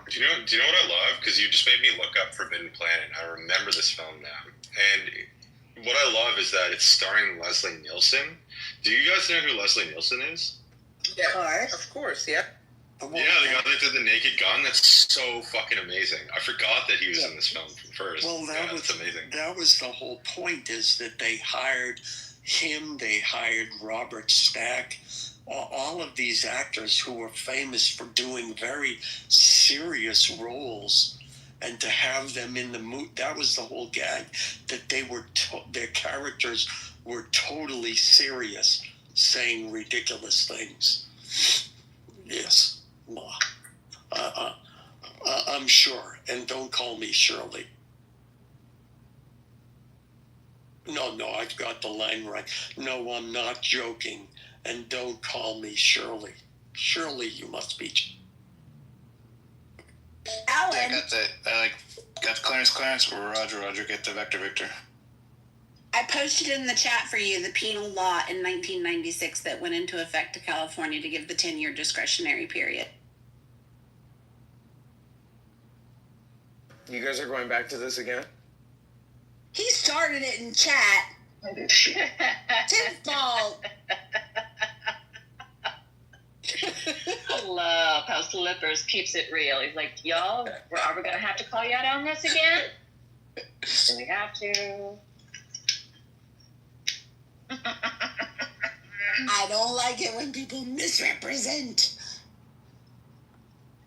Do you know what I love? Because you just made me look up Forbidden Planet. I remember this film now. And what I love is that it's starring Leslie Nielsen. Do you guys know who Leslie Nielsen is? Yeah, of course, yeah. Yeah, the guy that did The Naked Gun. That's so fucking amazing. I forgot that he was in this film first. Well, that's amazing. That was the whole point, is that they hired him, they hired Robert Stack, all of these actors who were famous for doing very serious roles, and to have them in the movie, that was the whole gag, that they were their characters were totally serious, saying ridiculous things. Yes, I'm sure, and don't call me Shirley. No, I've got the line right. No, I'm not joking. And don't call me Shirley. Shirley, you must be. Alan. I got the got Clarence, Roger, get the Victor. I posted in the chat for you the penal law in 1996 that went into effect to California to give the 10-year discretionary period. You guys are going back to this again? He started it in chat. It's his fault. I love how Slippers keeps it real. He's like, y'all, are we going to have to call you out on this again? Do we have to? I don't like it when people misrepresent.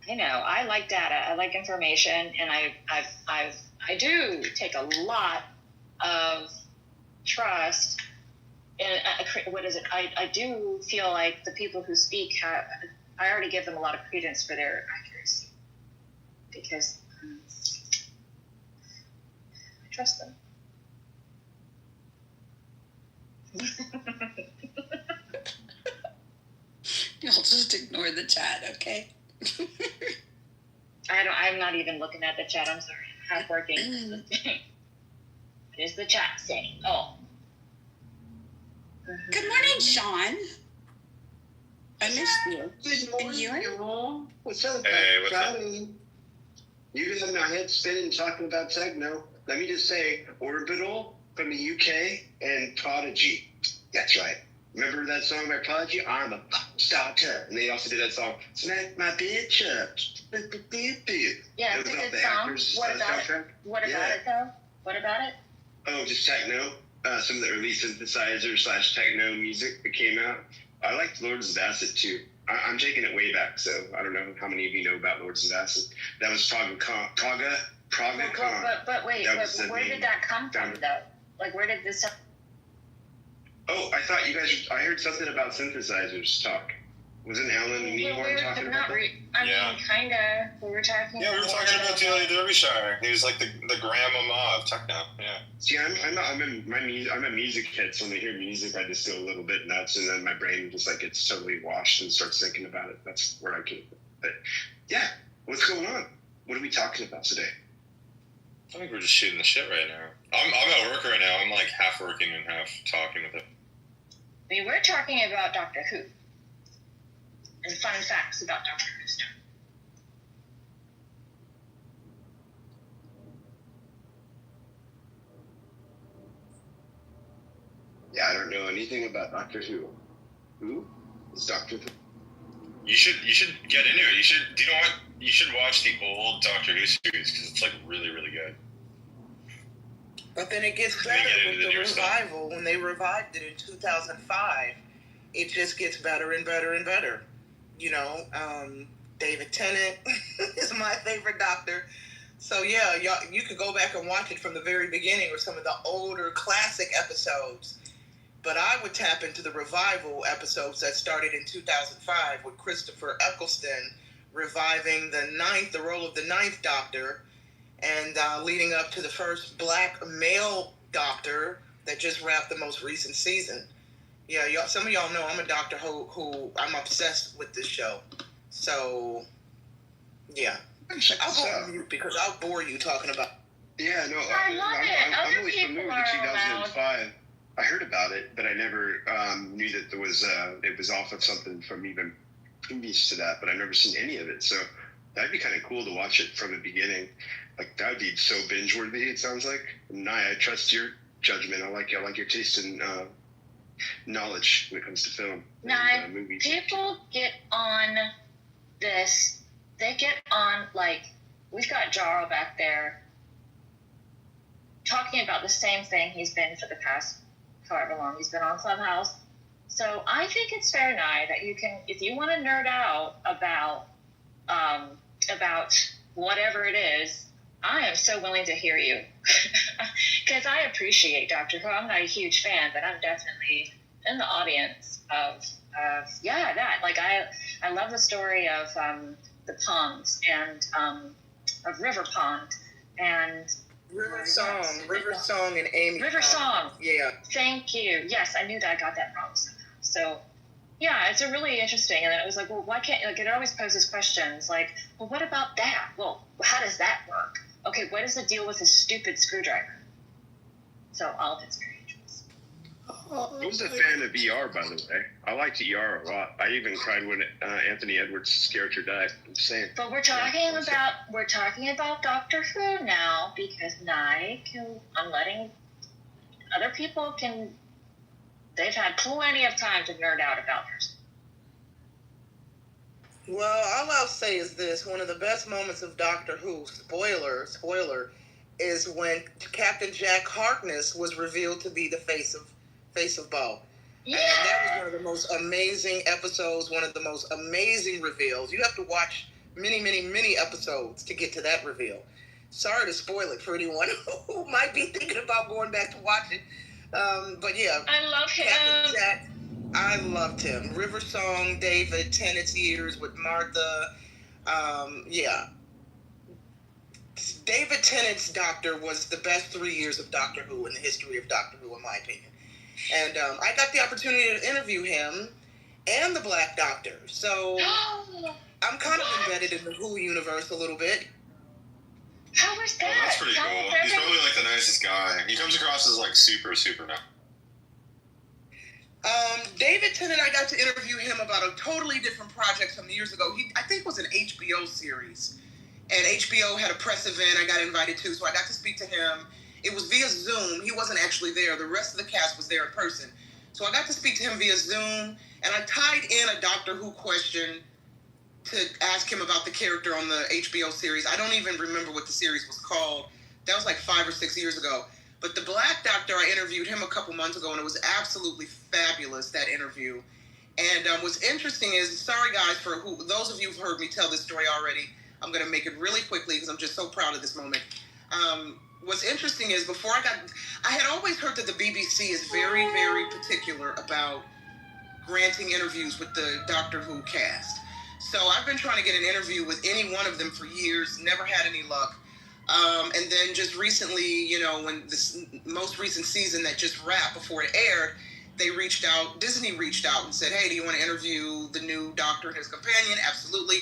You know, I like data. I like information, and I do take a lot of trust. And what is it? I do feel like the people who speak I already give them a lot of credence for their accuracy because I trust them. You'll just ignore the chat, okay? I'm not even looking at the chat. I'm sorry. I'm half working. What is the chat saying? Oh. Good morning, Sean. I missed you. Good morning, y'all. What's up, hey, what's buddy? You have my head spinning talking about techno. Let me just say, Orbital from the UK and Prodigy. That's right. Remember that song by Prodigy? I'm a starter. And they also did that song, Smack My Bitch Up. Yeah, it's a good song. What about it? What about it, though? What about it? Oh, just techno. Some of the early synthesizer / techno music that came out. I liked Lords of Acid too. I'm taking it way back, so I don't know how many of you know about Lords of Acid. That was Praga. But wait, where did that come from, though? Like, where did this? Oh, I thought you guys. I heard something about synthesizers talk. Wasn't Alan and me talking about that? I mean, kinda. We were talking. Yeah, we were talking about Delia Derbyshire. He was like the grandmama of techno. Yeah. See, I'm a music head, so when I hear music, I just go a little bit nuts, and then my brain just like gets totally washed and starts thinking about it. That's where I can. But yeah, what's going on? What are we talking about today? I think we're just shooting the shit right now. I'm at work right now. I'm like half working and half talking with it. We were talking about Doctor Who. And fun facts about Doctor Who stuff. Yeah, I don't know anything about Doctor Who. Who is Doctor Who? You should get into it. Do you know what? You should watch the old Doctor Who series because it's like really, really good. But then it gets better with the revival. When they revived it in 2005, it just gets better and better and better. You know, David Tennant is my favorite Doctor. So yeah, you could go back and watch it from the very beginning or some of the older classic episodes. But I would tap into the revival episodes that started in 2005 with Christopher Eccleston reviving the role of the Ninth Doctor, and leading up to the first black male Doctor that just wrapped the most recent season. Yeah, some of y'all know I'm a Doctor who I'm obsessed with this show. So, yeah. I'll go on mute because I'll bore you talking about. Yeah, no, I'm only familiar with the 2005. I heard about it, but I never knew that there was it was off of something from even previous to that. But I've never seen any of it, so that'd be kind of cool to watch it from the beginning. Like that'd be so binge worthy. It sounds like. I trust your judgment. I like your taste in knowledge when it comes to film and movies. People get on this. They get on, like, we've got Jarl back there talking about the same thing he's been for the past however long he's been on Clubhouse. So I think it's fair, Nye, that you can, if you want to nerd out about whatever it is, I am so willing to hear you. Because I appreciate Doctor Who. I'm not a huge fan, but I'm definitely in the audience of that. Like, I love the story of the ponds and of River Pond and River Song and Amy. River Song. Yeah. Thank you. Yes, I knew that I got that wrong somehow. So, yeah, it's a really interesting. And then it was like, well, why can't, like, it always poses questions like, well, what about that? Well, how does that work? Okay, what is the deal with this stupid screwdriver? So all of it's very interesting. I was a fan of ER, by the way. I liked ER a lot. I even cried when Anthony Edwards' character died. I'm saying. But we're talking about Doctor Who now because I'm letting other people they've had plenty of time to nerd out about theirs. Well, all I'll say is this: one of the best moments of Doctor Who, spoiler, is when Captain Jack Harkness was revealed to be the face of Bo. Yeah. And that was one of the most amazing episodes, one of the most amazing reveals. You have to watch many, many, many episodes to get to that reveal. Sorry to spoil it for anyone who might be thinking about going back to watch it. But yeah. I love him. Captain Jack, I loved him. River Song, David Tennant's years with Martha. Yeah. David Tennant's Doctor was the best 3 years of Doctor Who in the history of Doctor Who, in my opinion. And I got the opportunity to interview him and the Black Doctor. So I'm kind of embedded in the Who universe a little bit. How was that? Oh, that's pretty cool. He's probably like the nicest guy. He comes across as like super, super nice. David Tennant, I got to interview him about a totally different project some years ago. I think it was an HBO series. And HBO had a press event I got invited to, so I got to speak to him. It was via Zoom. He wasn't actually there. The rest of the cast was there in person. So I got to speak to him via Zoom, and I tied in a Doctor Who question to ask him about the character on the HBO series. I don't even remember what the series was called. That was like 5 or 6 years ago. But the Black Doctor, I interviewed him a couple months ago, and it was absolutely fabulous, that interview. And what's interesting is, sorry guys, for those of you who've heard me tell this story already, I'm going to make it really quickly because I'm just so proud of this moment. What's interesting is I had always heard that the BBC is very, very particular about granting interviews with the Doctor Who cast. So I've been trying to get an interview with any one of them for years, never had any luck. And then just recently, when this most recent season that just wrapped before it aired, Disney reached out and said, hey, do you want to interview the new Doctor and his companion? Absolutely.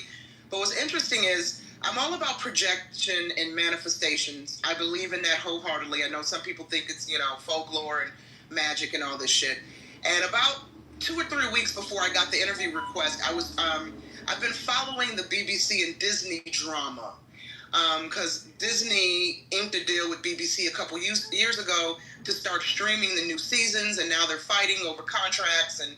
But what's interesting is I'm all about projection and manifestations. I believe in that wholeheartedly. I know some people think it's, folklore and magic and all this shit. And about 2 or 3 weeks before I got the interview request, I've been following the BBC and Disney drama because Disney inked a deal with BBC a couple years ago to start streaming the new seasons, and now they're fighting over contracts and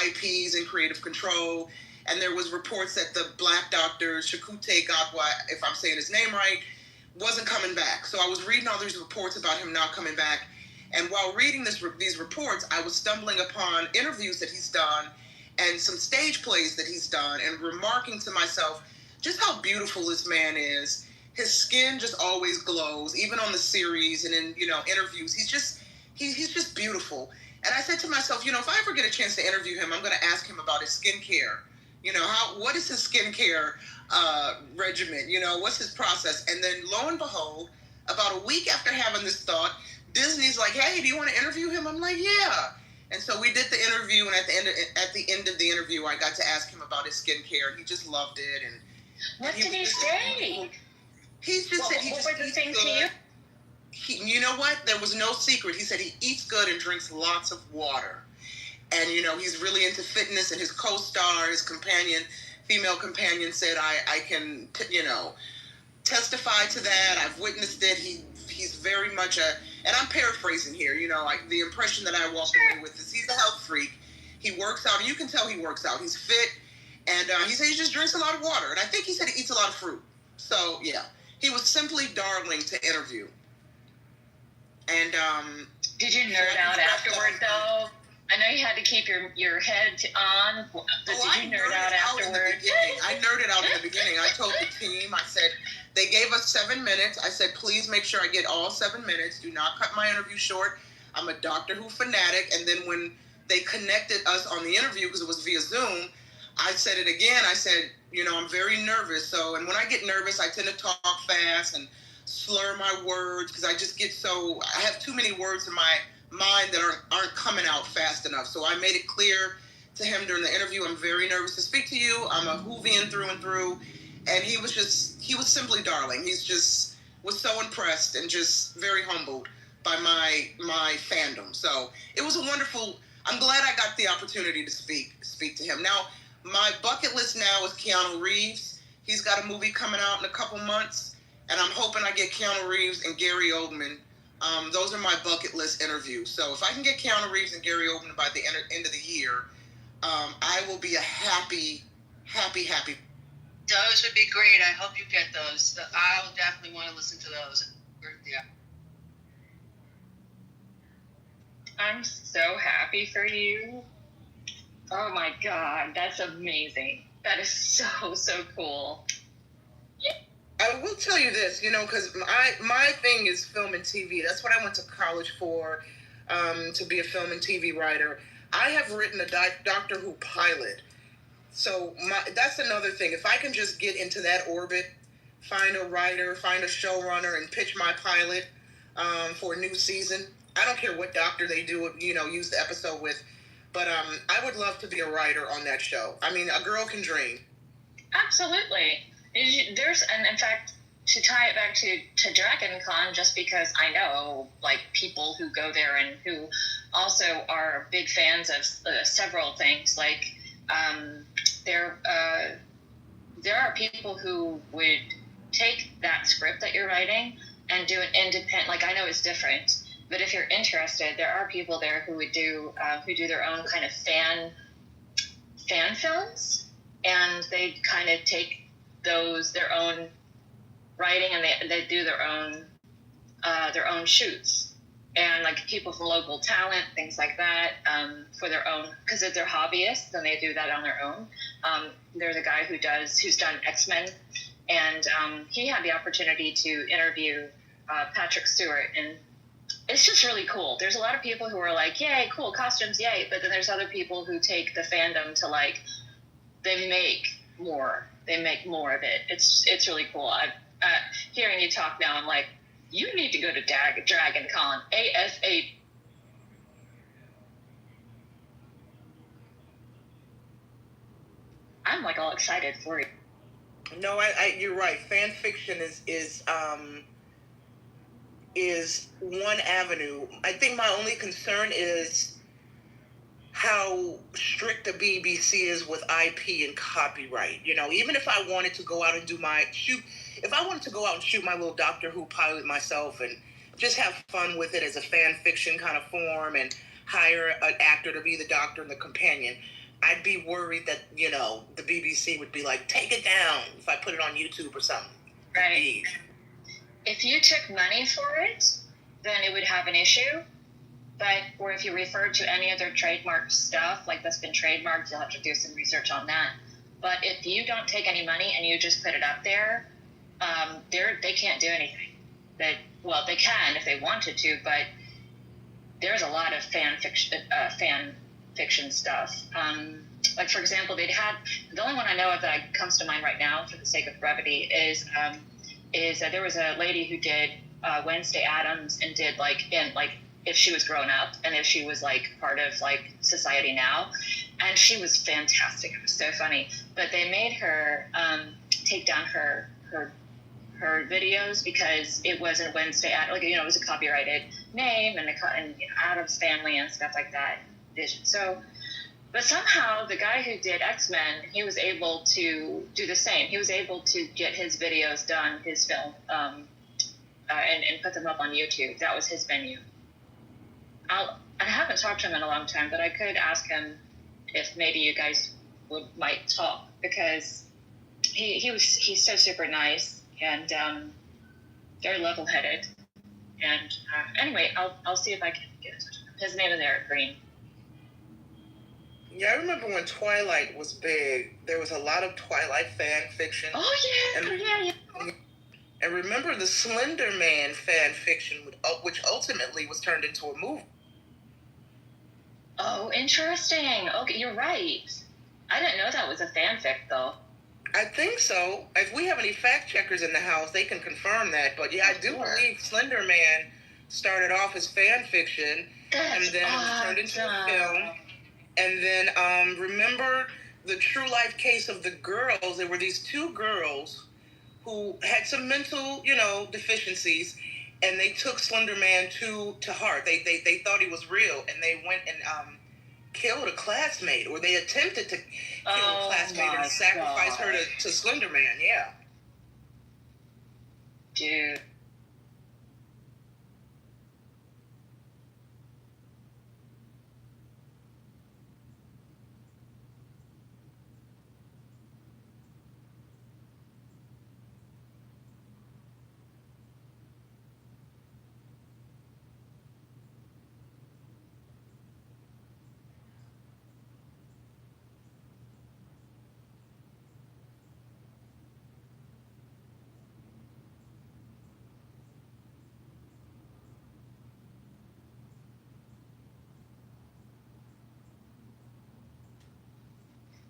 IPs and creative control. And there was reports that the Black Doctor, Shakute Gadwa, if I'm saying his name right, wasn't coming back. So I was reading all these reports about him not coming back. And while reading these reports, I was stumbling upon interviews that he's done and some stage plays that he's done, and remarking to myself just how beautiful this man is. His skin just always glows, even on the series and in interviews. He's just beautiful. And I said to myself, if I ever get a chance to interview him, I'm going to ask him about his skincare. What is his skincare regimen? What's his process? And then lo and behold, about a week after having this thought, Disney's like, hey, do you want to interview him? I'm like, yeah. And so we did the interview, and at the end of the interview, I got to ask him about his skincare. He just loved it. And what did he say? He's just said he just eats good. You know what? There was no secret. He said he eats good and drinks lots of water. And, he's really into fitness, and his co-star, his female companion said, I can, testify to that. I've witnessed it. He's very much and I'm paraphrasing here, like the impression that I walked away with is he's a health freak. He works out, and you can tell he works out. He's fit, and he said he just drinks a lot of water. And I think he said he eats a lot of fruit. So, yeah, he was simply darling to interview. And did you nerd out afterward, though? I know you had to keep your head on, but did you nerd out afterward? I nerded out in the beginning. I told the team, I said, they gave us 7 minutes. I said, please make sure I get all 7 minutes. Do not cut my interview short. I'm a Doctor Who fanatic. And then when they connected us on the interview, because it was via Zoom, I said it again. I said, I'm very nervous. And when I get nervous, I tend to talk fast and slur my words, because I have too many words in my mind that aren't coming out fast enough. So I made it clear to him during the interview, I'm very nervous to speak to you. I'm a Whovian through and through. And he was simply darling. He's just was so impressed and just very humbled by my fandom. So it was a wonderful, I'm glad I got the opportunity to speak to him. Now, my bucket list now is Keanu Reeves. He's got a movie coming out in a couple months, and I'm hoping I get Keanu Reeves and Gary Oldman. Those are my bucket list interviews. So if I can get Keanu Reeves and Gary Oldman by the end of the year, I will be a happy. Those would be great. I hope you get those. I'll definitely want to listen to those. Yeah. I'm so happy for you. Oh my God, that's amazing. That is so cool. I will tell you this, because my thing is film and TV. That's what I went to college for, to be a film and TV writer. I have written a Doctor Who pilot. So that's another thing. If I can just get into that orbit, find a writer, find a showrunner, and pitch my pilot for a new season. I don't care what doctor they do, use the episode with. But I would love to be a writer on that show. I mean, a girl can dream. Absolutely. And in fact, to tie it back to Dragon Con, just because I know, people who go there and who also are big fans of several things, there are people who would take that script that you're writing and do an independent, I know it's different, but if you're interested, there are people there who would do their own kind of fan films, and they kind of take their own writing, and they do their own shoots, and people from local talent, things like that, for their own, because if they're hobbyists, then they do that on their own. There's a guy who's done X-Men, and he had the opportunity to interview Patrick Stewart, and it's just really cool. There's a lot of people who are like, yay, cool, costumes, yay, but then there's other people who take the fandom to they make more of it. It's really cool. Hearing you talk now, I'm like, you need to go to Dragon Con ASAP. I'm all excited for you. No, you're right. Fan fiction is one avenue. I think my only concern is how strict the BBC is with IP and copyright. Even if I wanted to go out and do my shoot, if I wanted to go out and shoot my little Doctor Who pilot myself and just have fun with it as a fan fiction kind of form and hire an actor to be the Doctor and the companion, I'd be worried that, you know, the BBC would be like, take it down if I put it on YouTube or something. Right. If you took money for it, then it would have an issue. But, or if you refer to any other trademark stuff, like that's been trademarked, you'll have to do some research on that. But if you don't take any money and you just put it up there, they can't do anything. Well, they can if they wanted to, but there's a lot of fan fiction stuff. Like, for example, the only one I know of that comes to mind right now, for the sake of brevity, is there was a lady who did Wednesday Addams and did if she was grown up and if she was like part of like society now, and she was fantastic. It was so funny, but they made her take down her videos because it wasn't Wednesday Addams, it was a copyrighted name and Addams Family and stuff like that. So, but somehow the guy who did X-Men, he was able to do the same. He was able to get his videos done, his film, and put them up on YouTube. That was his venue. I haven't talked to him in a long time, but I could ask him if maybe you guys might talk, because he's so super nice and very level-headed. And anyway, I'll see if I can get in touch with him. His name is Eric Green. Yeah, I remember when Twilight was big, there was a lot of Twilight fan fiction. Oh, yeah. And remember the Slender Man fan fiction, which ultimately was turned into a movie. Oh, interesting. Okay, you're right. I didn't know that was a fanfic, though. I think so. If we have any fact checkers in the house, they can confirm that. But yeah, I do believe Slender Man started off as fan fiction, and then it was turned into a film. And then remember the true life case of the girls? There were these two girls who had some mental, deficiencies, and they took Slender Man to heart. They thought he was real, and they went and killed a classmate, or they attempted to kill a classmate and sacrifice her to Slender Man. Yeah. Dude.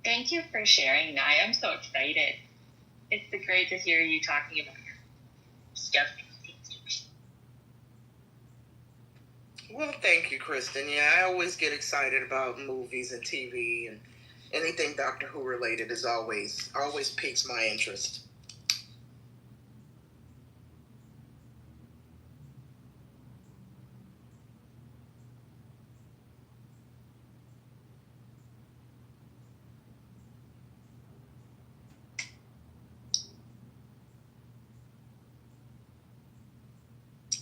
Thank you for sharing, Nye. I'm so excited. It's great to hear you talking about your stuff. Well, thank you, Kristen. Yeah, I always get excited about movies and TV, and anything Doctor Who related is always piques my interest.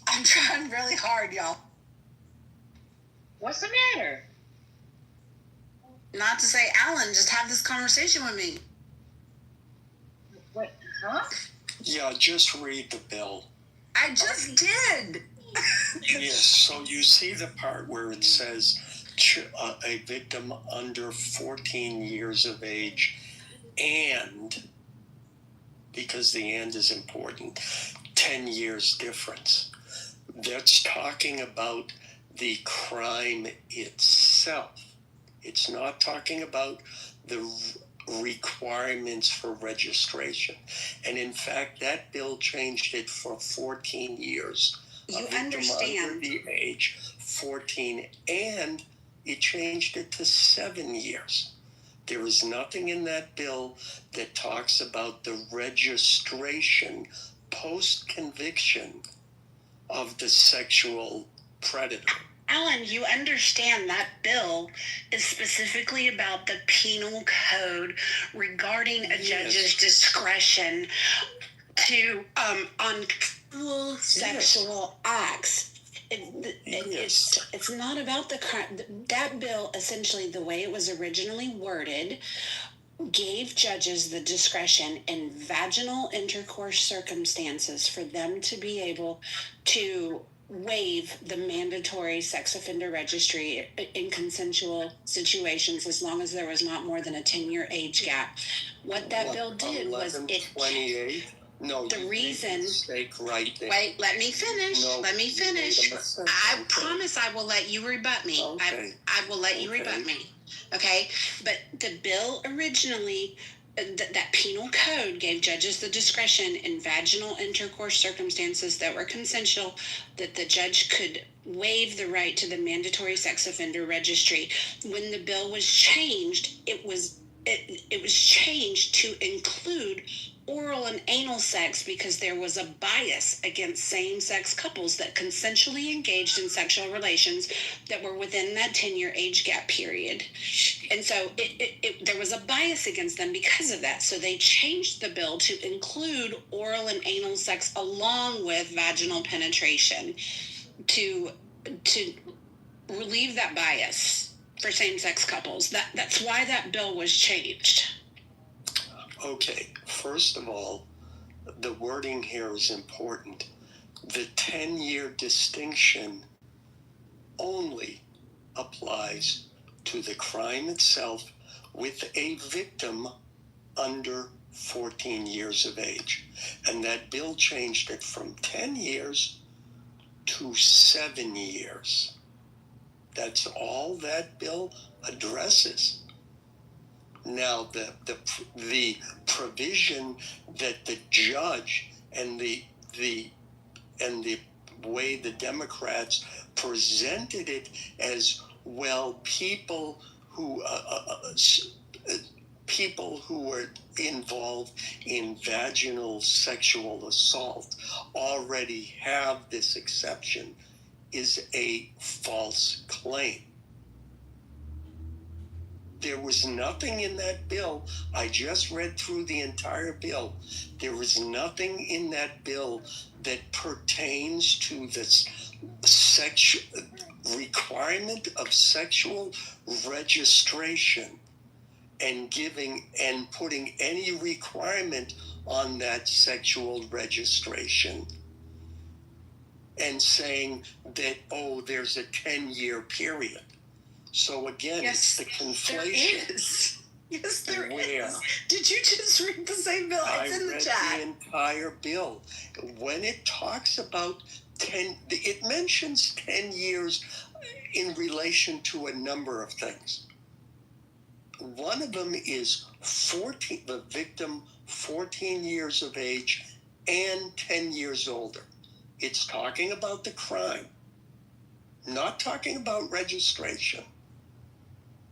I'm trying really hard, y'all. What's the matter? Not to say, Alan, just have this conversation with me. What? Huh? Yeah, just read the bill. I just did. Yes, so you see the part where it says a victim under 14 years of age, and, because the and is important, 10 years difference. That's talking about the crime itself. It's not talking about the requirements for registration. And in fact, that bill changed it for 14 years. You understand. Under the age 14, and it changed it to 7 years. There is nothing in that bill that talks about the registration post-conviction of the sexual predator. Alan, you understand that bill is specifically about the penal code regarding a judge's discretion to on cruel sexual acts. It's not about the crime. That bill, essentially, the way it was originally worded, gave judges the discretion in vaginal intercourse circumstances for them to be able to waive the mandatory sex offender registry in consensual situations as long as there was not more than a 10-year age gap. What that bill did was it 28. No, the reason. Mistake right there. Wait, let me finish. No, let me finish. I promise I will let you rebut me. Okay. I will let you rebut me. Okay, but the bill originally, that penal code gave judges the discretion in vaginal intercourse circumstances that were consensual, that the judge could waive the right to the mandatory sex offender registry. When the bill was changed, it was changed to include oral and anal sex because there was a bias against same-sex couples that consensually engaged in sexual relations that were within that 10-year age gap period. And so there was a bias against them because of that. So they changed the bill to include oral and anal sex along with vaginal penetration to relieve that bias for same-sex couples. That's why that bill was changed. Okay, first of all, the wording here is important. The 10-year distinction only applies to the crime itself with a victim under 14 years of age. And that bill changed it from 10 years to 7 years. That's all that bill addresses. Now, the provision that the judge and the way the Democrats presented it as, well, people who were involved in vaginal sexual assault already have this exception, is a false claim. There was nothing in that bill. I just read through the entire bill. There was nothing in that bill that pertains to this requirement of sexual registration and putting any requirement on that sexual registration and saying that, oh, there's a 10-year period. So again, yes, it's the conflation. There is. Yes, there Where? is. Did you just read the same bill? It's in the chat. I read the entire bill. When it talks about 10, it mentions 10 years in relation to a number of things. One of them is the victim 14 years of age and 10 years older. It's talking about the crime, not talking about registration.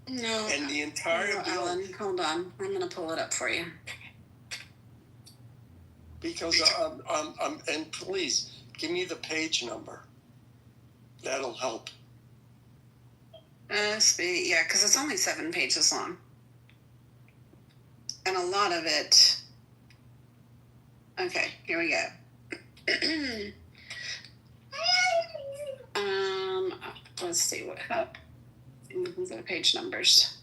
No. And the entire bill. Alan, hold on. I'm going to pull it up for you. Because and please give me the page number. That'll help. Yeah, because it's only 7 pages long, and a lot of it. Okay, here we go. Let's see what the page numbers.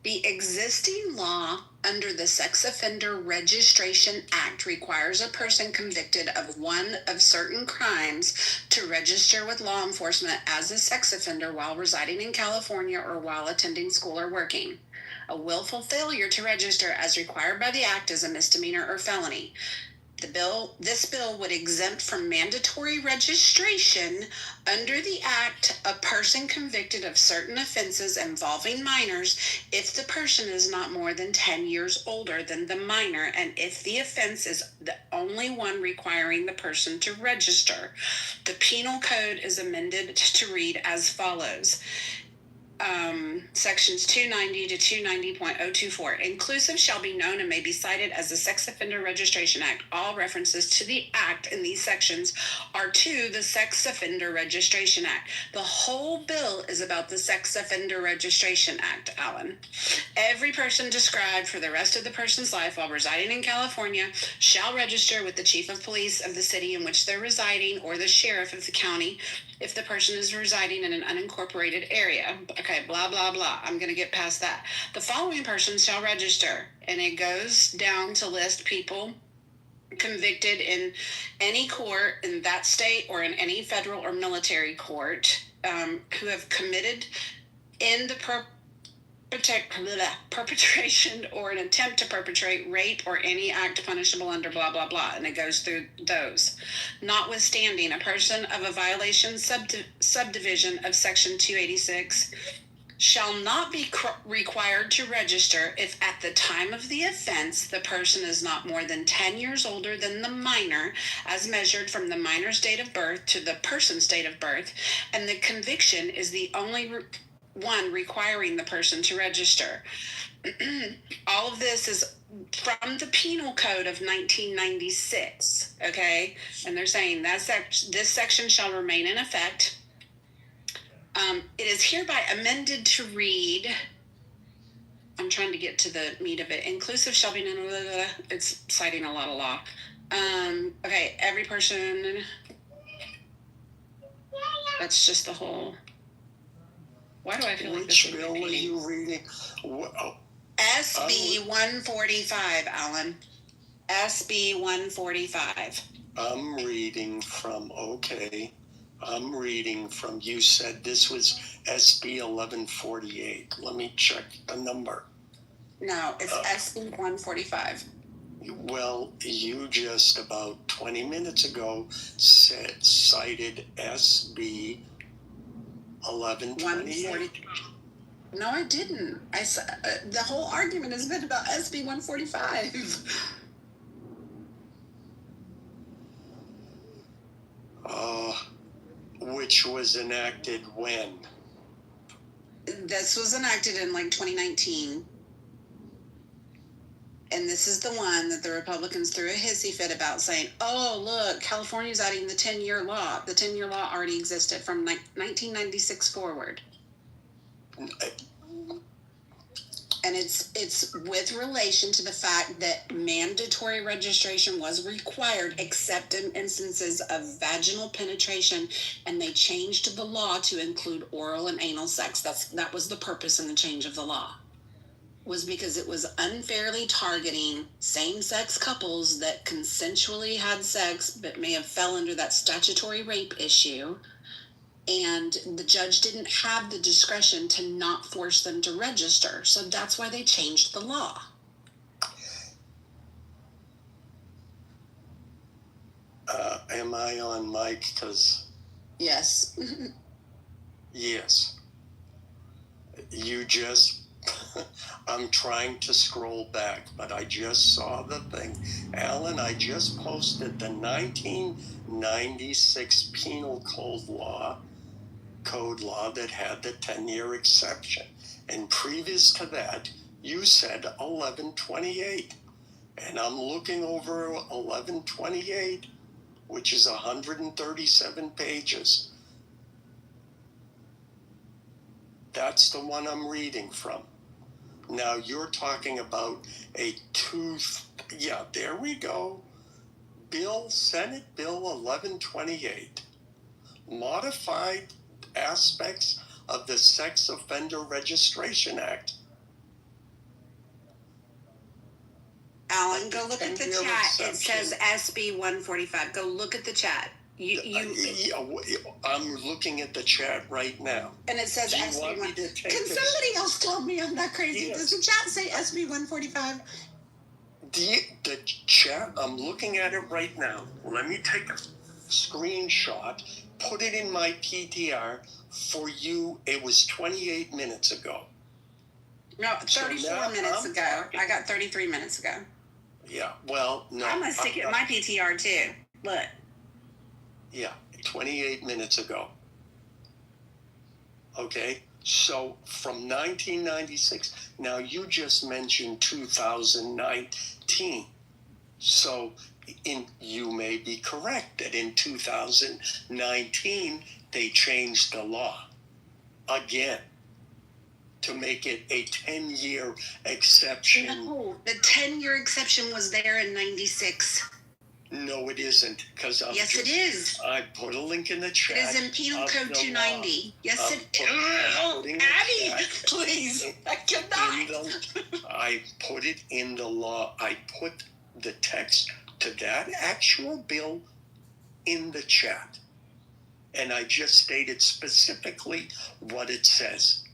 The existing law under the Sex Offender Registration Act requires a person convicted of one of certain crimes to register with law enforcement as a sex offender while residing in California or while attending school or working. A willful failure to register as required by the Act is a misdemeanor or felony. This bill would exempt from mandatory registration under the Act a person convicted of certain offenses involving minors if the person is not more than 10 years older than the minor and if the offense is the only one requiring the person to register. The penal code is amended to read as follows. sections 290 to 290.024. Inclusive shall be known and may be cited as the Sex Offender Registration Act. All references to the act in these sections are to the Sex Offender Registration Act. The whole bill is about the Sex Offender Registration Act, Alan. Every person described for the rest of the person's life while residing in California shall register with the chief of police of the city in which they're residing or the sheriff of the county if the person is residing in an unincorporated area. Okay, blah, blah, blah. I'm going to get past that. The following persons shall register, and it goes down to list people convicted in any court in that state or in any federal or military court who have committed in the perpetration or an attempt to perpetrate rape or any act punishable under blah, blah, blah. And it goes through those. Notwithstanding, a person of a violation subdivision of Section 286 shall not be required to register if at the time of the offense the person is not more than 10 years older than the minor as measured from the minor's date of birth to the person's date of birth, and the conviction is the only one requiring the person to register. All of this is from the Penal Code of 1996, okay? And they're saying that this section shall remain in effect. It is hereby amended to read, I'm trying to get to the meat of it. Inclusive shall be, it's citing a lot of law. Okay, every person, that's just the whole. Why do I feel like this? Which bill are you reading? SB 145, Alan. SB 145. I'm reading from, you said this was SB 1148. Let me check the number. No, it's SB 145. Well, you just about 20 minutes ago cited SB 1128. No, I didn't. The whole argument has been about SB 145. Which was enacted when? This was enacted in like 2019. And this is the one that the Republicans threw a hissy fit about, saying, oh, look, California's adding the 10-year law. The 10-year law already existed from 1996 forward. And it's with relation to the fact that mandatory registration was required except in instances of vaginal penetration, and they changed the law to include oral and anal sex. That was the purpose in the change of the law. Was because it was unfairly targeting same-sex couples that consensually had sex but may have fell under that statutory rape issue, and the judge didn't have the discretion to not force them to register, so that's why they changed the law. Am I on mic? Because yes. Yes. You just I'm trying to scroll back, but I just saw the thing. Alan, I just posted the 1996 Penal Code law that had the 10-year exception. And previous to that, you said 1128. And I'm looking over 1128, which is 137 pages. That's the one I'm reading from. Now you're talking about there we go. Senate Bill 1128. Modified aspects of the Sex Offender Registration Act. Alan, go look at the chat. It says SB 145. Go look at the chat. I'm looking at the chat right now. And it says SB 1. Can somebody else tell me I'm not crazy? Yes. Does the chat say SB 145? The chat, I'm looking at it right now. Let me take a screenshot, put it in my PTR for you. It was 28 minutes ago. No, 34 minutes ago. I got 33 minutes ago. Yeah, well, no. I'm going to stick it in my PTR too. Look. Yeah, 28 minutes ago. Okay, So from 1996, now you just mentioned 2019. So you may be correct that in 2019, they changed the law again to make it a 10-year exception. No, the 10-year exception was there in 96. No, it isn't, because yes, it is. I put a link in the chat. It is in Penal Code 290. Yes, it is. Oh, Abby, please. I cannot. I put it in the law. I put the text to that actual bill in the chat. And I just stated specifically what it says.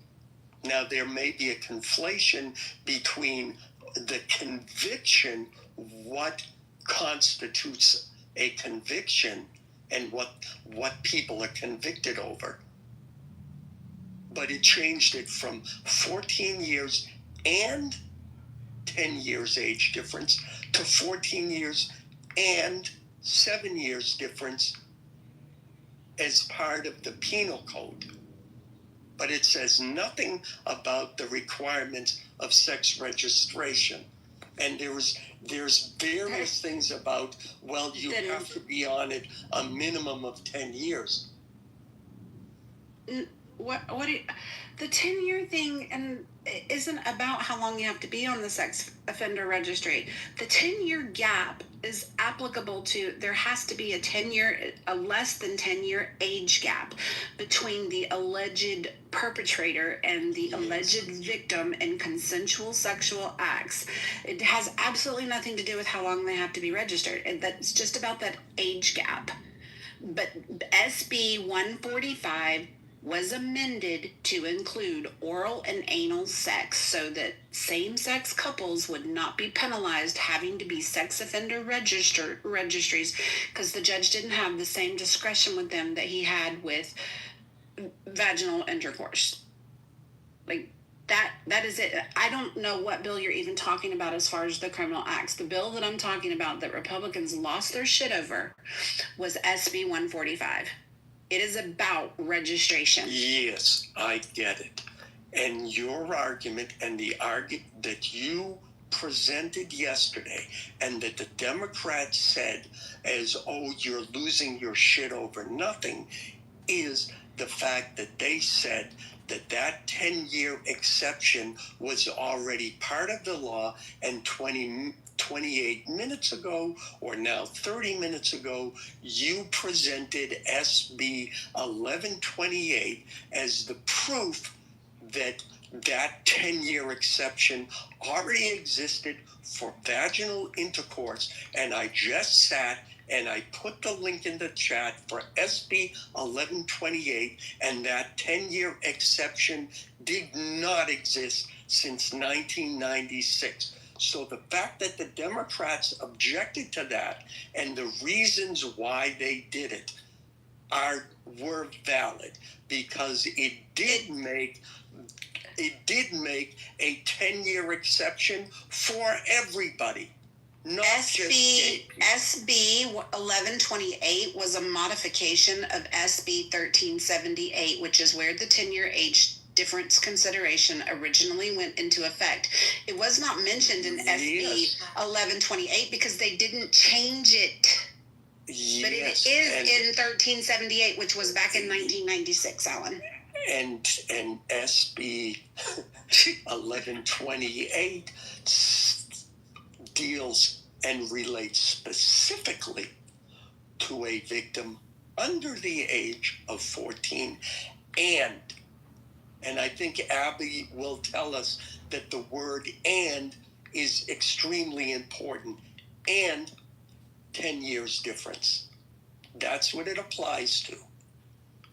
Now, there may be a conflation between the conviction, what constitutes a conviction, and what people are convicted over. But it changed it from 14 years and 10 years age difference to 14 years and 7 years difference as part of the penal code. But it says nothing about the requirements of sex registration. And there's various things about, well, you have to be on it a minimum of 10 years. The 10-year thing and isn't about how long you have to be on the sex offender registry. The 10-year gap is applicable to, there has to be a less than 10-year age gap between the alleged perpetrator and the alleged victim in consensual sexual acts. It has absolutely nothing to do with how long they have to be registered. That's just about that age gap. But SB 145 was amended to include oral and anal sex so that same-sex couples would not be penalized having to be sex offender registries, because the judge didn't have the same discretion with them that he had with vaginal intercourse. Like, that is it. I don't know what bill you're even talking about as far as the criminal acts. The bill that I'm talking about that Republicans lost their shit over was SB 145. It is about registration. Yes, I get it. And your argument and the argument that you presented yesterday and that the Democrats said as, oh, you're losing your shit over nothing, is the fact that they said that 10-year exception was already part of the law, and 28 minutes ago, or now 30 minutes ago, you presented SB 1128 as the proof that 10-year exception already existed for vaginal intercourse. And I just sat and I put the link in the chat for SB 1128, and that 10-year exception did not exist since 1996. So the fact that the Democrats objected to that and the reasons why they did it were valid, because it did make a 10-year exception for everybody. SB 1128 was a modification of SB 1378, which is where the 10-year age difference consideration originally went into effect. It was not mentioned in SB 1128 because they didn't change it. Yes, but it is in 1378, which was back in 1996, Alan. And SB 1128 deals and relates specifically to a victim under the age of 14, and I think Abby will tell us that the word "and" is extremely important, and 10 years difference. That's what it applies to.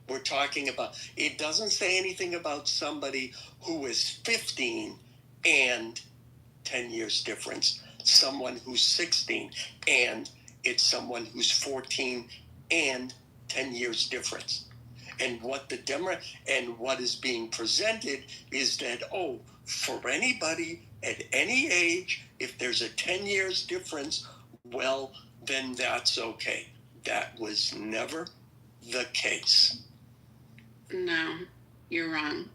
We're talking about, it doesn't say anything about somebody who is 15 and 10 years difference. Someone who's 16 and it's someone who's 14 and 10 years difference. And what what is being presented is that, oh, for anybody at any age, if there's a 10 years difference, well, then that's okay. That was never the case. No, you're wrong.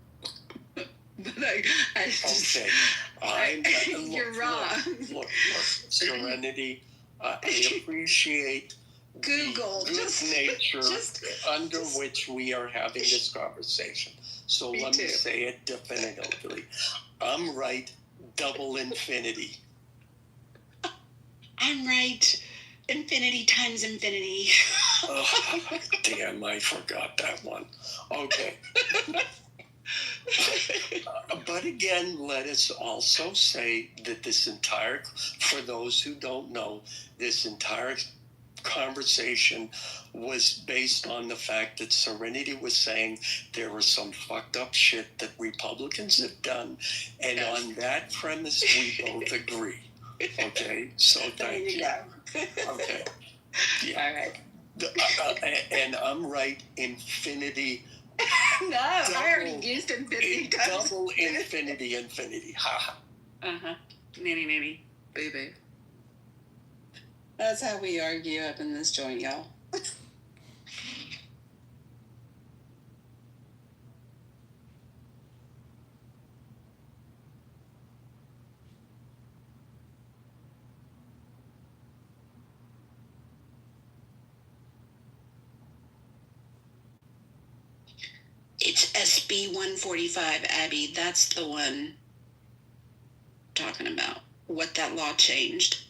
But I just, Okay. you're wrong. Look, Serenity, I appreciate Google, the good nature under which we are having this conversation. So let me say it definitively. I'm right, double infinity. I'm right, infinity times infinity. Oh, damn, I forgot that one. Okay. But again, let us also say that for those who don't know, this entire conversation was based on the fact that Serenity was saying there was some fucked up shit that Republicans have done, and on that premise we both agree. Okay, so thank you. Okay, yeah. All right. And I'm right, infinity. No, I already used infinity times. Double infinity. Ha ha. Nanny. Boo boo. That's how we argue up in this joint, y'all. It's SB 145, Abby. That's the one talking about what that law changed.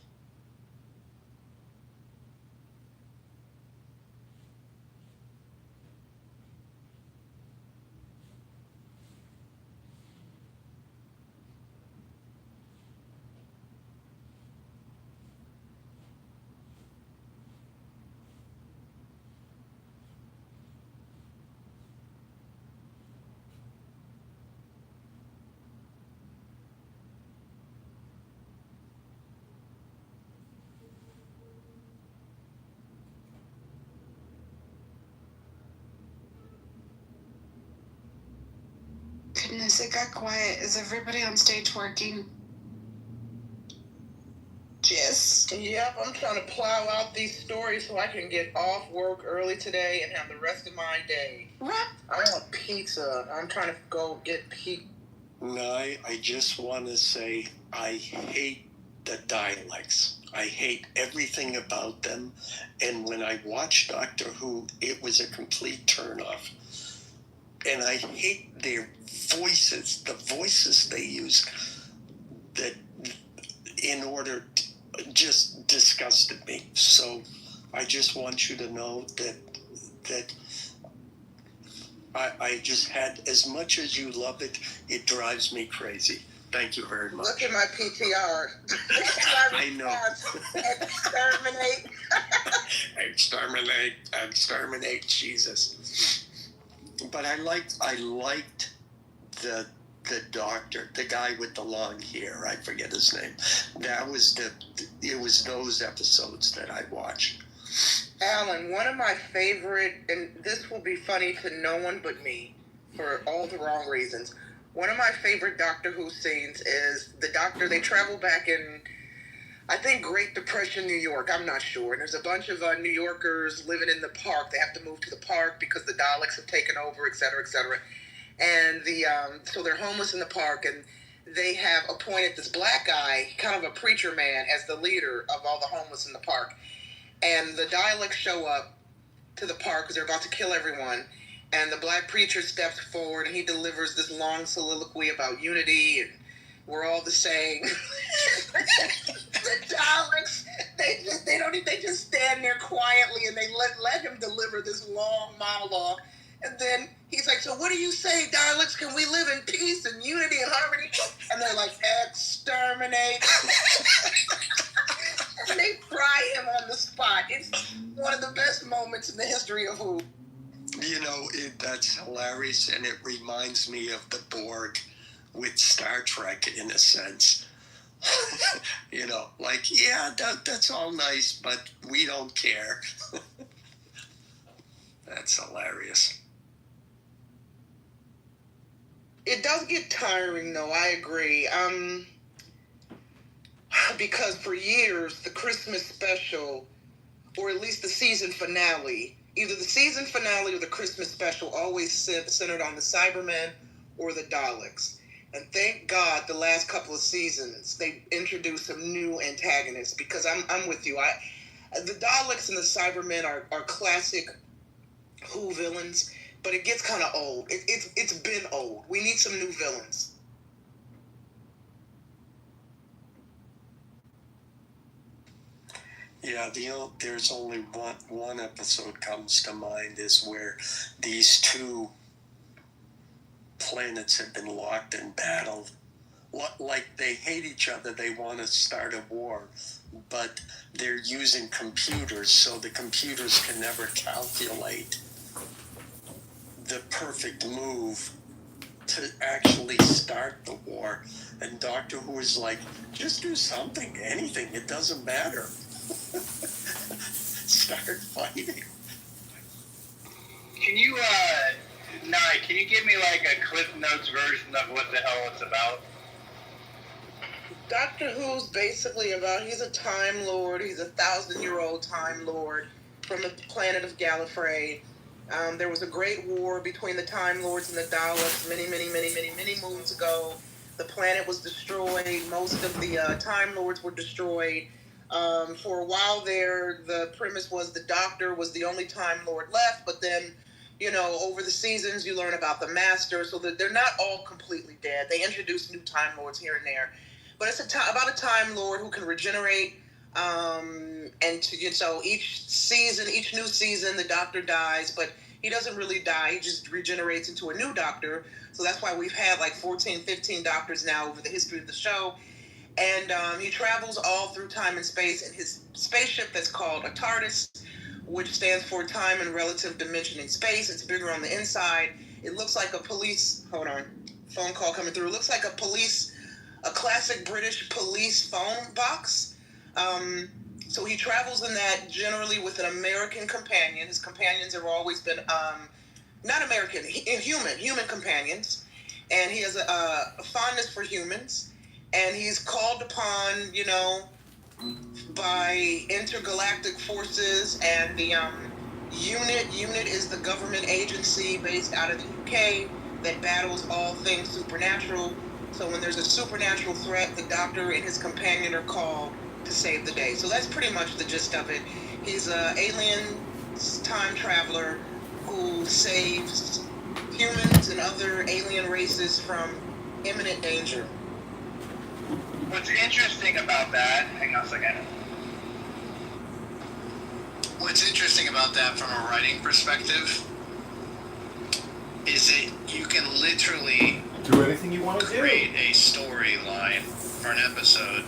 Goodness, it got quiet. Is everybody on stage working? Jess? Yep, I'm trying to plow out these stories so I can get off work early today and have the rest of my day. What? I want pizza. I'm trying to go get pizza. No, I just want to say I hate the dialects. I hate everything about them. And when I watched Doctor Who, it was a complete turnoff. And I hate their voices, the voices they use that in order just disgusted me. So I just want you to know that I just had, as much as you love it, it drives me crazy. Thank you very much. Look at my PTR. I know. Exterminate. Exterminate, Jesus. But I liked the doctor, the guy with the long hair. I forget his name. It was those episodes that I watched. Alan, one of my favorite, and this will be funny to no one but me for all the wrong reasons. One of my favorite Doctor Who scenes is the Doctor, they travel back in, I think, Great Depression, New York. I'm not sure. And there's a bunch of New Yorkers living in the park. They have to move to the park because the Daleks have taken over, et cetera, et cetera. And so they're homeless in the park, and they have appointed this black guy, kind of a preacher man, as the leader of all the homeless in the park. And the Daleks show up to the park because they're about to kill everyone. And the black preacher steps forward and he delivers this long soliloquy about unity and we're all the same. The Daleks, they just stand there quietly and they let him deliver this long monologue. And then he's like, so what do you say, Daleks? Can we live in peace and unity and harmony? And they're like, exterminate. And they fry him on the spot. It's one of the best moments in the history of Who. You know, that's hilarious, and it reminds me of the Borg with Star Trek in a sense. You know, like, yeah, that's all nice, but we don't care. That's hilarious. It does get tiring, though, I agree. Because for years, the Christmas special, or at least the season finale, either the season finale or the Christmas special always centered on the Cybermen or the Daleks. And thank God the last couple of seasons they introduced some new antagonists, because I'm with you. The Daleks and the Cybermen are classic Who villains, but it gets kind of old. It's been old. We need some new villains. Yeah, there's only one episode comes to mind, is where these two planets have been locked in battle. Like they hate each other, they want to start a war, but they're using computers, so the computers can never calculate the perfect move to actually start the war. And Doctor Who is like, just do something, anything, it doesn't matter. Start fighting. Can you, Nye, can you give me like a Cliff Notes version of what the hell it's about? Doctor Who's basically about, he's a Time Lord. He's a 1,000-year-old Time Lord from the planet of Gallifrey. There was a great war between the Time Lords and the Daleks many moons ago. The planet was destroyed. Most of the Time Lords were destroyed. For a while there, the premise was the Doctor was the only Time Lord left, but then, you know, over the seasons, you learn about the Master, so that they're not all completely dead. They introduce new Time Lords here and there. But it's about a Time Lord who can regenerate, so each new season, the Doctor dies, but he doesn't really die. He just regenerates into a new Doctor. So that's why we've had like 14, 15 Doctors now over the history of the show. And he travels all through time and space in his spaceship that's called a TARDIS, which stands for Time and Relative Dimension in Space. It's bigger on the inside. It looks like a police, hold on, phone call coming through. It looks like a classic British police phone box. So he travels in that generally with an American companion. His companions have always been, not American, human companions. And he has a fondness for humans. And he's called upon, you know, by intergalactic forces, and the UNIT is the government agency based out of the UK that battles all things supernatural. So when there's a supernatural threat, the Doctor and his companion are called to save the day. So that's pretty much the gist of it. He's an alien time traveler who saves humans and other alien races from imminent danger. What's interesting about that, hang on a second. What's interesting about that from a writing perspective is that you can literally do anything you want to create a storyline for an episode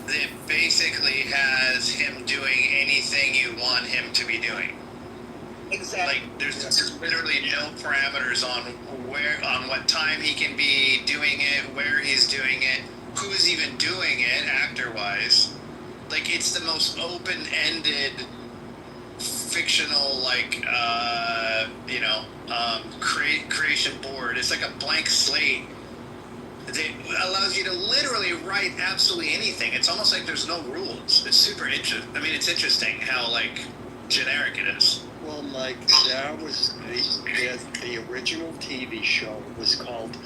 that basically has him doing anything you want him to be doing. Exactly. Like there's literally no parameters on what time he can be doing it, where he's doing it, who's even doing it actor-wise. Like it's the most open-ended fictional, like creation board. It's like a blank slate that allows you to literally write absolutely anything. It's almost like there's no rules. It's super interesting. I mean, it's interesting how like generic it is. Well, Mike, that was the original TV show was called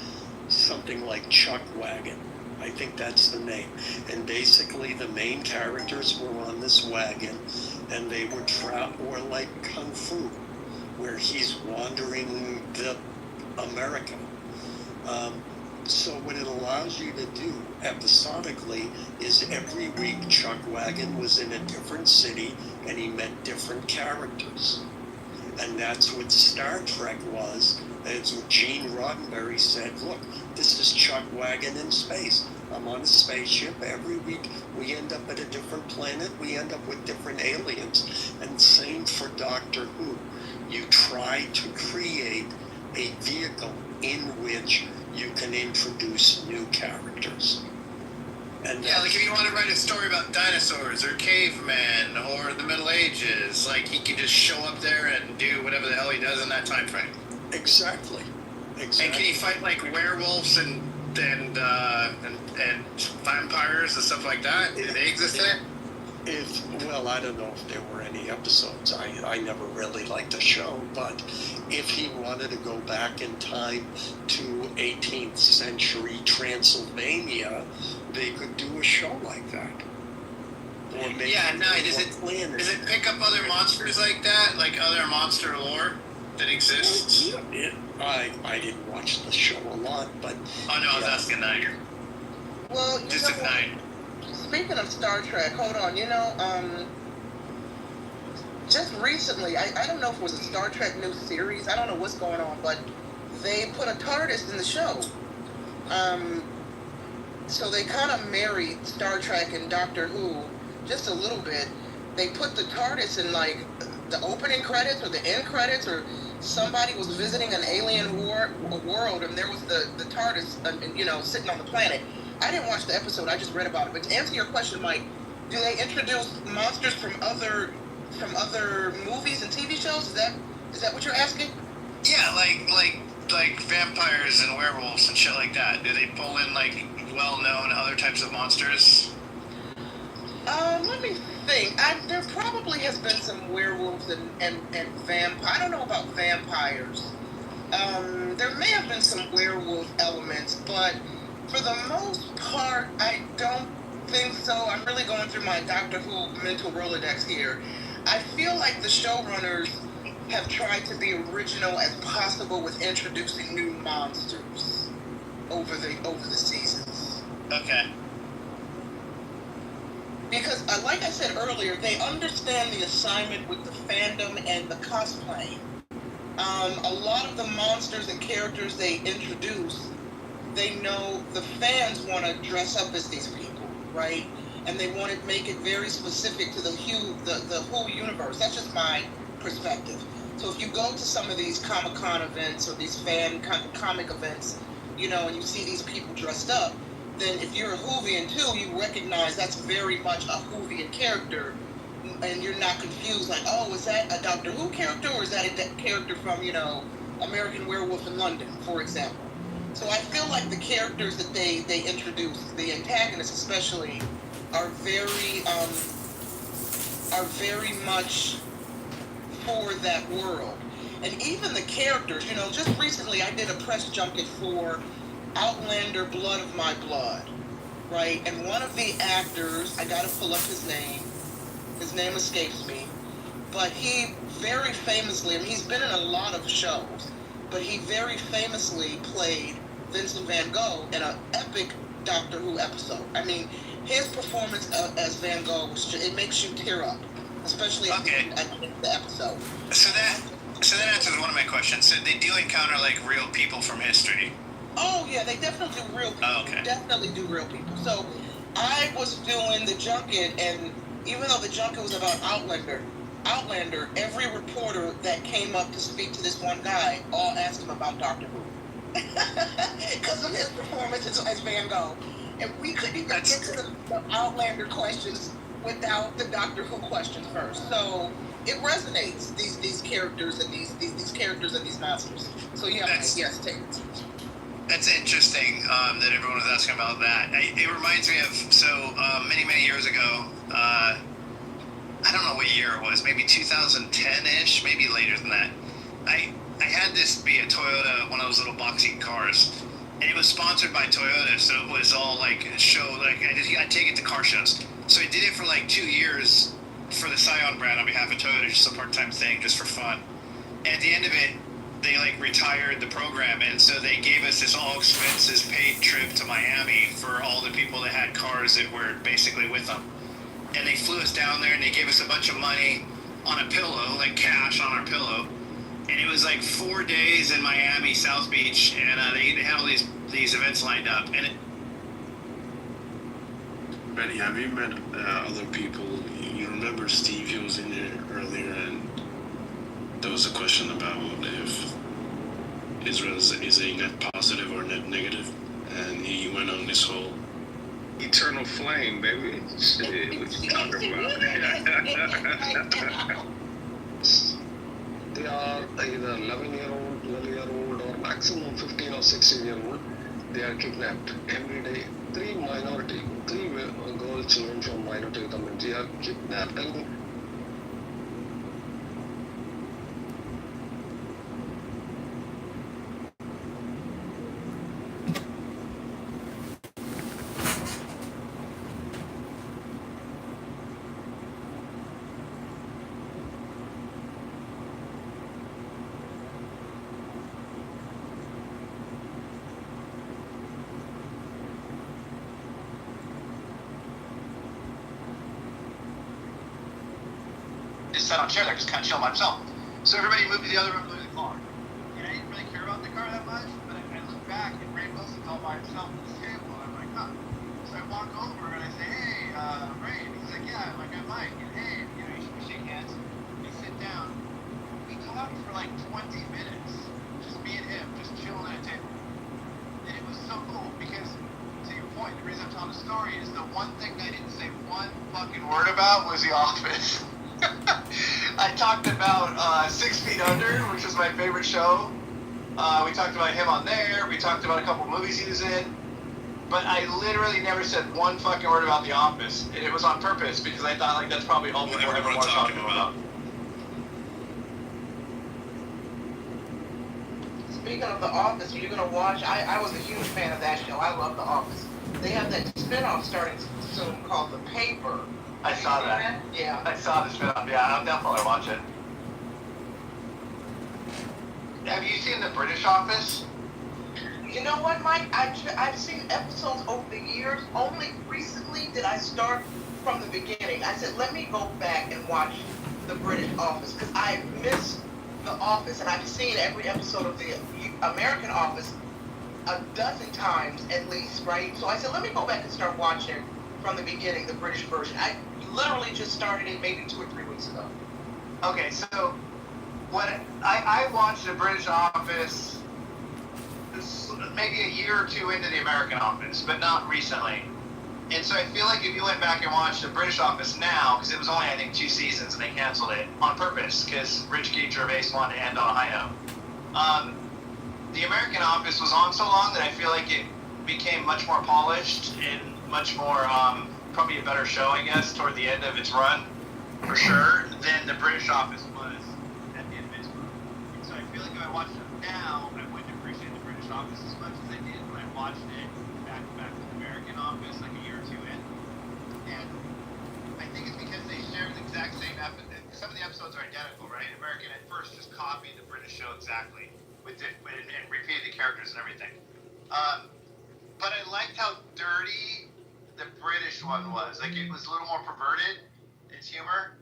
something like Chuck Wagon. I think that's the name. And basically the main characters were on this wagon, and they would or like Kung Fu, where he's wandering America. So what it allows you to do episodically is every week Chuck Wagon was in a different city and he met different characters. And that's what Star Trek was. As Gene Roddenberry said, look, this is Chuck Wagon in space. I'm on a spaceship. Every week we end up at a different planet. We end up with different aliens. And same for Doctor Who. You try to create a vehicle in which you can introduce new characters. And yeah, like if you want to write a story about dinosaurs or cavemen or the Middle Ages, like he can just show up there and do whatever the hell he does in that time frame. Exactly. And can he fight like werewolves and vampires and stuff like that? Do they exist there? Well, I don't know if there were any episodes. I never really liked the show, but if he wanted to go back in time to 18th century Transylvania, they could do a show like that. Or maybe does it pick up other monsters like that, like other monster lore that exists? I didn't watch the show a lot, but oh no, I was asking that. Well, just at night. Speaking of Star Trek, hold on. Just recently, I don't know if it was a Star Trek new series. I don't know what's going on, but they put a TARDIS in the show. So they kind of married Star Trek and Doctor Who just a little bit. They put the TARDIS in like the opening credits or the end credits, or somebody was visiting an alien world and there was the TARDIS, sitting on the planet. I didn't watch the episode. I just read about it. But to answer your question, Mike, do they introduce monsters from other movies and TV shows? Is that what you're asking? Yeah, like vampires and werewolves and shit like that. Do they pull in like well-known other types of monsters? Let me think. There probably has been some werewolves and vampires. I don't know about vampires. There may have been some werewolf elements, but for the most part, I don't think so. I'm really going through my Doctor Who mental Rolodex here. I feel like the showrunners have tried to be original as possible with introducing new monsters over the seasons. Okay. Because, like I said earlier, they understand the assignment with the fandom and the cosplay. A lot of the monsters and characters they introduce, they know the fans want to dress up as these people, right? And they want to make it very specific to the Who universe. That's just my perspective. So if you go to some of these Comic-Con events or these fan comic events, and you see these people dressed up, then if you're a Whovian too, you recognize that's very much a Whovian character, and you're not confused like, oh, is that a Doctor Who character or is that a character from, American Werewolf in London, for example. So I feel like the characters that they introduce, the antagonists especially, are very much for that world. And even the characters, just recently I did a press junket for Outlander Blood of My Blood, right? And one of the actors, I gotta pull up his name escapes me, but he very famously, he's been in a lot of shows, but he very famously played Vincent Van Gogh in an epic Doctor Who episode. His performance as Van Gogh, it makes you tear up, especially at the end of the episode. So that answers one of my questions. So they do encounter like real people from history. Oh yeah, they definitely do real people. Oh, okay. Definitely do real people. So I was doing the junket, and even though the junket was about Outlander, every reporter that came up to speak to this one guy all asked him about Doctor Who. Because of his performance as Van Gogh. And we couldn't even get to the Outlander questions without the Doctor Who questions first. So it resonates, these characters and these characters and these monsters. So yeah, yes, take it. That's interesting that everyone was asking about that. It reminds me of, many years ago, I don't know what year it was, maybe 2010-ish, maybe later than that. I had this be a Toyota, one of those little boxy cars, and it was sponsored by Toyota, so it was all like a show, like I'd take it to car shows. So I did it for like 2 years for the Scion brand on behalf of Toyota, just a part-time thing, just for fun. And at the end of it, they like retired the program, and so they gave us this all expenses paid trip to Miami for all the people that had cars that were basically with them. And they flew us down there, and they gave us a bunch of money on a pillow, like cash on our pillow. And it was like 4 days in Miami, South Beach, and they had all these events lined up. And Benny, have you met other people? You remember Steve, was in there earlier, and there was a question about if Israel is a net positive or net negative, and he went on this whole eternal flame, baby. Shit, what you talking about? They are either 11-year-old, 12-year-old, or maximum 15 or 16-year-old. they are kidnapped every day. Three girl children from minority community are kidnapped and just sat on a chair there, just kind of chilling by himself. So everybody moved to the other room, moved to the car. And I didn't really care about the car that much, but I looked back and Ray Wilson's all by himself at this table. And I'm like, huh. So I walk over and I say, hey, Ray. And he's like, yeah, I'm Mike. And hey, we shake hands. We sit down. We talked for like 20 minutes. Just me and him, just chilling at a table. And it was so cool because, to your point, the reason I'm telling the story is the one thing I didn't say one fucking word about was The Office. I talked about 6 Feet Under, which was my favorite show. We talked about him on there. We talked about a couple movies he was in. But I literally never said one fucking word about The Office. And it was on purpose because I thought like that's probably all people ever want to talk about. Speaking of The Office, you're going to watch, I was a huge fan of that show. I love The Office. They have that spinoff starting soon called The Paper. I saw that. Yeah. I saw the spinoff. Yeah, I'll definitely watch it. Have you seen The British Office? You know what, Mike? I've seen episodes over the years. Only recently did I start from the beginning. I said, let me go back and watch The British Office because I miss The Office, and I've seen every episode of the American Office a dozen times at least, right? So I said, let me go back and start watching from the beginning, the British version. I literally just started it maybe 2 or 3 weeks ago. Okay, so what I watched The British Office maybe a year or two into the American Office, but not recently. And so I feel like if you went back and watched The British Office now, because it was only, I think, 2 seasons and they canceled it on purpose because Rich Gervais wanted to end on a high note. The American Office was on so long that I feel like it became much more polished and much more, probably a better show, I guess, toward the end of its run, for sure, than The British Office was at the end of its run. And so I feel like if I watched it now, I wouldn't appreciate The British Office as much as I did when I watched it back to the American Office like a year or two in. And I think it's because they share the exact same episode. Some of the episodes are identical, right? American at first just copied the British show exactly and repeated the characters and everything. But I liked how dirty the British one was. Like it was a little more perverted, its humor.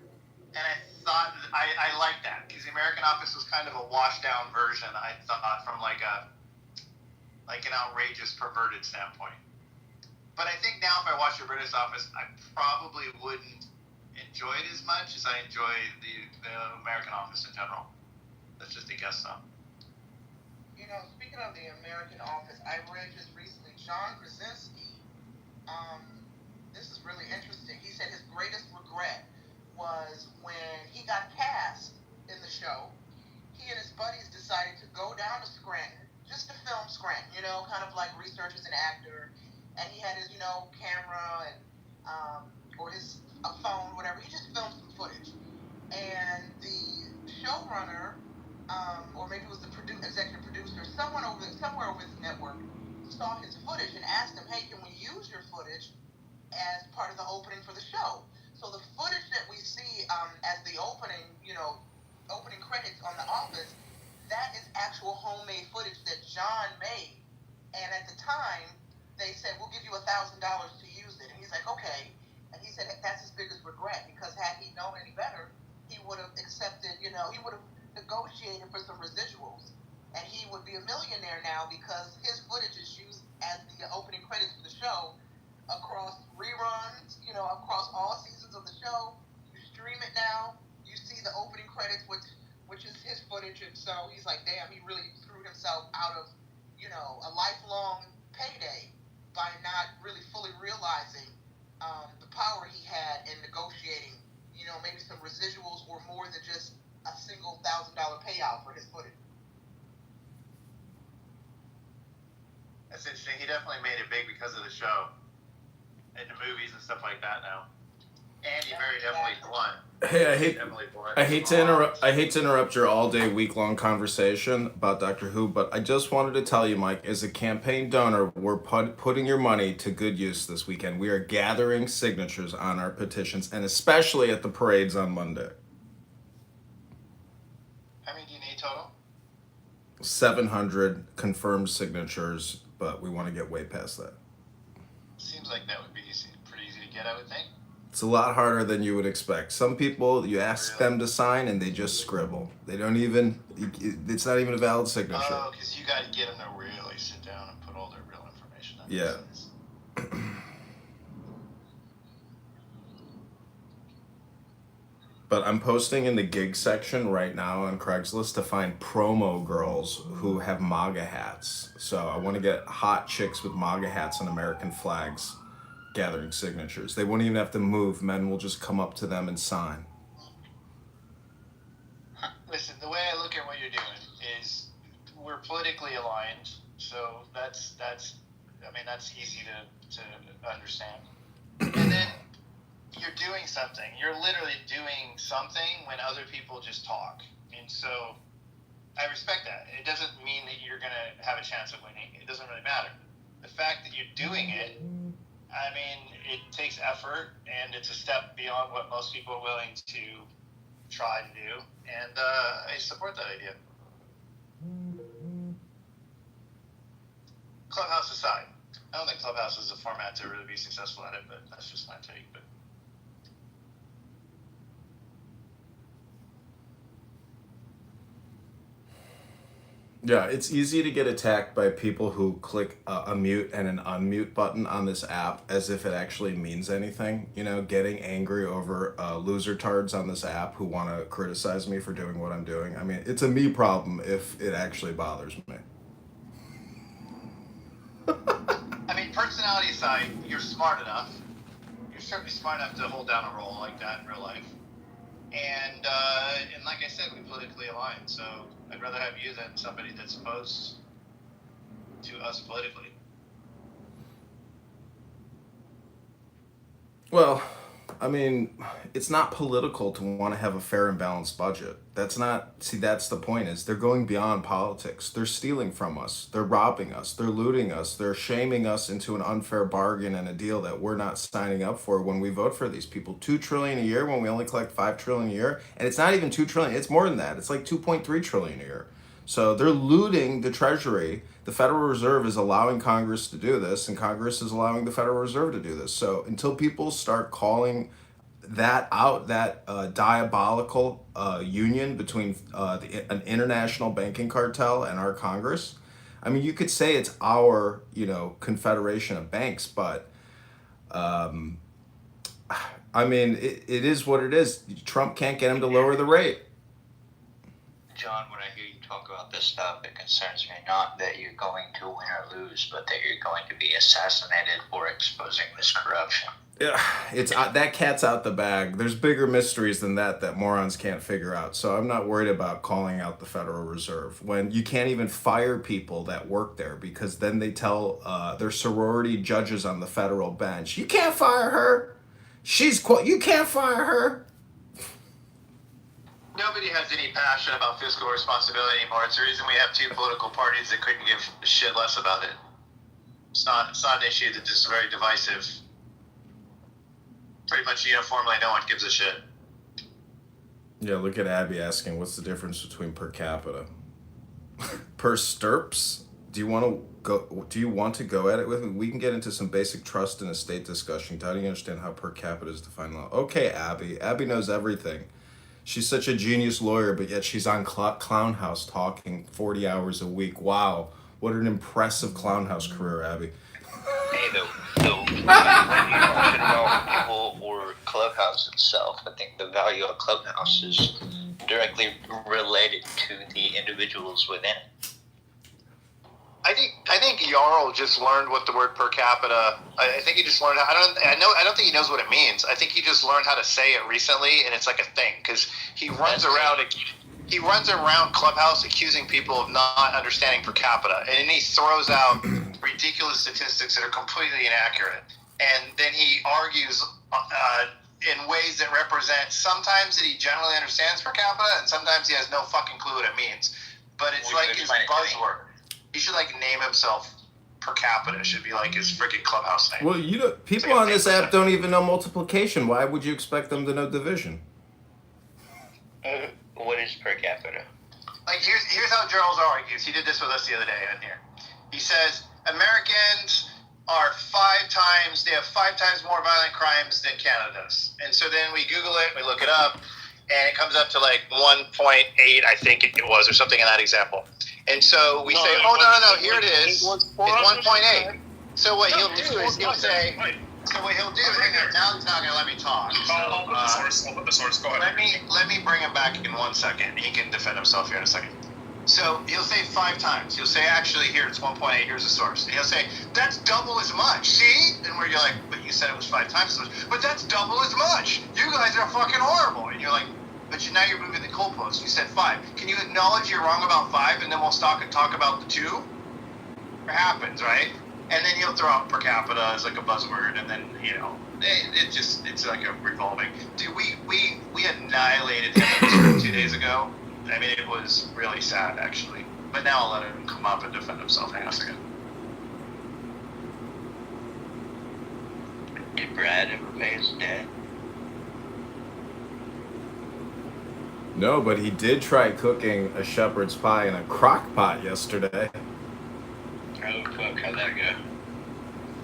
And I thought I liked that because the American Office was kind of a washed down version, I thought, from like an outrageous perverted standpoint. But I think now if I watch the British Office, I probably wouldn't enjoy it as much as I enjoy the American Office in general. That's just a guess though. You know, speaking of the American Office, I read just recently John Krasinski. This is really interesting. He said his greatest regret was when he got cast in the show. He and his buddies decided to go down to Scranton just to film Scranton, kind of like research as an actor. And he had his, camera and or his phone, whatever. He just filmed some footage. And the showrunner, or maybe it was the executive producer, somewhere over the network, saw his footage and asked him, hey, can we use your footage as part of the opening for the show? So the footage that we see as the opening credits on The Office, that is actual homemade footage that John made. And at the time, they said, we'll give you $1,000 to use it. And he's like, okay. And he said that's his biggest regret because had he known any better, he would have accepted, he would have negotiated for some residuals. And he would be a millionaire now because his footage is used as the opening credits for the show across reruns, across all seasons of the show. You stream it now, you see the opening credits, which is his footage. And so he's like, damn, he really threw himself out of, a lifelong payday by not really fully realizing the power he had in negotiating, maybe some residuals or more than just a single $1,000 payout for his footage. That's interesting. He definitely made it big because of the show and the movies and stuff like that now. And he very definitely won. Hey, I hate to interrupt your all-day, week-long conversation about Doctor Who, but I just wanted to tell you, Mike, as a campaign donor, we're putting your money to good use this weekend. We are gathering signatures on our petitions, and especially at the parades on Monday. How many do you need total? 700 confirmed signatures, but we want to get way past that. Seems like that would be pretty easy to get, I would think. It's a lot harder than you would expect. Some people, you ask them to sign and they just scribble. They don't even, it's not even a valid signature. Oh, because you got to get them to really sit down and put all their real information on. Yeah. But I'm posting in the gig section right now on Craigslist to find promo girls who have MAGA hats. So I want to get hot chicks with MAGA hats and American flags gathering signatures. They won't even have to move. Men will just come up to them and sign. Listen, the way I look at what you're doing is we're politically aligned, so that's easy to understand. And then you're doing something. You're literally doing something when other people just talk. And so I respect that. It doesn't mean that you're going to have a chance of winning. It doesn't really matter. The fact that you're doing it, I mean, it takes effort, and it's a step beyond what most people are willing to try to do, and I support that idea. Clubhouse aside, I don't think Clubhouse is a format to really be successful at it, but that's just my take. But yeah, it's easy to get attacked by people who click a mute and an unmute button on this app as if it actually means anything. You know, getting angry over loser tards on this app who want to criticize me for doing what I'm doing. I mean, it's a me problem if it actually bothers me. I mean, personality aside, you're smart enough. You're certainly smart enough to hold down a role like that in real life. And like I said, we politically aligned, so I'd rather have you than somebody that's opposed to us politically. Well, I mean, it's not political to want to have a fair and balanced budget. That's the point is they're going beyond politics. They're stealing from us. They're robbing us. They're looting us. They're shaming us into an unfair bargain and a deal that we're not signing up for when we vote for these people. $2 trillion a year when we only collect $5 trillion a year. And it's not even $2 trillion. It's more than that. It's like $2.3 trillion a year. So they're looting the Treasury. The Federal Reserve is allowing Congress to do this, and Congress is allowing the Federal Reserve to do this. So until people start calling that out, that diabolical union between an international banking cartel and our Congress, I mean, you could say it's our, confederation of banks, but I mean, it is what it is. Trump can't get him to lower the rate. John, when I hear you talk about this stuff, it concerns me not that you're going to win or lose, but that you're going to be assassinated for exposing this corruption. Yeah, it's that cat's out the bag. There's bigger mysteries than that morons can't figure out. So I'm not worried about calling out the Federal Reserve when you can't even fire people that work there, because then they tell their sorority judges on the federal bench, you can't fire her. You can't fire her. Nobody has any passion about fiscal responsibility anymore. It's the reason we have two political parties that couldn't give a shit less about it. It's not an issue that's just very divisive. Pretty much uniformly, no one gives a shit. Yeah, look at Abby asking, what's the difference between per capita? Per stirps? Do you want to go at it with me? We can get into some basic trust and estate discussion. How do you understand how per capita is defined law? Okay, Abby. Abby knows everything. She's such a genius lawyer, but yet she's on Clown House talking 40 hours a week. Wow, what an impressive Clown House career, Abby. Hey, though, you mentioned about people or Clubhouse itself. I think the value of Clubhouse is directly related to the individuals within it. I think Jarl just learned what the word per capita. I think he just learned. I don't think he knows what it means. I think he just learned how to say it recently, and it's like a thing because he runs around. He runs around Clubhouse accusing people of not understanding per capita, and then he throws out ridiculous statistics that are completely inaccurate. And then he argues in ways that represent sometimes that he generally understands per capita, and sometimes he has no fucking clue what it means. But it's like his buzzword. He should like name himself per capita. Should be like his freaking clubhouse name. Well, people on this app don't even know multiplication. Why would you expect them to know division? What is per capita? Like here's how Charles argues. He did this with us the other day in here. He says Americans are they have 5 times more violent crimes than Canada does. And so then we Google it, we look it up, and it comes up to like 1.8, I think it was, or something in that example. And so we say, no, here it is. It's 1.8. So what he'll do is he'll say, now he's not going to let me talk. I'll put the source. Go ahead. Let me bring him back in 1 second. He can defend himself here in a second. So he'll say 5 times. He'll say, actually, here it's 1.8. Here's the source. And he'll say, that's double as much. See? And where you're like, but you said it was 5 times as much. But that's double as much. You guys are fucking horrible. And you're like, but now you're moving the goalpost. You said 5. Can you acknowledge you're wrong about 5, and then we'll stop and talk about the 2? It happens, right? And then he'll throw out per capita as like a buzzword, and then it's like a revolving. Dude, we annihilated him 2 days ago. I mean, it was really sad, actually. But now I'll let him come up and defend himself. Hang on a second. Did Brad ever pay his debt? No, but he did try cooking a shepherd's pie in a crock pot yesterday. Oh, fuck, how'd that go?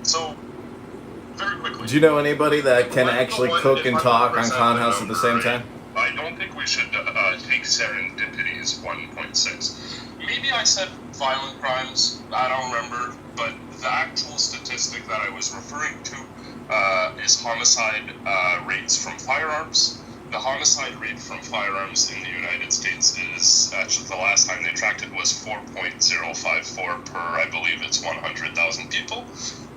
So, very quickly. Do you know anybody that can actually cook and talk on Conhouse at the same time? I don't think we should take serendipity as 1.6. Maybe I said violent crimes, I don't remember, but the actual statistic that I was referring to is homicide rates from firearms. The homicide rate from firearms in the United States is, actually the last time they tracked it was 4.054 per, I believe it's 100,000 people.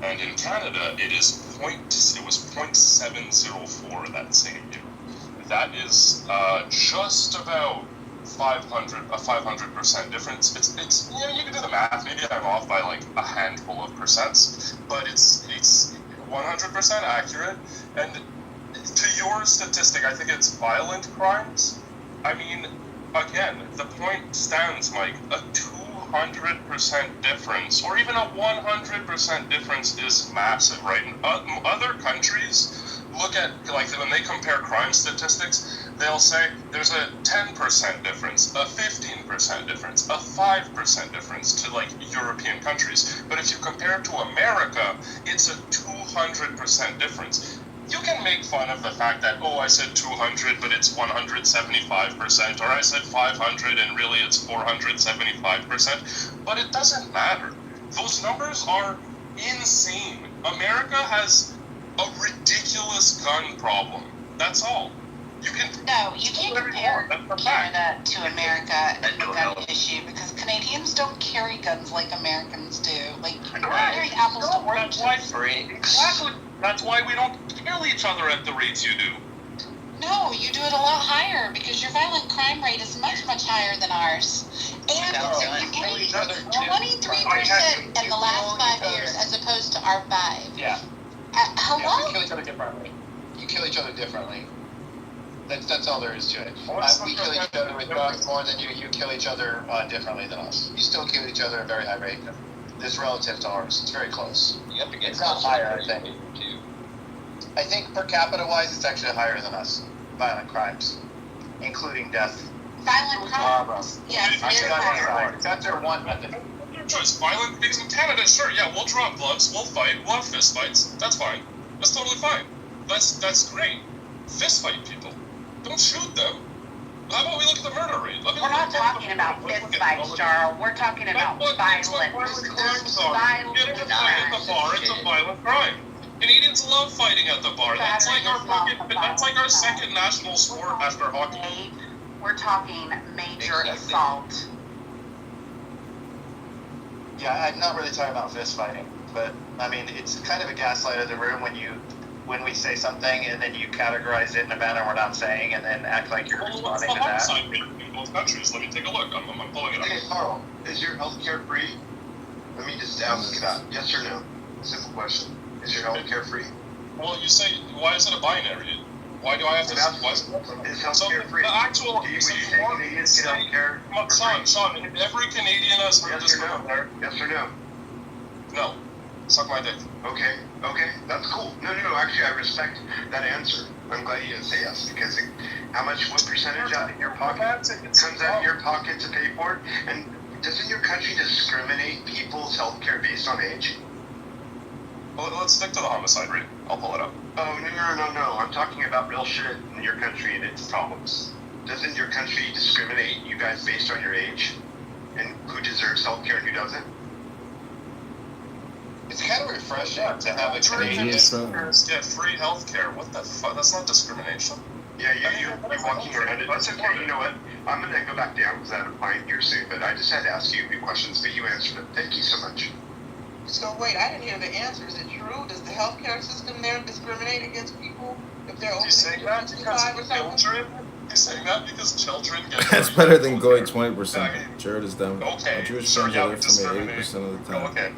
And in Canada, it was 0.704 that same year. That is just about 500% difference. It's you can do the math. Maybe I'm off by like a handful of percents, but it's 100% accurate. And to your statistic, I think it's violent crimes. I mean, again, the point stands, Mike. A 200% difference, or even a 100% difference, is massive, right? In other countries, look at, like, when they compare crime statistics, they'll say there's a 10% difference, a 15% difference, a 5% difference to, like, European countries. But if you compare to America, it's a 200% difference. You can make fun of the fact that, oh, I said 200, but it's 175%, or I said 500, and really it's 475%, but it doesn't matter. Those numbers are insane. America has a ridiculous gun problem. That's all. You can't compare Canada to America in the gun issue, because Canadians don't carry guns like Americans do. Like, you carry apples to oranges. Exactly. That's why we don't kill each other at the rates you do. No, you do it a lot higher, because your violent crime rate is much, much higher than ours. And you kill each other 23% in the last 5 years, as opposed to our 5. Yeah. Hello? Yeah, we kill each other differently. You kill each other differently. That's all there is to it. We kill each other with guns more than you. You kill each other differently than us. You still kill each other at a very high rate. It's relative to ours. It's very close. You have to get it's not higher, I think. I think per capita wise, it's actually higher than us. Violent crimes, including death. Violent crimes? Yes, it is higher. That's our one method. Your choice. Violent things in Canada, sure, yeah, we'll drop gloves, we'll fight, we'll have fist fights. That's fine. That's totally fine. That's great. Fist fight people. Don't shoot them. How about we look at the murder rate? We're not talking about fist fights, Charles. We're talking about violent. Crimes are. Get in a fight at the bar, it's a violent crime. Canadians love fighting at the bar. That's like our second national sport after hockey. We're talking major assault. Yeah, I'm not really talking about fist fighting, but I mean, it's kind of a gaslight of the room when we say something and then you categorize it in a manner we're not saying, and then act like you're responding to that. What's the homicide rate in both countries? Let me take a look. I'm pulling it up. Hey, Carl, is your healthcare free? Let me just ask you that. Yes or no? Simple question. Is your health care free? Well, you say, why is it a binary? Why do I have to? Is health care free? The actual. Do you want Canadians get health care? Sean, every Canadian has heard this. Yes or no? No. Suck my dick. Okay, that's cool. No, actually, I respect that answer. I'm glad you didn't say yes, because what percentage out of your pocket comes out of your pocket to pay for it? And doesn't your country discriminate people's health care based on age? Well, let's stick to the homicide rate. I'll pull it up. Oh, no. I'm talking about real shit in your country and its problems. Doesn't your country discriminate you guys based on your age? And who deserves health care and who doesn't? It's kind of refreshing to have a Canadian get free health care. What the fuck? That's not discrimination. Yeah, you're walking around it. That's okay. You know what? I'm going to go back down because I have a client here soon, but I just had to ask you a few questions, but you answered it. Thank you so much. So wait, I didn't hear the answer. Is it true? Does the healthcare system there discriminate against people if they're over 65 or something? You're saying that because children get. That's better than going 20%. Jared is down. Okay. My Jewish So, friends yeah, are there for me 80% of the time. Okay.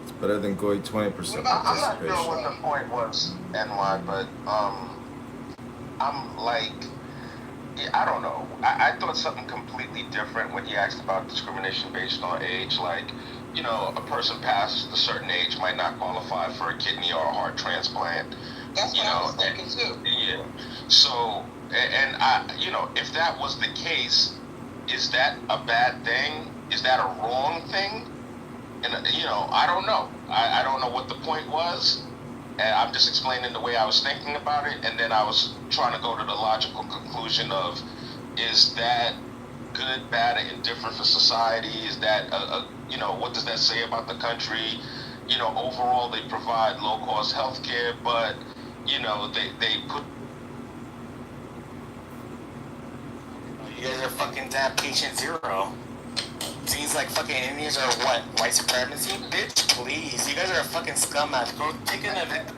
It's better than going 20% I'm not sure participation. what the point was, NY, but I'm like, I don't know. I thought something completely different when he asked about discrimination based on age. Like, you know, a person past a certain age might not qualify for a kidney or a heart transplant. That's what I was thinking too. Yeah. So, and I, you know, if that was the case, is that a bad thing? Is that a wrong thing? And, you know, I don't know. I don't know what the point was. And I'm just explaining the way I was thinking about it. And then I was trying to go to the logical conclusion of, is that good, bad, or indifferent for society? Is that, you know, what does that say about the country? You know, overall, they provide low-cost health care, but, you know, they put... You guys are fucking patient zero. Seems like fucking Indians are what? White supremacy? Bitch, please. You guys are a fucking scumbag. Go take an event.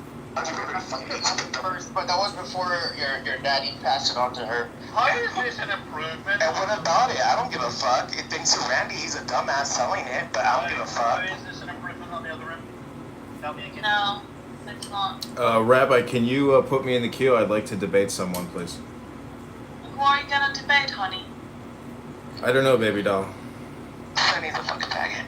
First, but that was before your daddy passed it on to her. How is this an improvement? And what about it? I don't give a fuck. It thinks Randy, he's a dumbass selling it, but I don't give a fuck. Is this an improvement on the other end? No, it's not. Rabbi, can you put me in the queue? I'd like to debate someone, please. Who are you gonna debate, honey? I don't know, baby doll. Sonny's a fucking faggot.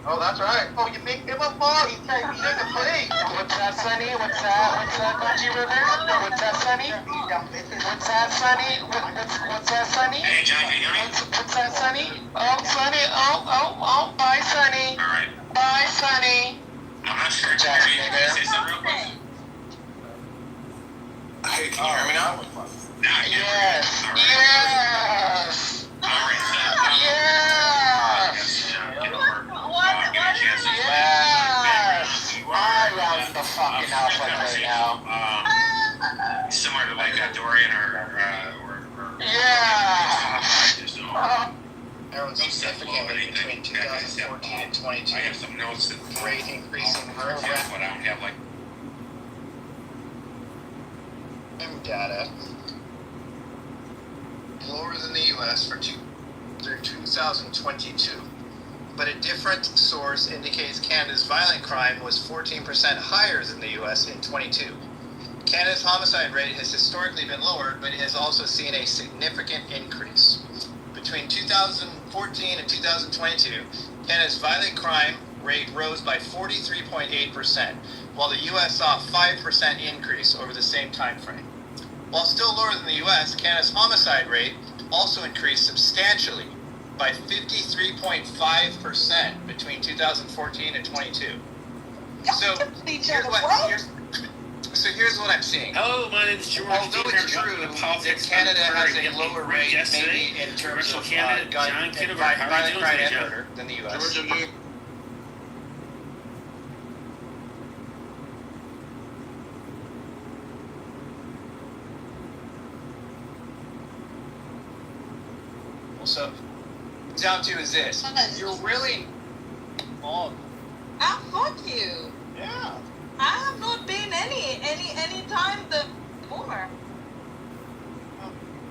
Oh, that's right. Oh, you make him a ball. He's like, he's a play. What's that, Sonny? What's that, Bungie River? What's that, Sonny? What's that, Sonny? What's that, Sonny? Hey, John, can you hear me? What's that, Sonny? Oh, Sonny. Oh, bye, Sonny. All right. Bye, Sonny. I'm not sure if you hear me. Can I say something real quick? Hey, can you hear me now? Yes. Yes. All right. Yes. Yes. I am the fucking alpha right now. Similar to like Dorian or yeah. Everyone's significantly between 2014 and 22. I have some notes that Great increase in her but I don't have like data. Lower than the U.S. through 2022. But a different source indicates Canada's violent crime was 14% higher than the U.S. in 22. Canada's homicide rate has historically been lower, but it has also seen a significant increase. Between 2014 and 2022, Canada's violent crime rate rose by 43.8%, while the U.S. saw a 5% increase over the same time frame. While still lower than the U.S., Canada's homicide rate also increased substantially by 53.5% between 2014 and 22. So here's what I'm seeing. Hello, my name is George. Although it's true that Canada has a lower rate, maybe in terms of gun and violent crime and murder than the U.S. So, down to is this. You're really on. Ah, fuck you. Yeah. I have not been any time before.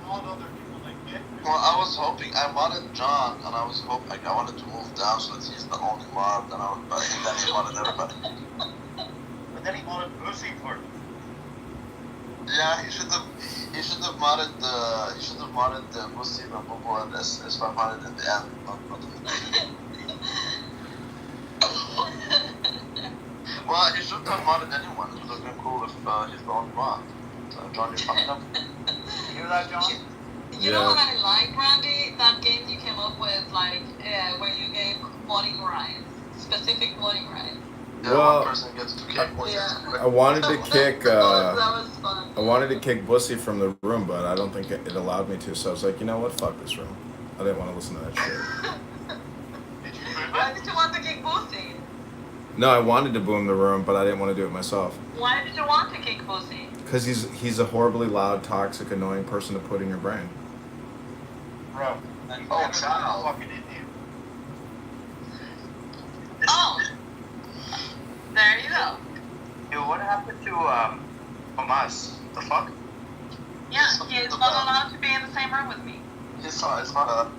All other people that get Well, I was hoping I modded John, and I was hoping like I wanted to move down so that he's the only mod, and then he modded everybody. But then he modded Pussy for me. Yeah, he should have modded the Pussy and Bobo and S500 at the end. Well, he shouldn't have modded anyone. It would have been cool if he's the only mod. So, John, you're fucking up. You hear that, John? You know what I like, Randy? That game you came up with, like, where you gave voting rights, specific voting rights. Yeah, Well, one person gets to kick one. I wanted to kick. That was fun. I wanted to kick Bussy from the room, but I don't think it allowed me to. So I was like, you know what? Fuck this room. I didn't want to listen to that shit. Why did you want to kick Pussy? No, I wanted to boom the room, but I didn't want to do it myself. Why did you want to kick Pussy? Because he's a horribly loud, toxic, annoying person to put in your brain. Bro, Toronto fucking Indian. Oh, there you go. Yo, what happened to Hamas? The fuck? Yeah, he is not allowed to be in the same room with me. It's not a.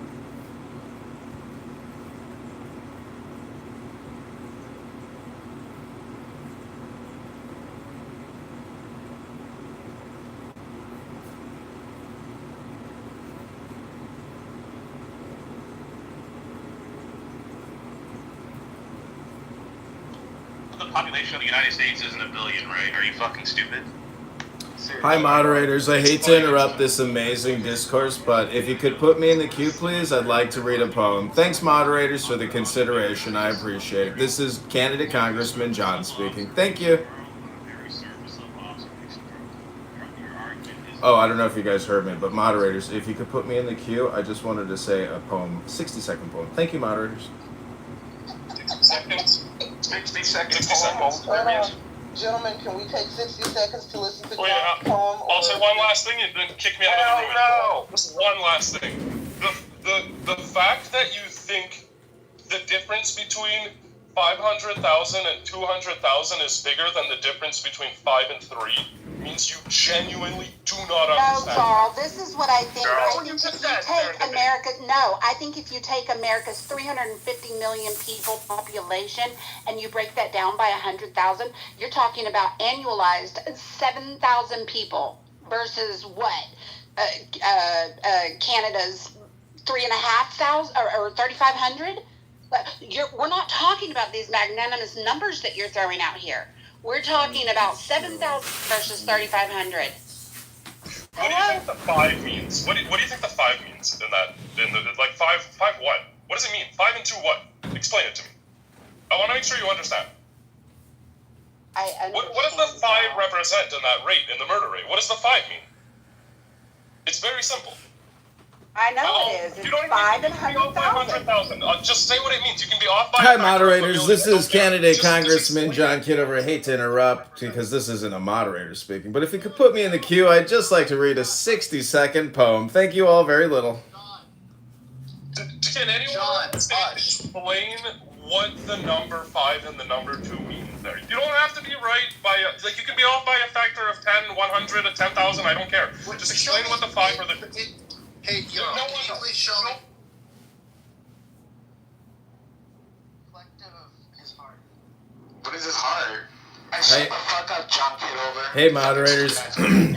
The population of the United States isn't 1 billion, right? Are you fucking stupid? Hi, moderators. I hate to interrupt this amazing discourse, but if you could put me in the queue, please, I'd like to read a poem. Thanks, moderators, for the consideration. I appreciate it. This is candidate Congressman John speaking. Thank you. Oh, I don't know if you guys heard me, but moderators, if you could put me in the queue, I just wanted to say a poem, 60-second poem. Thank you, moderators. 60 seconds. 60 seconds. Gentlemen, can we take 60 seconds to listen to Wait, John's poem? I'll say one last thing and then kick me out of the room. No. Just one last thing. The fact that you think the difference between 500,000 and 200,000 is bigger than the difference between 5 and 3 means you genuinely do not understand. No, Carl, this is what I think. Carl, I think if you take I think if you take America's 350 million people population and you break that down by 100,000, you're talking about annualized 7,000 people versus what? Canada's 3,500 or 3,500? We're not talking about these magnanimous numbers that you're throwing out here. We're talking about 7,000 versus 3,500. What do you think the 5 means? What do you think the 5 means in that? Like 5 what? What does it mean? 5 and 2 what? Explain it to me. I want to make sure you understand. What does the 5 represent in that rate, in the murder rate? What does the 5 mean? It's very simple. I know it is. It's 5 and 100,000. Just say what it means. You can be off by. Hi, moderators. This is candidate Congressman John Kitover. I hate to interrupt because this isn't a moderator speaking, but if you could put me in the queue, I'd just like to read a 60-second poem. Thank you all very little. Can anyone explain what the number 5 and the number 2 mean there? You don't have to be right by like you can be off by a factor of 10, 100, 10,000. I don't care. Just explain what the 5 or the. Hey, yo, can you please show me? What is his heart? Shut the fuck up, John Kitover. Hey, moderators.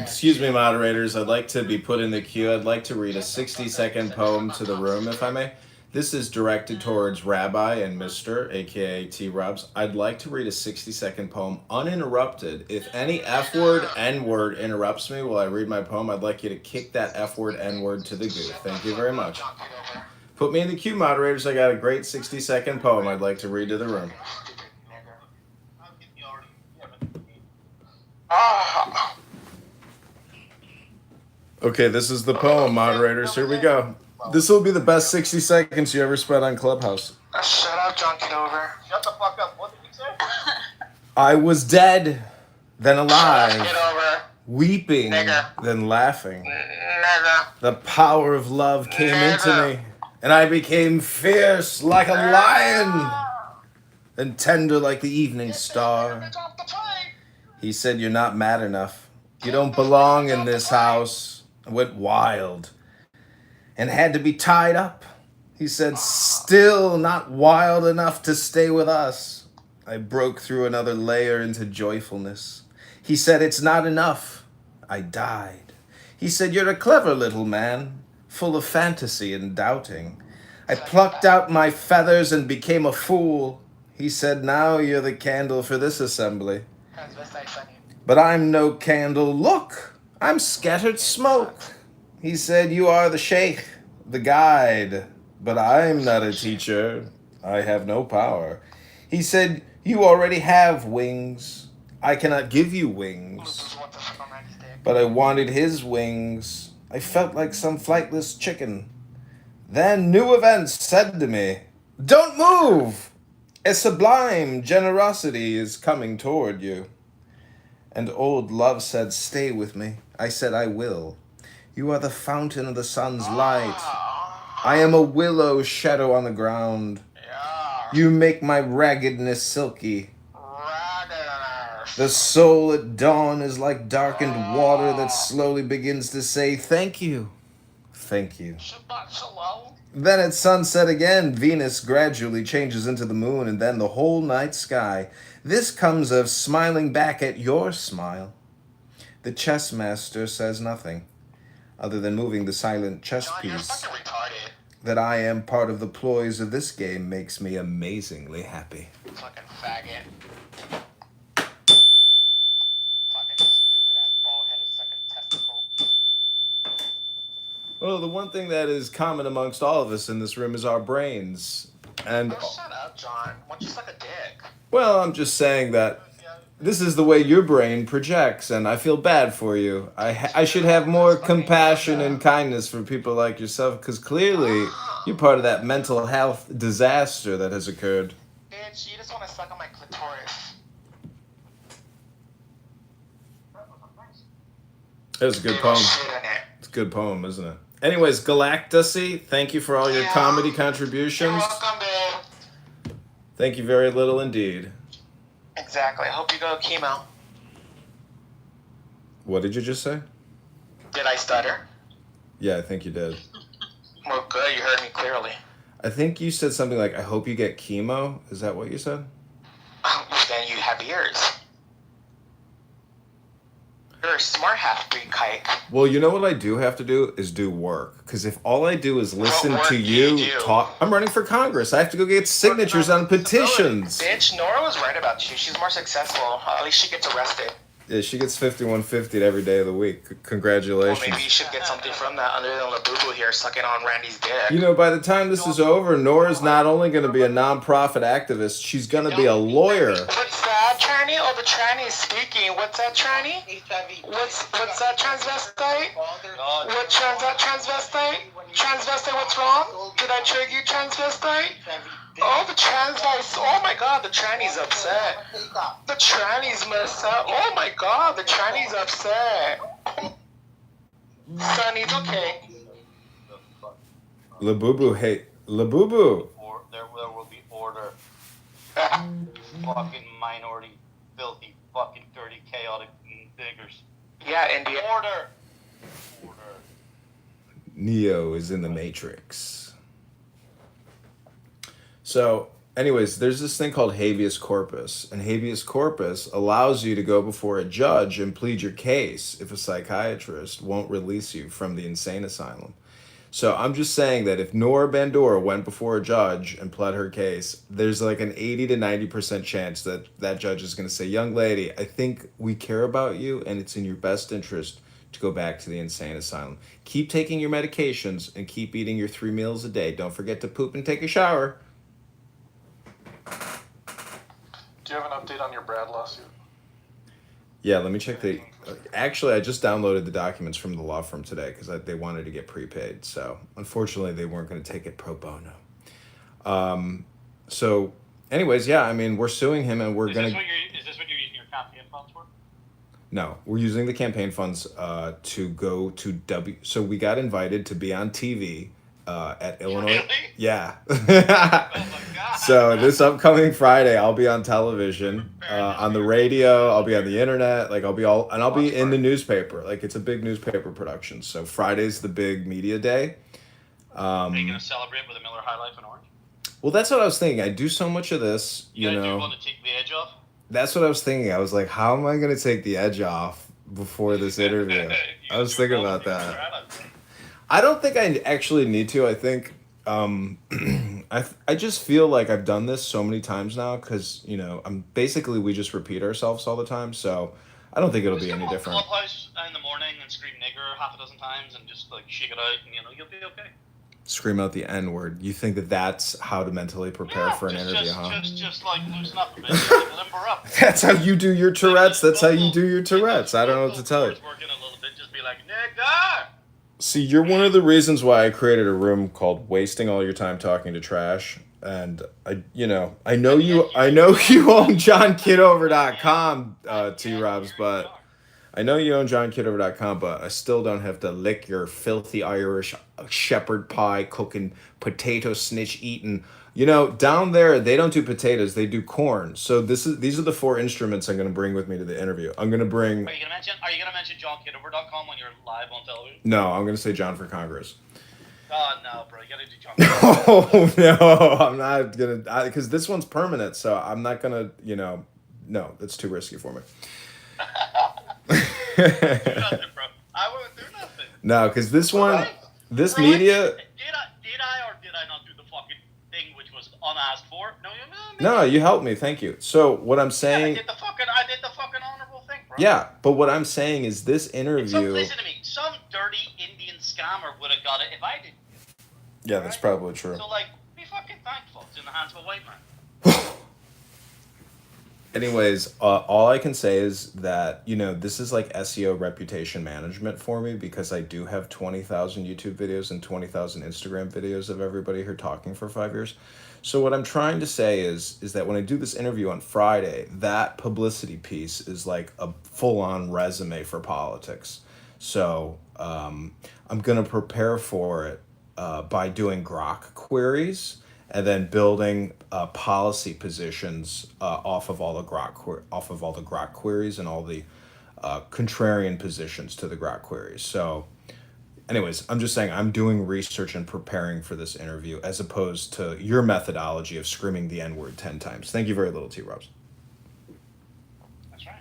Excuse me, moderators. I'd like to be put in the queue. I'd like to read a 60-second poem to the room, if I may. This is directed towards Rabbi and Mr., a.k.a. T-Robs. I'd like to read a 60-second poem uninterrupted. If any F-word, N-word interrupts me while I read my poem, I'd like you to kick that F-word, N-word to the goo. Thank you very much. Put me in the queue, moderators. I got a great 60-second poem I'd like to read to the room. Okay, this is the poem, moderators. Here we go. This will be the best 60 seconds you ever spent on Clubhouse. Shut up, John Kitover. Shut the fuck up. What did you say? I was dead, then alive, Kitover. weeping, then laughing. The power of love came into me, and I became fierce like a lion, and tender like the evening star. He said, "You're not mad enough. You don't belong in this house." I went wild. and had to be tied up. He said, still not wild enough to stay with us. I broke through another layer into joyfulness. He said, it's not enough. I died. He said, you're a clever little man, full of fantasy and doubting. I plucked out my feathers and became a fool. He said, now you're the candle for this assembly. But I'm no candle. Look, I'm scattered smoke. He said, you are the sheikh, the guide, but I'm not a teacher. I have no power. He said, you already have wings. I cannot give you wings. But I wanted his wings. I felt like some flightless chicken. Then new events said to me, don't move! A sublime generosity is coming toward you. And old love said, stay with me. I said, I will. You are the fountain of the sun's light. I am a willow shadow on the ground. You make my raggedness silky. The soul at dawn is like darkened water that slowly begins to say, thank you. Thank you. Then at sunset again, Venus gradually changes into the moon and then the whole night sky. This comes of smiling back at your smile. The chess master says nothing, other than moving the silent chess piece. That I am part of the ploys of this game makes me amazingly happy. Fucking faggot. Well, the one thing that is common amongst all of us in this room is our brains. And Shut up, John. Why don't you suck a dick? well, I'm just saying that this is the way your brain projects, and I feel bad for you. I should have more compassion and kindness for people like yourself, because clearly you're part of that mental health disaster that has occurred. Bitch, you just want to suck on my clitoris. That was a good poem. It's a good poem, isn't it? Anyways, Galactusy, thank you for all your comedy contributions. You're welcome, babe. Thank you very little indeed. Exactly. I hope you go chemo. What did you just say? Did I stutter? Yeah, I think you did. Well, good. You heard me clearly. I think you said something like, I hope you get chemo. Is that what you said? Then you have ears. You're a smart half-breed kike. Well, you know what I do have to do is do work. Because if all I do is listen to you talk... I'm running for Congress. I have to go get signatures on petitions. Bitch, Nora was right about you. She's more successful. At least she gets arrested. Yeah, she gets 5150 every day of the week. Congratulations. Well, maybe you should get something from that other than Labubu here sucking on Randy's dick. You know, by the time this is over, Nora's not only going to be a non-profit activist, she's going to be a lawyer. What's that, tranny? Oh, the tranny is speaking. What's that, tranny? What's that, transvestite? What's that, transvestite? Transvestite, what's wrong? Did I trigger you, transvestite? Oh, the transvestite. Oh my god, the tranny's upset. The tranny's messed up. Oh my god, the tranny's upset. Sonny's okay. Labubu, hey, Labubu. There will be order. Fucking minority, filthy, fucking dirty, chaotic niggers. Yeah, India. Order. Neo is in the Matrix. So, anyways, there's this thing called habeas corpus, and habeas corpus allows you to go before a judge and plead your case if a psychiatrist won't release you from the insane asylum. So I'm just saying that if Nora Bandora went before a judge and pled her case, there's like an 80 to 90% chance that that judge is going to say, young lady, I think we care about you and it's in your best interest to go back to the insane asylum. Keep taking your medications and keep eating your 3 meals a day. Don't forget to poop and take a shower. Do you have an update on your Brad lawsuit? Yeah, let me check the... Actually, I just downloaded the documents from the law firm today because they wanted to get prepaid. So, unfortunately, they weren't going to take it pro bono. So, anyways, yeah, I mean, we're suing him and we're going to... Is this what you're using your campaign funds for? No, we're using the campaign funds to go to So, we got invited to be on TV at Illinois. Really? Yeah. So this upcoming Friday, I'll be on television, on the radio. I'll be on the internet. Like I'll be in the newspaper. Like it's a big newspaper production. So Friday's the big media day. Are you gonna celebrate with a Miller High Life and orange? Well, that's what I was thinking. I do so much of this, you know. Do you want to take the edge off? That's what I was thinking. I was like, how am I going to take the edge off before this interview? I was thinking about that. I don't think I actually need to. I think I just feel like I've done this so many times now because, you know, we just repeat ourselves all the time. So I don't think it'll be any different. Clubhouse in the morning and scream nigger half a dozen times and just like shake it out and, you know, you'll be okay. Scream out the N word. You think that that's how to mentally prepare for an interview, huh? Just like loosen up a bit, limber up. That's how you do your Tourette's. That's how you do your Tourette's. I don't know what to tell you. Working a little bit, just be like, nigger! See, you're one of the reasons why I created a room called "Wasting All Your Time Talking to Trash," and I know you own JohnKitover.com, T-Robs, but I know you own JohnKitover.com, but I still don't have to lick your filthy Irish shepherd pie cooking, potato snitch eating. You know, down there they don't do potatoes; they do corn. So these are the 4 instruments I'm going to bring with me to the interview. I'm going to bring. Are you gonna mention JohnKitover.com when you're live on television? No, I'm going to say John for Congress. No, bro, you gotta do John. Oh no, I'm not gonna, because this one's permanent, so I'm not gonna. No, that's too risky for me. Do nothing, bro. I won't do nothing. No, because this one, Right. this Right. media. Did I or did I not do the fucking thing which was unasked for? No, you helped me. Thank you. So what I'm saying. I did the fucking honorable thing, bro. Yeah, but what I'm saying is this interview. Listen to me. Some dirty Indian scammer would have got it if I didn't. Yeah, that's probably true. So like, be fucking thankful. It's in the hands of a white man. Anyways, all I can say is that, this is like SEO reputation management for me because I do have 20,000 YouTube videos and 20,000 Instagram videos of everybody here talking for 5 years. So what I'm trying to say is that when I do this interview on Friday, that publicity piece is like a full-on resume for politics. So I'm going to prepare for it by doing Grok queries and then building policy positions off of all the Grok queries and all the contrarian positions to the Grok queries. So, anyways, I'm just saying I'm doing research and preparing for this interview as opposed to your methodology of screaming the N-word 10 times. Thank you very little, T-Robs. That's right.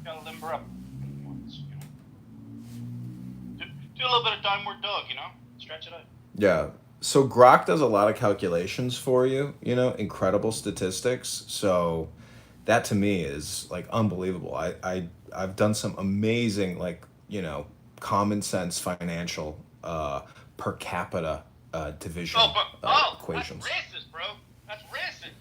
Gotta limber up. Do a little bit of downward dog, stretch it out. Yeah. So Grok does a lot of calculations for you, incredible statistics. So that to me is like unbelievable. I've done some amazing, common sense financial per capita division equations. That's racist, bro. That's racist.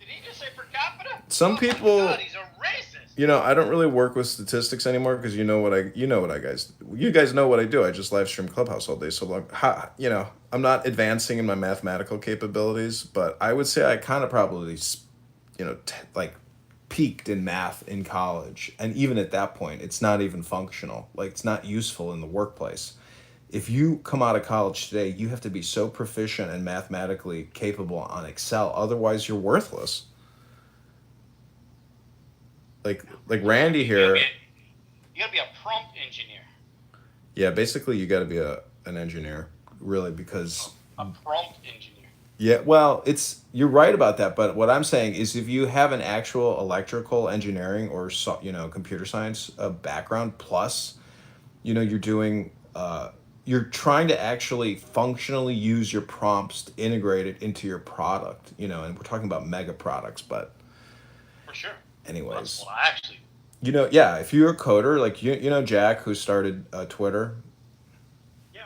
Did he just say per capita? Some people. God, he's a racist. I don't really work with statistics anymore because you guys know what I do. I just live stream Clubhouse all day. So I'm not advancing in my mathematical capabilities, but I would say I kind of probably, peaked in math in college. And even at that point, it's not even functional. Like, it's not useful in the workplace. If you come out of college today, you have to be so proficient and mathematically capable on Excel. Otherwise, you're worthless. Like Randy here. You gotta be a prompt engineer. Yeah, basically you gotta be an engineer, really, because a prompt engineer. Yeah, well, you're right about that, but what I'm saying is if you have an actual electrical engineering or computer science background plus, you're doing you're trying to actually functionally use your prompts to integrate it into your product, and we're talking about mega products, but for sure. Anyways, that's what I actually. If you're a coder, like Jack, who started Twitter. Yeah.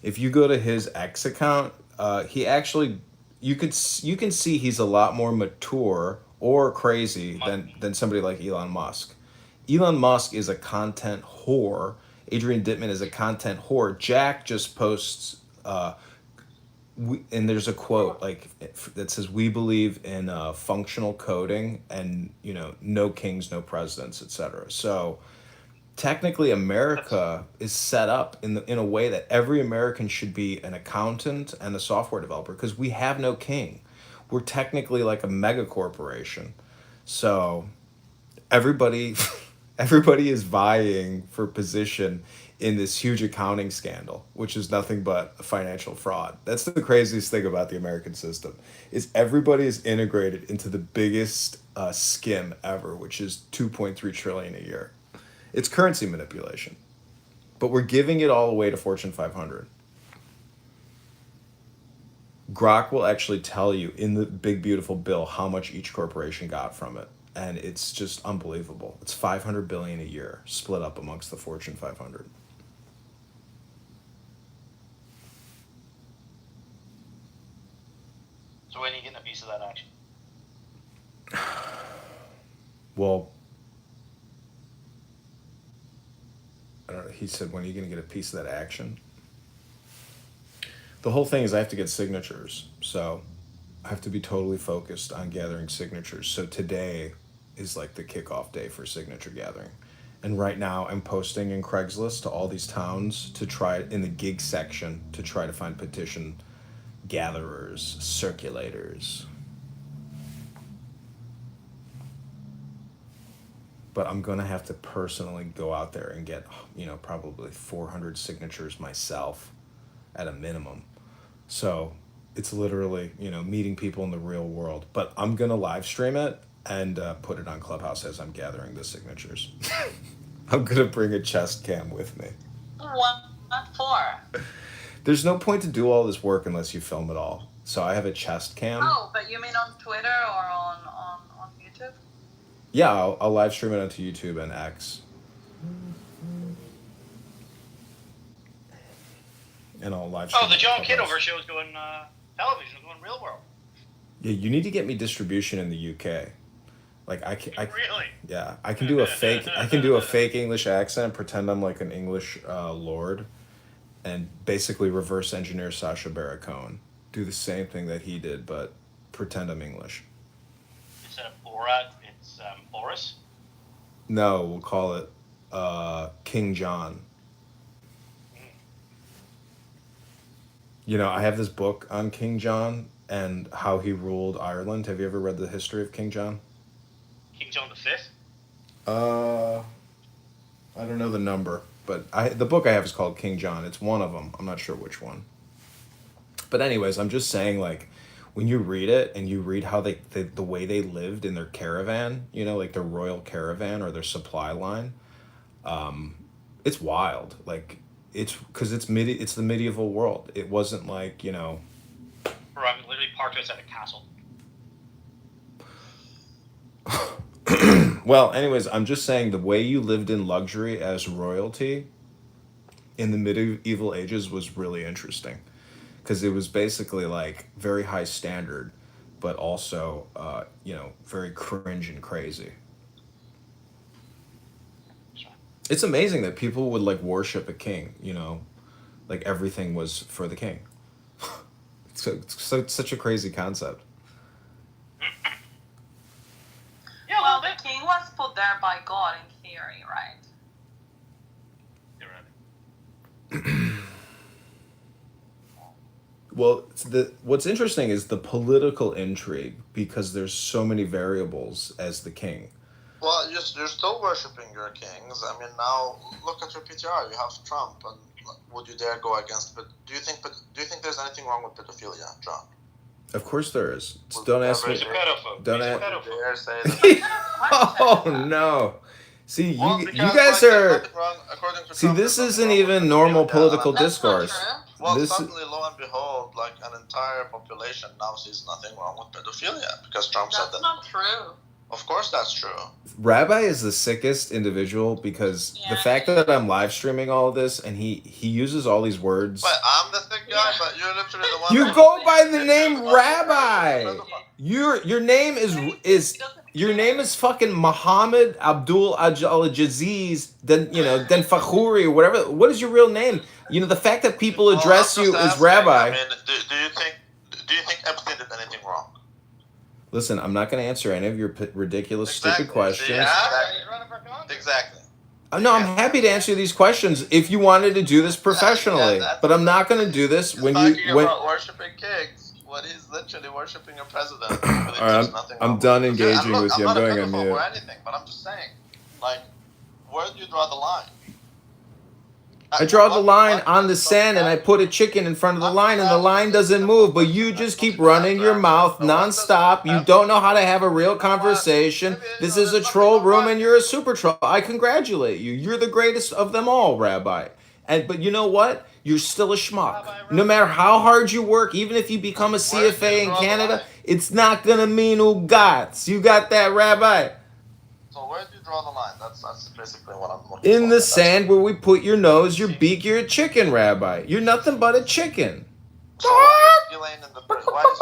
If you go to his X account, he actually, you can see he's a lot more mature or crazy than somebody like Elon Musk. Elon Musk is a content whore. Adrian Dittman is a content whore. Jack just posts. And there's a quote that says, "We believe in functional coding and no kings, no presidents, etc." So technically, America is set up in a way that every American should be an accountant and a software developer because we have no king. We're technically like a mega corporation. So everybody is vying for position in this huge accounting scandal, which is nothing but a financial fraud. That's the craziest thing about the American system, is everybody is integrated into the biggest skim ever, which is 2.3 trillion a year. It's currency manipulation, but we're giving it all away to Fortune 500. Grok will actually tell you in the big beautiful bill how much each corporation got from it, and it's just unbelievable. It's 500 billion a year split up amongst the Fortune 500. So when are you getting a piece of that action? Well, I don't know. He said, when are you going to get a piece of that action? The whole thing is I have to get signatures. So I have to be totally focused on gathering signatures. So today is like the kickoff day for signature gathering. And right now I'm posting in Craigslist to all these towns to try, in the gig section, to try to find petition gatherers, circulators. But I'm going to have to personally go out there and get, probably 400 signatures myself at a minimum. So it's literally, meeting people in the real world. But I'm going to live stream it and put it on Clubhouse as I'm gathering the signatures. I'm going to bring a chest cam with me. What for? There's no point to do all this work unless you film it all. So I have a chest cam. Oh, but you mean on Twitter or on YouTube? Yeah, I'll live stream it onto YouTube and X. And I'll live stream. Oh, the John Kitover show is going television, is going real world. Yeah, you need to get me distribution in the UK. Like Really? Yeah, I can do a fake English accent, pretend I'm like an English lord, and basically reverse engineer Sacha Baron Cohen. Do the same thing that he did, but pretend I'm English. Instead of Borat, it's Boris? No, we'll call it King John. I have this book on King John and how he ruled Ireland. Have you ever read the history of King John? King John V? I don't know the number, but the book I have is called King John. It's one of them. I'm not sure which one. But anyways, I'm just saying, like, when you read it and you read how the way they lived in their caravan, like their royal caravan or their supply line, it's wild. Like, it's because it's the medieval world. It wasn't like, Bro, I'm literally parked outside a castle. Well, anyways, I'm just saying the way you lived in luxury as royalty in the medieval ages was really interesting, because it was basically like very high standard, but also, very cringe and crazy. It's amazing that people would like worship a king, like everything was for the king. It's such a crazy concept. Yeah, well, the king was put there by God in theory, right? Well, what's interesting is the political intrigue, because there's so many variables as the king. Well, you're still worshipping your kings. I mean, now look at your PTR. You have Trump, and would you dare go against? But do you think there's anything wrong with pedophilia, Trump? Of course there is. Don't ask me. Don't ask. Dare say that. Oh no! See, you guys are. See, this isn't even normal political discourse. Well, suddenly, lo and behold, like an entire population now sees nothing wrong with pedophilia because Trump said that. That's not true. Of course, that's true. Rabbi is the sickest individual, because the fact that I'm live streaming all of this and he uses all these words. But I'm the sick guy, but you're literally the one. You go by the name Rabbi. Your name is fucking Muhammad Abdul Al-Jaziz, then Fakhuri or whatever. What is your real name? The fact that people address you as Rabbi. I mean, do you think Epstein did anything wrong? Listen, I'm not going to answer any of your ridiculous, stupid questions. Exactly. No, I'm happy to answer these questions if you wanted to do this professionally, but I'm not going to do this when you. About worshiping kings, what he's literally worshiping a president. All right, I'm done engaging with you. I'm going on mute. Or anything, but I'm just saying, like, where do you draw the line? I draw the line on the sand and I put a chicken in front of the line and the line doesn't move, but you just keep running your mouth nonstop. You don't know how to have a real conversation. This is a troll room and you're a super troll. I congratulate you. You're the greatest of them all, Rabbi. But you know what? You're still a schmuck. No matter how hard you work, even if you become a CFA in Canada, it's not going to mean ugats. You got that, Rabbi? So where do you draw the line? That's basically what I'm looking for. In the sand where we put your nose, your beak, you're a chicken, Rabbi. You're nothing but a chicken. So why is Elaine in the why is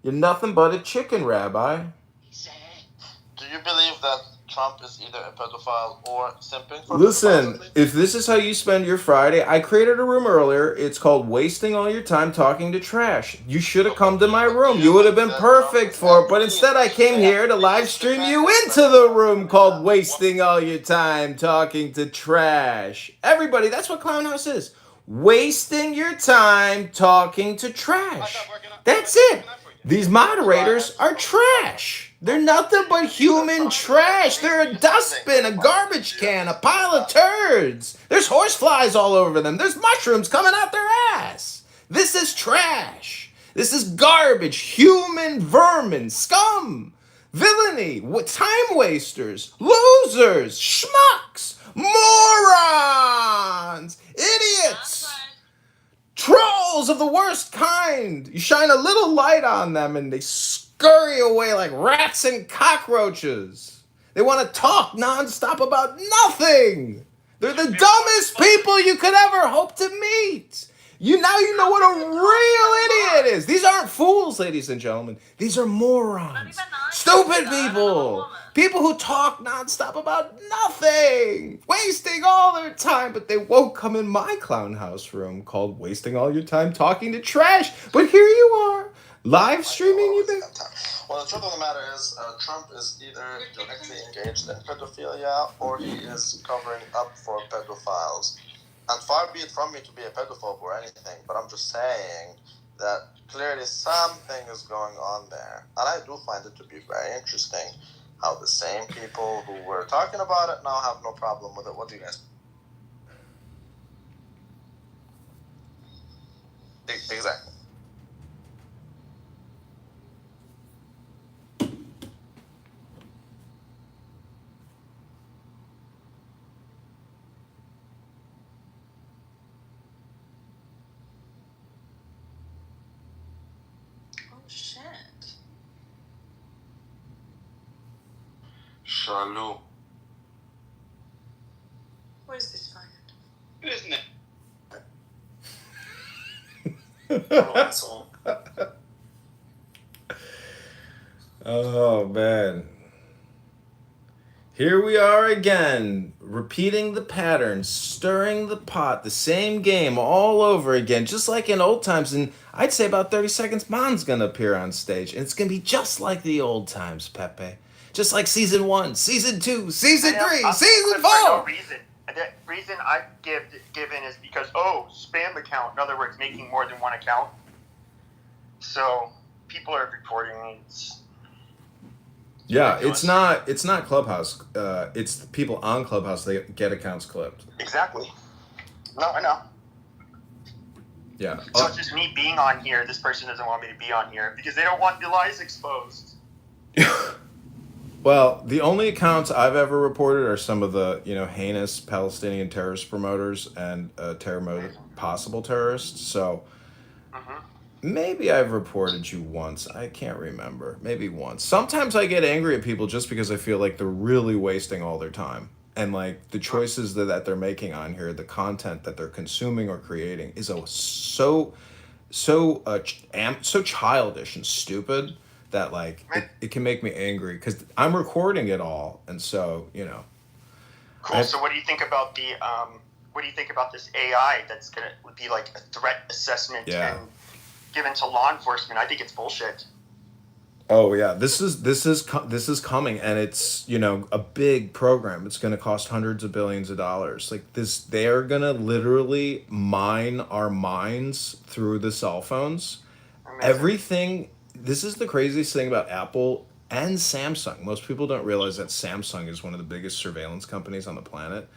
she You're nothing but a chicken, Rabbi. Do you believe that Trump is either a pedophile or simping for Listen, if this is how you spend your Friday, I created a room earlier. It's called Wasting All Your Time Talking to Trash. You should have come to my room. You would have been perfect for it. But instead, I came here to live stream you into the room called Wasting All Your Time Talking to Trash. Everybody, that's what Clown House is. Wasting your time talking to trash. That's it. These moderators are trash. They're nothing but human trash. They're a dustbin, a garbage can, a pile of turds. There's horseflies all over them. There's mushrooms coming out their ass. This is trash. This is garbage, human vermin, scum, villainy, time wasters, losers, schmucks, morons, idiots. Trolls of the worst kind. You shine a little light on them and they scurry away like rats and cockroaches. They want to talk nonstop about nothing. They're the dumbest people you could ever hope to meet. You know what a real idiot is. These aren't fools, ladies and gentlemen. These are morons. Stupid people. People who talk nonstop about nothing. Wasting all their time. But they won't come in my clown house room called Wasting All Your Time Talking to Trash. But here you are. Live streaming you think? Well, the truth of the matter is, Trump is either directly engaged in pedophilia or he is covering up for pedophiles. And far be it from me to be a pedophobe or anything, but I'm just saying that clearly something is going on there. And I do find it to be very interesting how the same people who were talking about it now have no problem with it. What do you guys think? Exactly. Shalom. Where's this fire? Isn't it? Oh, man. Here we are again, repeating the pattern, stirring the pot, the same game all over again, just like in old times. And I'd say about 30 seconds, Mon's going to appear on stage. And it's going to be just like the old times, Pepe. Just like season 1, season 2, season 3, season 4. No reason. The reason I've given is because, spam account. In other words, making more than one account. So people are reporting. Yeah, it's not Clubhouse. It's the people on Clubhouse that get accounts clipped. Exactly. No, I know. Yeah. So it's just me being on here. This person doesn't want me to be on here because they don't want the lies exposed. Well, the only accounts I've ever reported are some of the, heinous Palestinian terrorist promoters and possible terrorists. So maybe I've reported you once. I can't remember. Maybe once. Sometimes I get angry at people just because I feel like they're really wasting all their time. And like the choices that they're making on here, the content that they're consuming or creating is so childish and stupid that like it can make me angry because I'm recording it all, and so Cool. So what do you think about this AI that's would be like a threat assessment and given to law enforcement? I think it's bullshit. Oh yeah, this is coming, and it's a big program. It's going to cost hundreds of billions of dollars. Like this, they are going to literally mine our minds through the cell phones. Amazing. Everything. This is the craziest thing about Apple. and Samsung. Most people don't realize that Samsung is one of the biggest surveillance companies on the planet.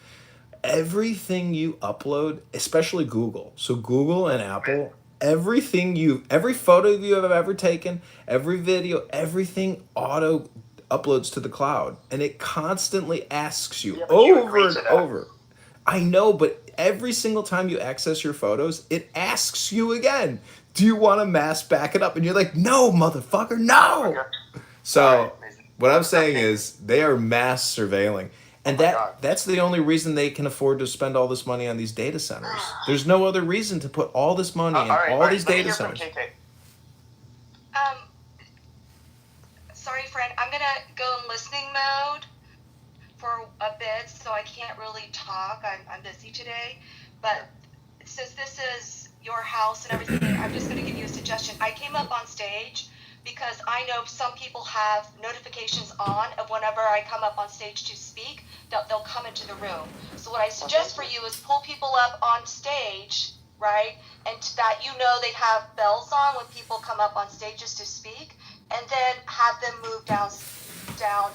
Everything you upload, especially Google. So Google and Apple, every photo you have ever taken, every video, everything auto uploads to the cloud. And it constantly asks you over and over. I know, but every single time you access your photos, it asks you again, do you want to mass back it up? And you're like, no, motherfucker, no. So what I'm saying is they are mass surveilling. And that's the only reason they can afford to spend all this money on these data centers. There's no other reason to put all this money in all these data centers. Sorry, friend. I'm going to go in listening mode for a bit, so I can't really talk. I'm busy today. But since this is your house and everything, I'm just going to give you a suggestion. I came up on stage because I know some people have notifications on of whenever I come up on stage to speak, they'll come into the room. So what I suggest for you is pull people up on stage, right? And that they have bells on when people come up on stages to speak, and then have them move down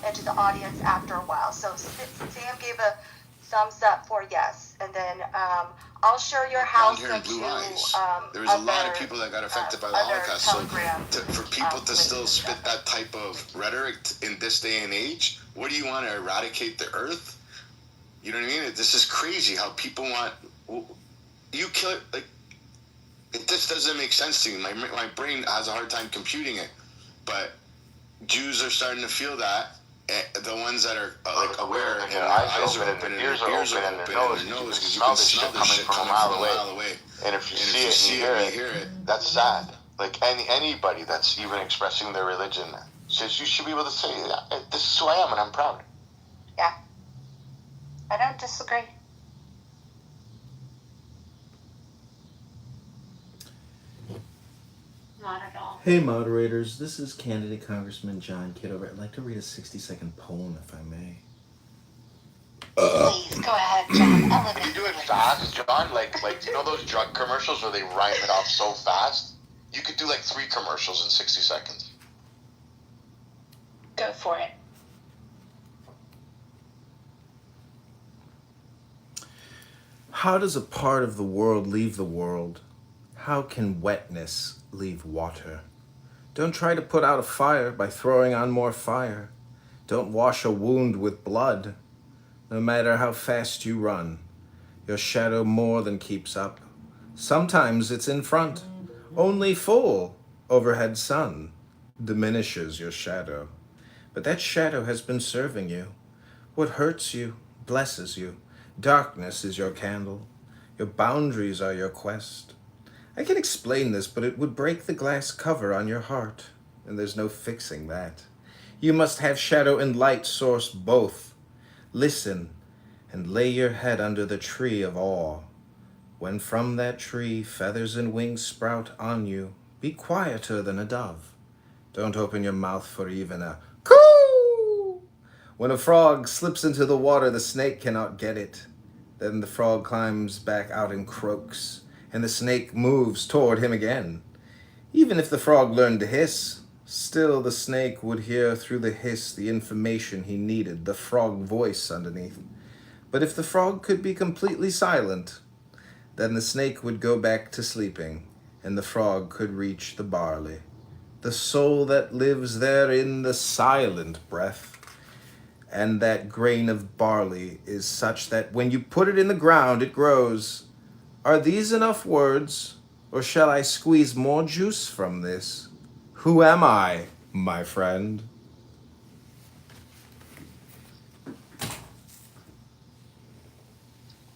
into the audience after a while. So Sam gave a thumbs up for yes, and then I'll share your house here in into Blue Eyes. There was a lot of people that got affected by the Holocaust. So for people to still spit that type of rhetoric in this day and age, what do you want to eradicate the earth? You know what I mean? This is crazy how people want you kill it. Like it just doesn't make sense to me. My brain has a hard time computing it, but Jews are starting to feel that. The ones that are aware and their eyes are open and their ears are open and their nose, because you can smell this shit coming from a mile away. And if you see it and you hear it, that's sad. Like anybody that's even expressing their religion, says you should be able to say, this is who I am and I'm proud. Yeah. I don't disagree. Not at all. Hey moderators, this is candidate Congressman John Kitover. I'd like to read a 60-second poem, if I may. Please, go ahead, John. Can you do it fast, John? Like those drug commercials where they rhyme it off so fast? You could do 3 commercials in 60 seconds. Go for it. How does a part of the world leave the world? How can wetness leave water? Don't try to put out a fire by throwing on more fire. Don't wash a wound with blood. No matter how fast you run, your shadow more than keeps up. Sometimes it's in front. Only full overhead sun diminishes your shadow. But that shadow has been serving you. What hurts you blesses you. Darkness is your candle. Your boundaries are your quest. I can explain this, but it would break the glass cover on your heart, and there's no fixing that. You must have shadow and light source both. Listen and lay your head under the tree of awe. When from that tree feathers and wings sprout on you, be quieter than a dove. Don't open your mouth for even a coo! When a frog slips into the water, the snake cannot get it. Then the frog climbs back out and croaks, and the snake moves toward him again. Even if the frog learned to hiss, still the snake would hear through the hiss the information he needed, the frog voice underneath. But if the frog could be completely silent, then the snake would go back to sleeping, and the frog could reach the barley, the soul that lives there in the silent breath. And that grain of barley is such that when you put it in the ground, it grows. Are these enough words, or shall I squeeze more juice from this? Who am I, my friend?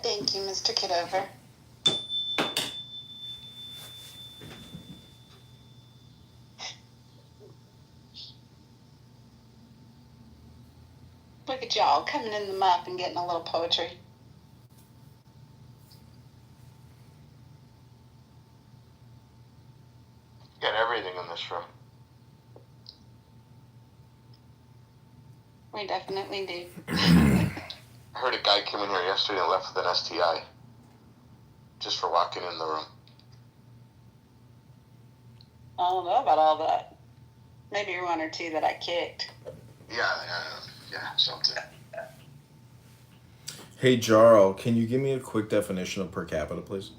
Thank you, Mr. Kitover. Look at y'all coming in the muff and getting a little poetry. Got everything in this room. We definitely do. I heard a guy came in here yesterday and left with an STI. Just for walking in the room. I don't know about all that. Maybe one or two that I kicked. Yeah, something. Hey, Jarl, can you give me a quick definition of per capita, please?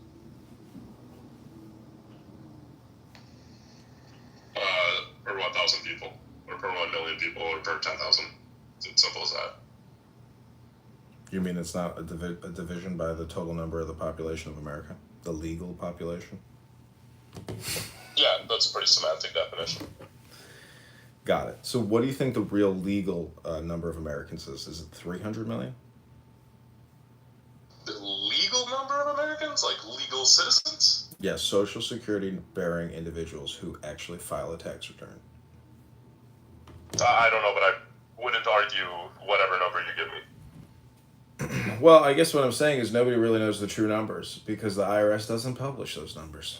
Per 1,000 people, or per 1 million people, or per 10,000. It's as simple as that. You mean it's not a division by the total number of the population of America? The legal population? Yeah, that's a pretty semantic definition. Got it. So what do you think the real legal number of Americans is? Is it 300 million? The legal number of Americans? Like legal citizens? Yes, Social Security bearing individuals who actually file a tax return. I don't know, but I wouldn't argue whatever number you give me. Well, I guess what I'm saying is nobody really knows the true numbers because the IRS doesn't publish those numbers.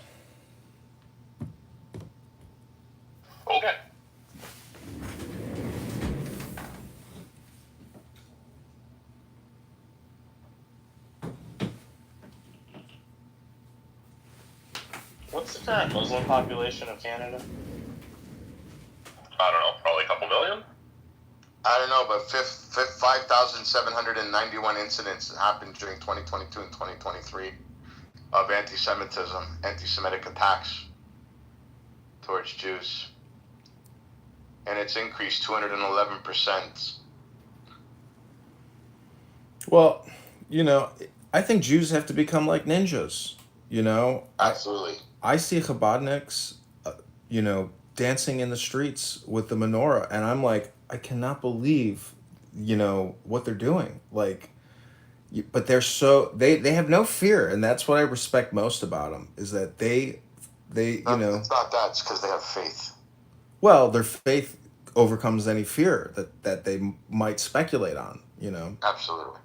Okay. What's the current Muslim population of Canada? I don't know, probably a couple million? I don't know, but 5,791 incidents happened during 2022 and 2023 of anti-Semitic attacks towards Jews. And it's increased 211%. Well, I think Jews have to become like ninjas, Absolutely. I see Chabadniks, dancing in the streets with the menorah, and I'm like, I cannot believe, what they're doing. Like, but they're they have no fear, and that's what I respect most about them is that they It's not that. It's because they have faith. Well, their faith overcomes any fear that they might speculate on. Absolutely.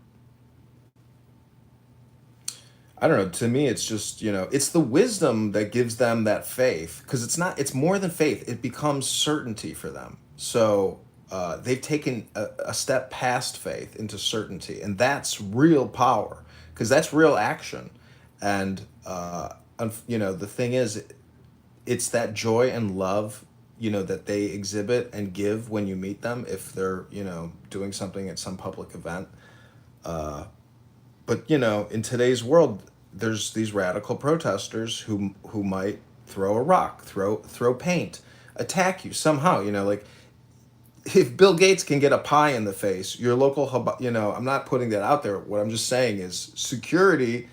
I don't know. To me, it's just, it's the wisdom that gives them that faith because it's more than faith. It becomes certainty for them. So they've taken a step past faith into certainty. And that's real power because that's real action. And, the thing is, it's that joy and love, that they exhibit and give when you meet them if they're, doing something at some public event. But in today's world, there's these radical protesters who might throw a rock, throw paint, attack you somehow. Like if Bill Gates can get a pie in the face, your local I'm not putting that out there. What I'm just saying is security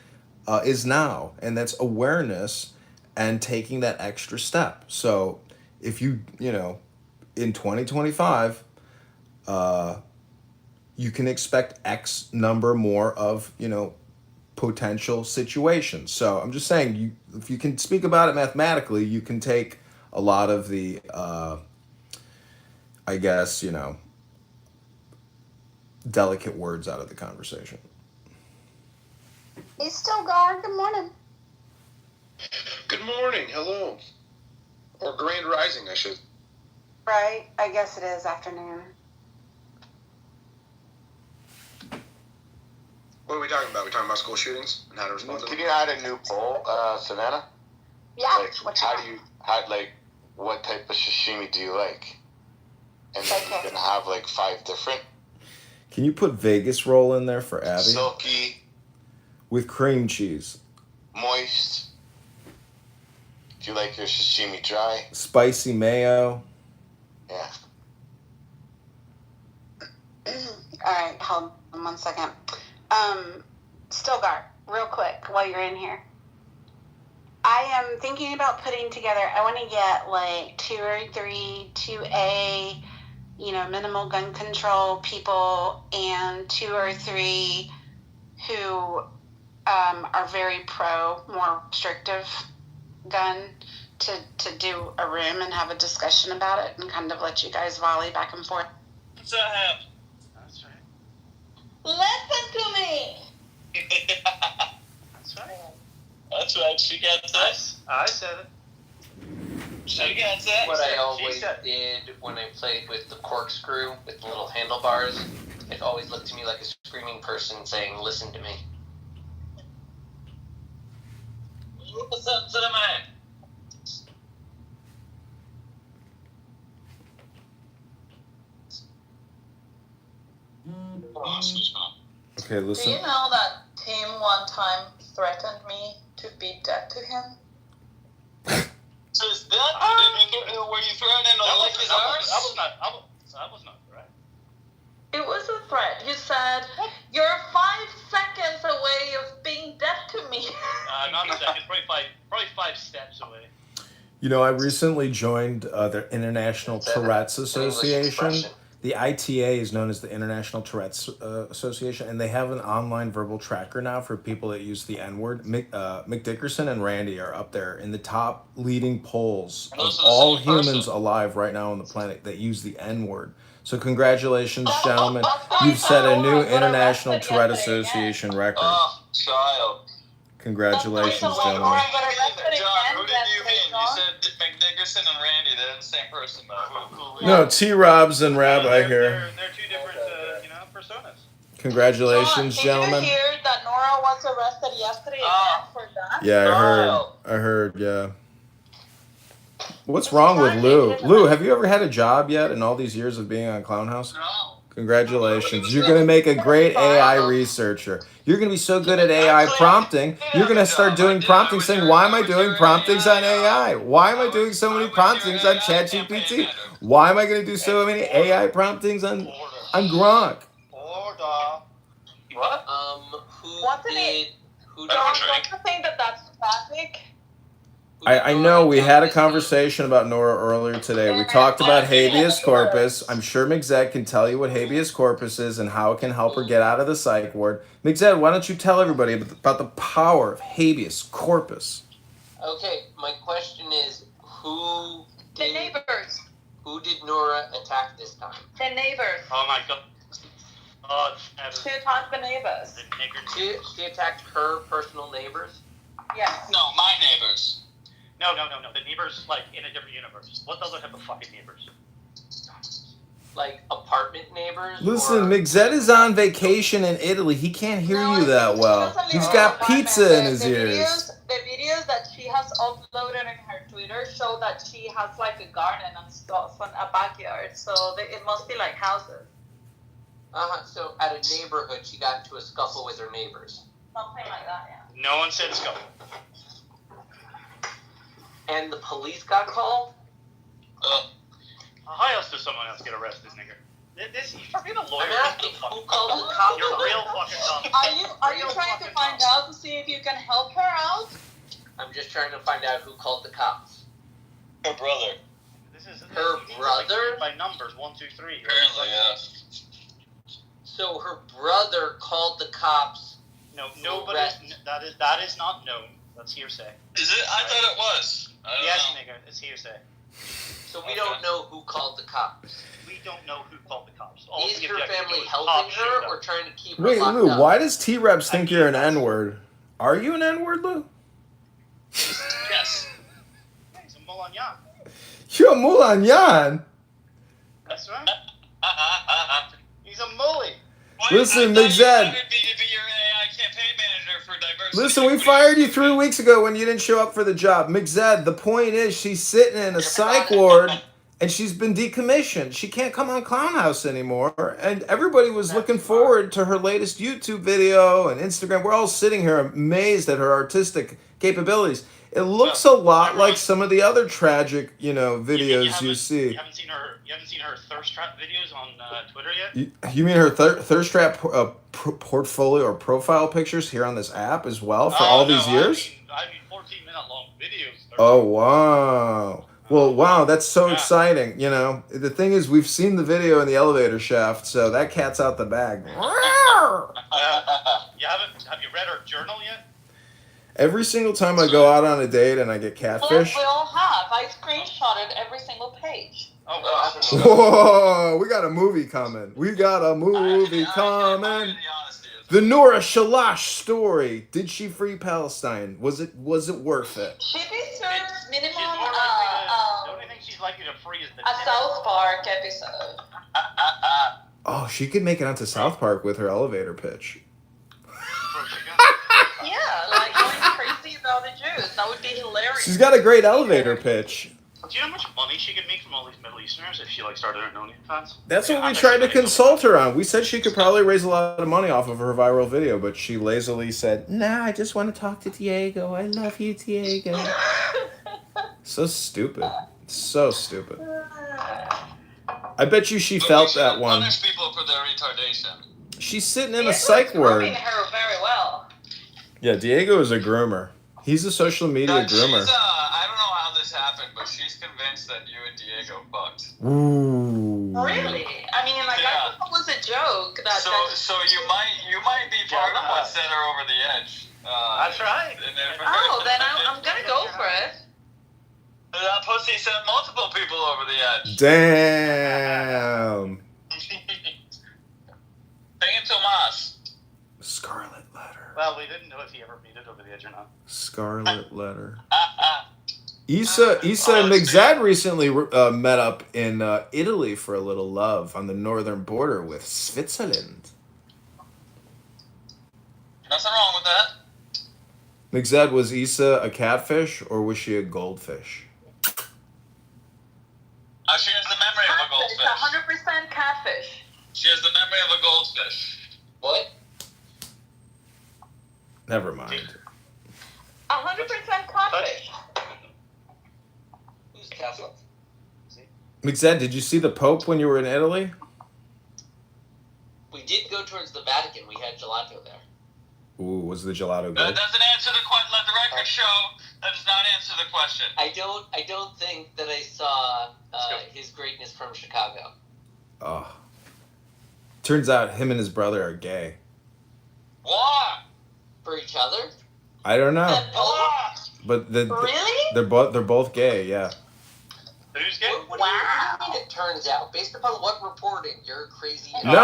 is now, and that's awareness and taking that extra step. So if you in 2025. You can expect X number more of, potential situations. So I'm just saying, if you can speak about it mathematically, you can take a lot of the, I guess, delicate words out of the conversation. It's still gone. Good morning. Good morning. Hello. Or grand rising, I should. Right. I guess it is afternoon. What are we talking about? We're talking about school shootings and how to respond to them? Can you add a new poll, Savannah? Yeah. Like, what type of sashimi do you like? And then you can have like 5 different. Can you put Vegas roll in there for Abby? Silky. With cream cheese. Moist. Do you like your sashimi dry? Spicy mayo. Yeah. All right, hold on 1 second. Stilgar, real quick, while you're in here. I am thinking about putting together, I want to get like 2 or 3 2A, minimal gun control people and 2 or 3 who are very more restrictive gun to do a room and have a discussion about it and kind of let you guys volley back and forth. What's that have? That's right. Listen to me. That's right. That's right. She gets it. I said it. She gets it. What I always did when I played with the corkscrew with the little handlebars, it always looked to me like a screaming person saying, "Listen to me." Listen to me. Okay, listen. Do you know that Tim one time threatened me to be dead to him? So is that were you threatening to lick his arse? That was not a threat. It was a threat. You said, "You're 5 seconds away of being dead to me." Not a second. Probably 5 steps away. You know, I recently joined the International Tourette's Association. The ITA is known as the International Tourette's Association, and they have an online verbal tracker now for people that use the N-word. Mick Dickerson and Randy are up there in the top leading polls of all humans alive right now on the planet that use the N-word. So congratulations, gentlemen. You've set a new International Tourette Association record. Oh, child. Congratulations, gentlemen. John, who did you mean? You said Mick Dickerson and Randy. They're the same person, though. No, T-Robs and Rabbi here. They're two different, personas. Congratulations, John, gentlemen. Did you hear that Nora was arrested yesterday again for that? Yeah, I heard, yeah. What's wrong with Lou? Lou, have you ever had a job yet in all these years of being on Clown House? No. Congratulations. You're going to make a great AI researcher. You're going to be so good at AI prompting, you're going to start doing prompting saying, why am I doing promptings on AI? Why am I doing so many promptings on ChatGPT? Why am I going to do so many AI promptings on Gronk? What? Who John, don't you think that that's tragic? I know we had a conversation about Nora earlier today. We talked about habeas corpus. I'm sure McZed can tell you what habeas corpus is and how it can help her get out of the psych ward. McZed, why don't you tell everybody about the power of habeas corpus? Okay, my question is, who The neighbors. Who did Nora attack this time? The neighbors. Oh my god. Oh, She attacked the neighbors. She attacked her personal neighbors? Yes. No, my neighbors. No. The neighbors, like, in a different universe. What other type of fucking neighbors? Like, apartment neighbors? Listen, McZed is on vacation in Italy. He can't hear you that well. He's got pizza in his ears. The videos that she has uploaded in her Twitter show that she has, like, a garden and stuff and a backyard. So it must be, like, houses. So at a neighborhood, she got into a scuffle with her neighbors. Something like that, yeah. No one said scuffle. And the police got called? How else does someone else get arrested, nigga? You're the lawyer. I'm asking, who called the cops? You're real fucking dumb. Are you trying to find out to see if you can help her out? I'm just trying to find out who called the cops. Her brother. Her brother? By numbers, 1, 2, 3. Apparently, yeah. So her brother called the cops. No, nobody. That is not known. That's hearsay. Is it? I thought it was. Yes, nigga, it's hearsay. So we don't know who called the cops. We don't know who called the cops. Is her family helping her or trying to keep her Wait, locked Lou, up? why does T-Rebs think you're an N-word? Are you an N-word, Lou? Yes. He's a Mulanyan. You're a Mulanyan? That's right. He's a mully. Listen, McZed. Listen, we fired you 3 weeks ago when you didn't show up for the job. McZed, the point is she's sitting in a psych ward and she's been decommissioned. She can't come on Clown House anymore. And everybody was looking forward to her latest YouTube video and Instagram. We're all sitting here amazed at her artistic capabilities. It looks a lot like some of the other tragic, videos you see. You haven't seen her thirst trap videos on Twitter yet? You mean her thirst trap portfolio or profile pictures here on this app as well for all these years? I mean 14-minute long videos. Oh, wow. Well, wow, that's so exciting. The thing is, we've seen the video in the elevator shaft, so that cat's out the bag. Have you read her journal yet? Every single time I go out on a date and I get catfish. We all have. I screenshotted every single page. Oh, Whoa, we got a movie coming. The Nora Shalash story. Did she free Palestine? Was it worth it? She deserves minimum the only thing she's likely to free is the a South Park episode. Oh, she could make it onto South Park with her elevator pitch. Yeah, like going crazy about the Jews. That would be hilarious. She's got a great elevator pitch. Do you know how much money she could make from all these Middle Easterners if she like started her own OnlyFans? That's what we tried to consult her on. We said she could probably raise a lot of money off of her viral video, but she lazily said, "Nah, I just want to talk to Diego. I love you, Diego." So stupid. So stupid. I bet you she felt that one. Punish people for their retardation. She's sitting in a psych ward. Her very well. Yeah, Diego is a groomer. He's a social media groomer. I don't know how this happened, but she's convinced that you and Diego fucked. Ooh. Really? I mean, like, I thought it was a joke. So you might be part of what sent her over the edge. That's right. Oh, then I'm gonna go for it. That pussy sent multiple people over the edge. Damn. Thank Tomas. Scarlet Letter. Well, we didn't know if he ever made it over the edge or not. Scarlet Letter. Issa and McZad recently met up in Italy for a little love on the northern border with Switzerland. Nothing wrong with that. McZad, was Issa a catfish or was she a goldfish? She has the memory of a goldfish. 100% catfish. She has the memory of a goldfish. What? Never mind. 100% catfish. Who's Catholic? McZad, did you see the Pope when you were in Italy? We did go towards the Vatican. We had gelato there. Ooh, was the gelato That good? doesn't answer the question. Let the record show that does not answer the question. I don't think that I saw his greatness from Chicago. Oh. Turns out him and his brother are gay. What? For each other? I don't know. What? But Really? they're both gay, yeah. Who's gay? What do you mean it turns out? Based upon what reporting? You're crazy. No.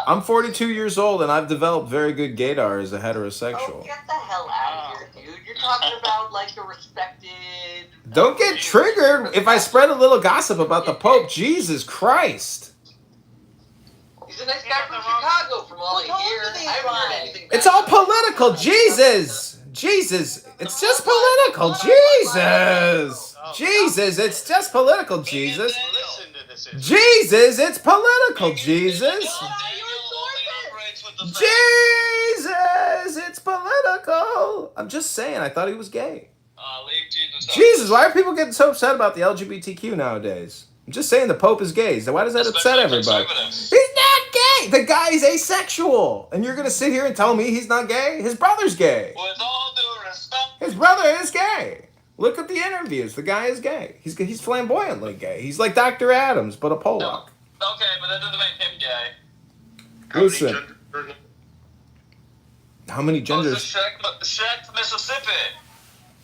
I'm 42 years old and I've developed very good gaydar as a heterosexual. Oh, get the hell out of here, dude. You're talking about like a respected... Don't get triggered if I spread a little gossip about the Pope. Jesus Christ. He's a nice guy from Chicago, from all I hear. I haven't heard anything bad. It's all political. Jesus. It's just political. Jesus, it's just political. Jesus, it's political. Jesus, it's political. I'm just saying, I thought he was gay. Jesus, why are people getting so upset about the LGBTQ nowadays? I'm just saying the Pope is gay. So why does that upset everybody? He's not gay. The guy is asexual. And you're going to sit here and tell me he's not gay? His brother's gay. With all due respect. His brother is gay. Look at the interviews. The guy is gay. He's flamboyantly gay. He's like Dr. Adams, but a Polak. Okay, but that doesn't make him gay. Listen. How many genders? Check Mississippi.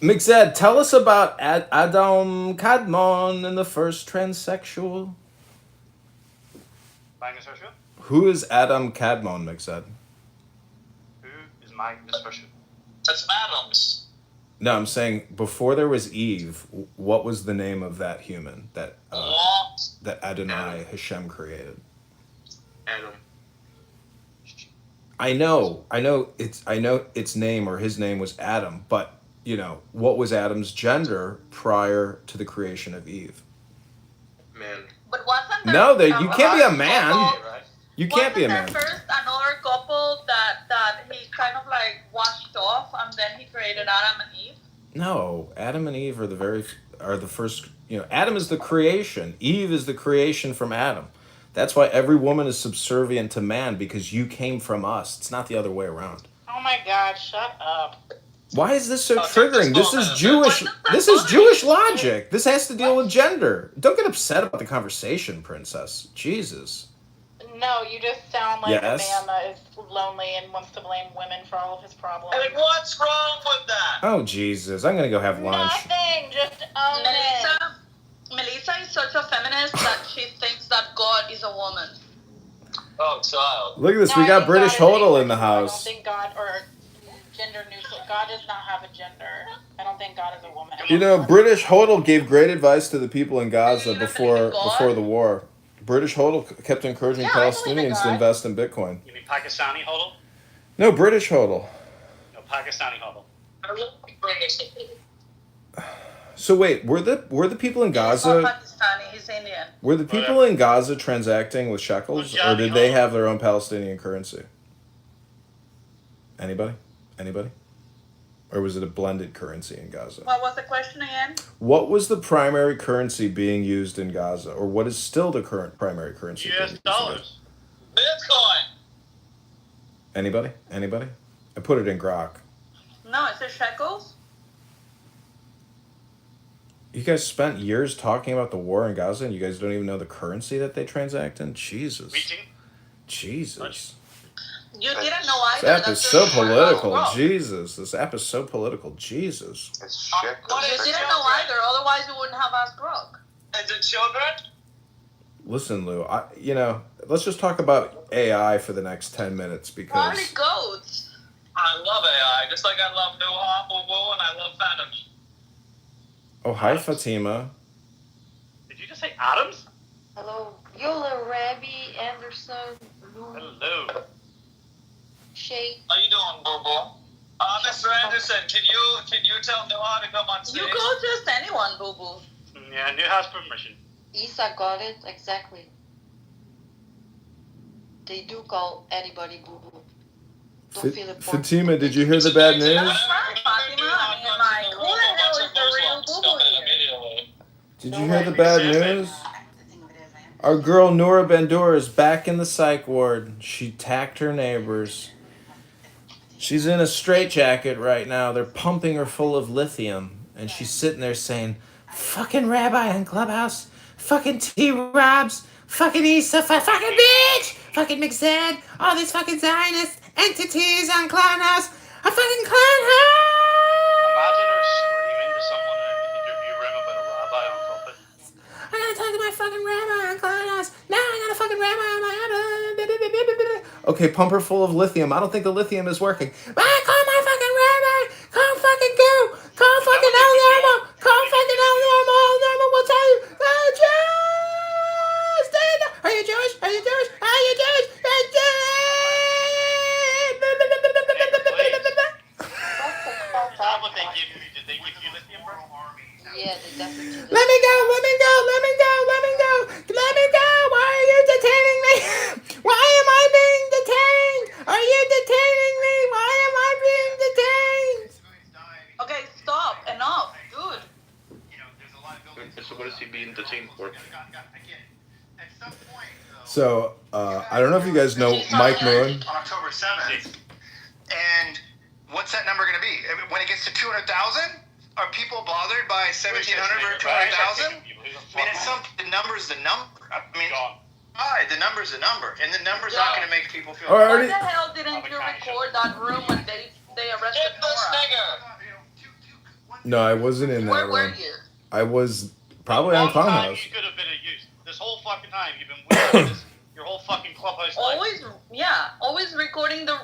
McZed, tell us about Adam Kadmon and the first transsexual. Bisexual? Who is Adam Kadmon, McZed? Who is my bisexual? That's Adams. No, I'm saying before there was Eve, what was the name of that human that Adonai Hashem created? Adam. I know its name or his name was Adam, but you know, what was Adam's gender prior to the creation of Eve? Man. But wasn't you can't be a man. You can't be a man. Wasn't there first another couple that he kind of like washed off, and then he created Adam and Eve? No, Adam and Eve are the first. You know, Adam is the creation. Eve is the creation from Adam. That's why every woman is subservient to man, because you came from us. It's not the other way around. Oh my God! Shut up. Why is this so triggering? This is Jewish. This is Jewish logic. This has to deal with gender. Don't get upset about the conversation, princess. Jesus. No, you just sound like Yes. a man that is lonely and wants to blame women for all of his problems. And what's wrong with that? Oh Jesus! I'm gonna go have lunch. Nothing. Just own it. Melissa is such a feminist that she thinks that God is a woman. Oh, child. Look at this. No, We I got think British God is Hodel in the asexual. I don't house. think God or gender neutral. God does not have a gender. I don't think God is a woman. You know, British Hodel gave great advice to the people in Gaza before the war. British Hodel kept encouraging Palestinians to invest in Bitcoin. You mean Pakistani hodl? No, British Hodel. No, Pakistani hodl. So wait, were the people in Gaza? He's not Pakistani. He's Indian. Were the people in Gaza transacting with shekels, or did they have their own Palestinian currency? Anybody? Or was it a blended currency in Gaza? What was the question again? What was the primary currency being used in Gaza, or what is still the current primary currency? U.S. dollars. Bitcoin. Anybody? I put it in grok. No, it's the shekels. You guys spent years talking about the war in Gaza, and you guys don't even know the currency that they transact in? Jesus. You didn't know either. This app is so political. Jesus. This app is so political. Jesus. It's You didn't know either. Otherwise, you wouldn't have asked Grok. Is it children? Listen, Lou, let's just talk about AI for the next 10 minutes because... Probably goats. I love AI, just like I love Noah, Bobo, and I love Phantoms. Oh, hi, Fatima. Did you just say Adams? Hello. Yola, Rabbi, Anderson, Lou. Hello. Shay. How you doing, Bobo? Mr. Anderson, can you tell Noah to come on stage? You go just anyone, Boo-Boo. Yeah, New has permission. Isa got it, exactly. They do call anybody boo-boo. Don't feel important. Fatima, did you hear the bad news? Fatima, I mean, like, who the hell is the real Boo-Boo here? Did you hear the bad news? Our girl Noura Bendour is back in the psych ward. She tacked her neighbors. She's in a straitjacket right now. They're pumping her full of lithium. And she's sitting there saying, fucking Rabbi in Clubhouse, fucking T-Robs, fucking Issa, fucking bitch, fucking McZed, all these fucking Zionist entities on Clubhouse, a fucking Clubhouse! Imagine her screaming to someone in an interview room about a rabbi on Clubhouse. I gotta talk to my fucking rabbi on Clubhouse. Now I got a fucking rabbi on my... Okay, pump her full of lithium. I don't think the lithium is working. Call my fucking rabbi. Call fucking go. Call fucking El Normal. Call fucking El Normal. El Normal will tell you. Are you Jewish? Are you Jewish? Are you Jewish? Are you Jewish? Did they give you lithium, bro? Yeah, they definitely did. Let me go. Why are you detaining me? Why am I being detained? Are you detaining me? Why am I being detained? Okay, stop. Enough. Good. So what is he being detained for? So, I don't know if you guys know Mike Moon. On October 7th. And what's that number going to be? I mean, when it gets to 200,000? Are people bothered by 1,700 or 200,000? I mean, the number's the number. I mean, the number's the number. And the number's not going to make people feel... Why the hell didn't you record that room when they arrested Nora? No, I wasn't in that room. Where were you? I was probably on Clubhouse. You could have been a use. This whole fucking time you've been waiting your whole fucking Clubhouse life. Always recording the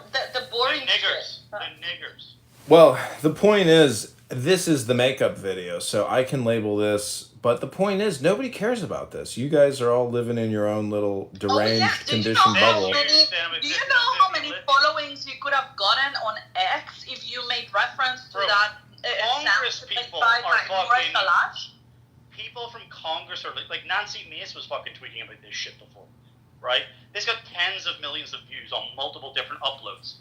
boring niggers. shit. The niggers. Well, the point is, this is the makeup video, so I can label this. But the point is, nobody cares about this. You guys are all living in your own little deranged, conditioned bubble. Do you know how many followings you could have gotten on X if you made reference to that? Congress people are fucking... People from Congress are like Nancy Mace was fucking tweeting about this shit before, right? This got tens of millions of views on multiple different uploads.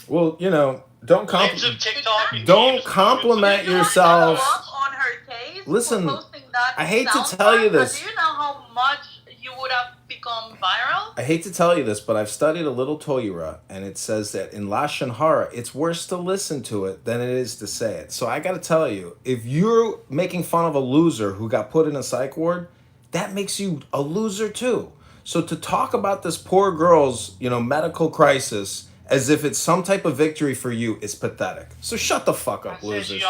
Well, you know, don't compliment yourself. On her case Listen, that I hate to tell you this. Do you know how much you would have become viral? I hate to tell you this, but I've studied a little Torah, and it says that in Lashon Hara, it's worse to listen to it than it is to say it. So I got to tell you, if you're making fun of a loser who got put in a psych ward, that makes you a loser too. So to talk about this poor girl's, medical crisis as if it's some type of victory for you is pathetic. So shut the fuck up, losers.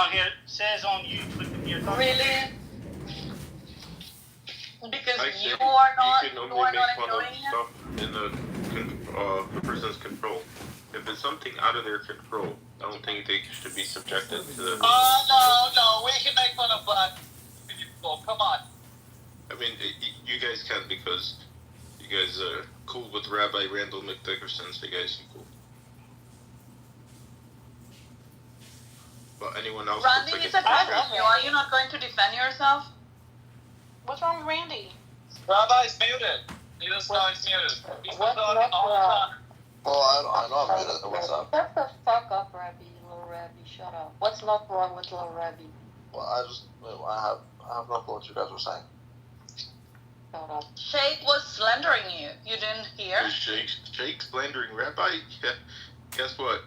Says on you, really? Because you are not enjoying stuff in the person's control. If it's something out of their control, I don't think they should be subjected to the... No, we can make fun of black people, come on. I mean, you guys can because you guys are cool with Rabbi Randall McDickerson, so you guys are cool. But anyone else? Randy, looks he's like attacking you. Are you not going to defend yourself? What's wrong with Randy? Rabbi's muted. He doesn't know he's muted. He's been talking all the time. Well, I know I'm muted. What's up? Shut the fuck up, Rabbi, little Rabbi. Shut up. What's not wrong with little Rabbi? Well, I have no clue what you guys were saying. Shut up. Sheikh was slandering you. You didn't hear? Sheikh slandering Rabbi? Yeah. Guess what?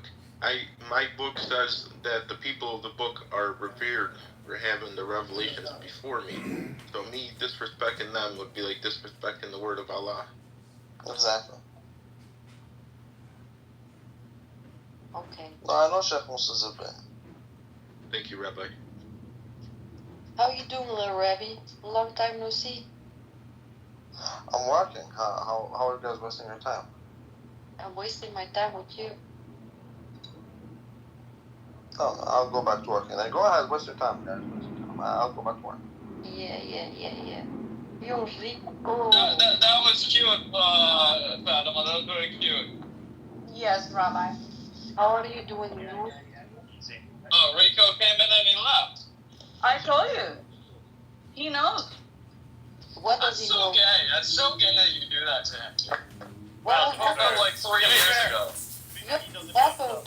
My book says that the people of the book are revered for having the revelations before me. So me disrespecting them would be like disrespecting the word of Allah. Exactly. Okay. No, I know Sheikh Musa Zibin. Thank you, Rabbi. How you doing, little Rabbi? Long time no see. I'm working. How are you guys wasting your time? I'm wasting my time with you. No, I'll go back to working. Then go ahead, waste your time, guys. I'll go back to work. Yeah. Usually. That was cute, Fatima. That was very cute. Yes, Rabbi. How are you doing, you? Oh, Rico came in and he left. I told you. He knows. What does he know? Gay. That's so gay that you do that to him. Well, that happened like 3 years ago.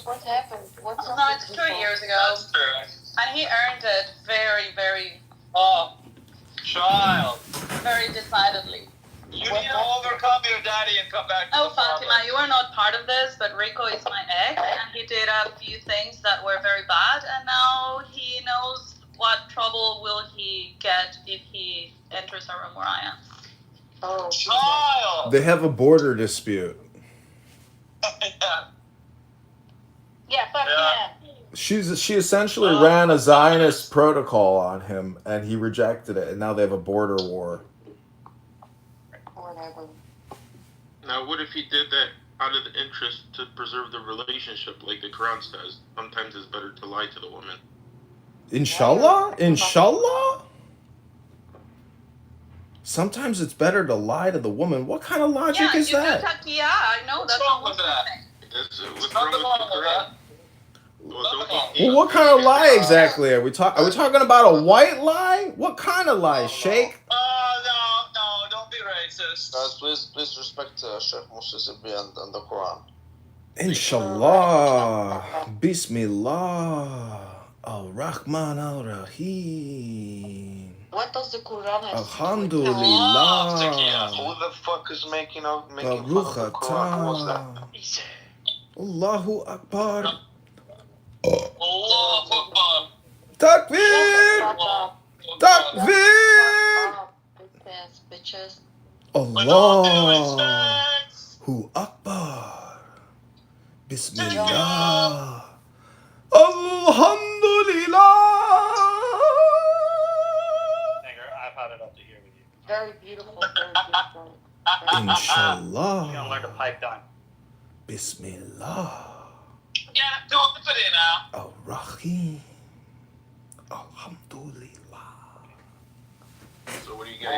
What happened? What's No, it's 2 years ago. That's true. And he earned it very, very... Oh, child. Very decidedly. You need to overcome your daddy and come back to Oh, the Fatima, father. you are not part of this, but Rico is my ex, and he did a few things that were very bad, and now he knows what trouble will he get if he enters a room where I am. Oh, child. They have a border dispute. Yeah, fuck him. She essentially ran a Zionist protocol on him, and he rejected it, and now they have a border war. Whatever. Now, what if he did that out of the interest to preserve the relationship, like the Quran says? Sometimes it's better to lie to the woman. Inshallah? Inshallah? Sometimes it's better to lie to the woman. What kind of logic is that? Yeah, I know. That's wrong with that? What's wrong with the Quran? Well, what kind of lie exactly are we talking? Are we talking about a white lie? What kind of lie, Sheikh? No, don't be racist. Guys, please respect Sheikh Musa Zibin and the Quran. Inshallah. Bismillah. Ar-Rahman Ar-Rahim. What does the Quran have Alhamdulillah. Who the fuck is making fun of the Baruch Quran? Who was that? Allahu Akbar. Allahu Akbar. Takbir. Takbir. Bitches. Allahu Akbar. Bismillah. Alhamdulillah. I've had it up to here with you. Very beautiful. Very beautiful. Inshallah. You gotta learn to pipe down. Bismillah. Yeah, do it for you now. Ar-Rahim. Alhamdulillah. So what do you guys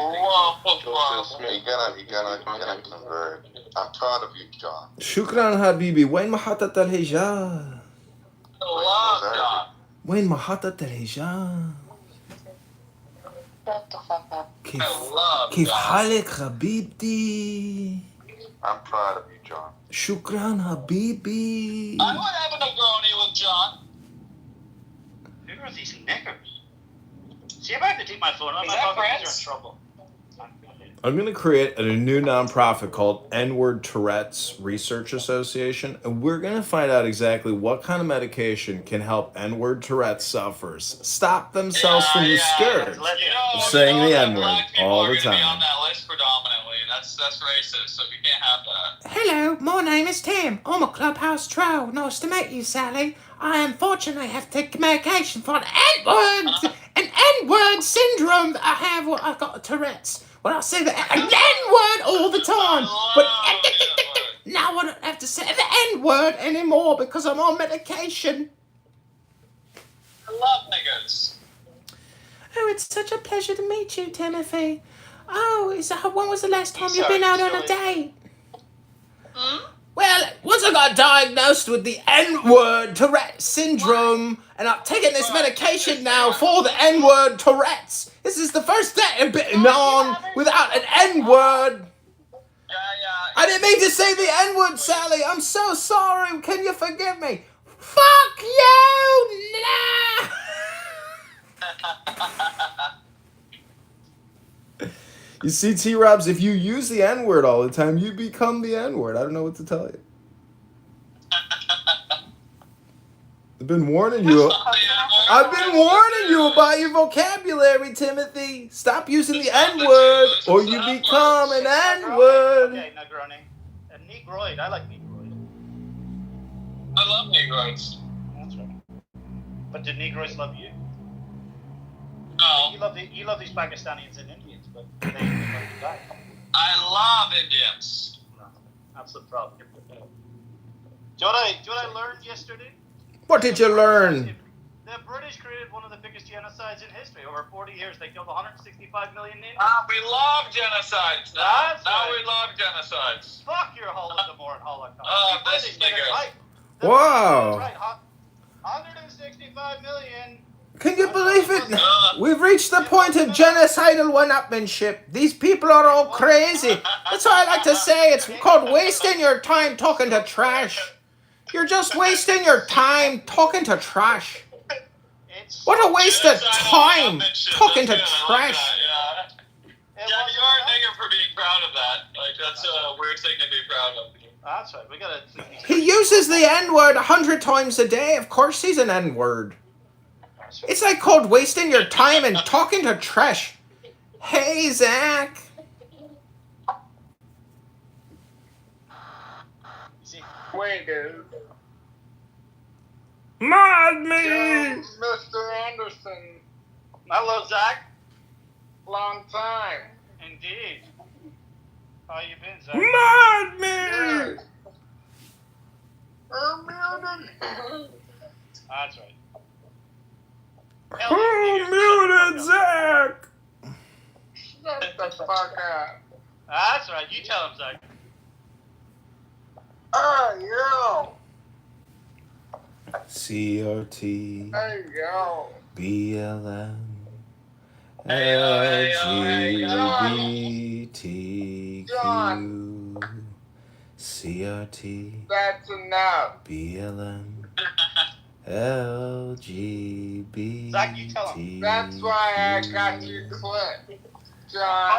think? You're gonna convert. I'm proud of you, John. شكرا حبيبي. وين محطة الحجاب؟ وين محطة الحجاب؟ Shut the fuck up. كيف حالك حبيبتي؟ I'm proud of you, John. شكرا حبيبي. I would have a Negroni with John. Who are these niggers? See, if I have to take my phone off, Is my that pockets are in France? trouble. I'm going to create a new nonprofit called N-Word Tourette's Research Association, and we're going to find out exactly what kind of medication can help N-Word Tourette sufferers stop themselves from the scourge of saying the N-word all the Be on time. that list predominantly. That's racist, so you can't have that. Hello, my name is Tim. I'm a clubhouse troll. Nice to meet you, Sally. I unfortunately have to take medication for an N-word syndrome that I have. Well, I've got a Tourette's. Well, I say the N-word all the time. But now I don't have to say the N-word anymore because I'm on medication. I love niggas. Oh, it's such a pleasure to meet you, Timothy. Oh, when was the last time you've been out on a date? Well, once I got diagnosed with the N-word Tourette syndrome, and I'm taking this medication now for the N-word Tourette's. This is the first day I've been on without an N-word. I didn't mean to say the N-word, Sally. I'm so sorry. Can you forgive me? Fuck you! Nah! You see, T-Robs, if you use the N-word all the time, you become the N-word. I don't know what to tell you. I've been warning you. I've been warning you about your vocabulary, Timothy. Stop using the N-word, or you become an N-word. Okay, Negroni. A Negroid. I like Negroid. I love Negroids. That's right. But did Negroids love you? No. You love these Pakistanis and Indians, but they love you back. I love Indians. No, that's the problem. Do you know what I learned yesterday? What did you learn? The British created one of the biggest genocides in history. Over 40 years, they killed 165 million Indians. We love genocides now. We love genocides. Fuck your Holodomor and Holocaust. Oh, this nigga. Wow. Right, 165 million. Can you believe it? We've reached the point of genocidal one-upmanship. These people are all crazy. That's why I like to say it's called wasting your time talking to trash. You're just wasting your time talking to trash. What a waste of time talking to trash. Yeah, you are a nigger for being proud of that. Like, that's a weird thing to be proud of. That's right. We gotta. He uses the N-word 100 times a day. Of course he's an N-word. It's like called wasting your time and talking to trash. Hey, Zach. Wait, dude. Mod me! Mr. Anderson. Hello, Zach. Long time. Indeed. How you been, Zach? Mod me! That's right. Who muted Zach? Shut the fuck up. That's right. You tell him, Zach. Oh, yo. CRT. Hey, yo. BLM. LGBTQ. CRT. That's enough. BLM. LGBT. Zach, you tell him. That's why I got you clipped, John.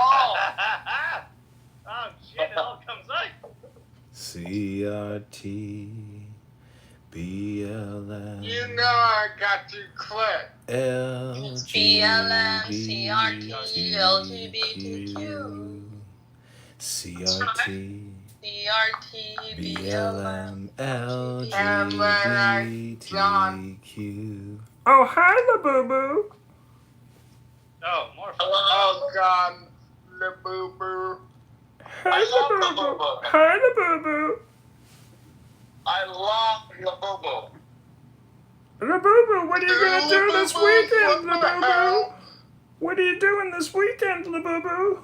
Oh, shit. It all comes out. CRT. BLM. You know I got you clipped. BLM, CRT, LGBTQ. CRT. CRT, BLM, LGBTQ. Oh, hi, LaBoo-Boo. Oh, more fun. Oh, God. The boo-boo. Hi, LaBoo-Boo. Hi, LaBoo-Boo. I love LaBoo-Boo. LaBoo-Boo, what are you going to do this weekend, LaBoo-Boo? What are you doing this weekend, LaBoo-Boo?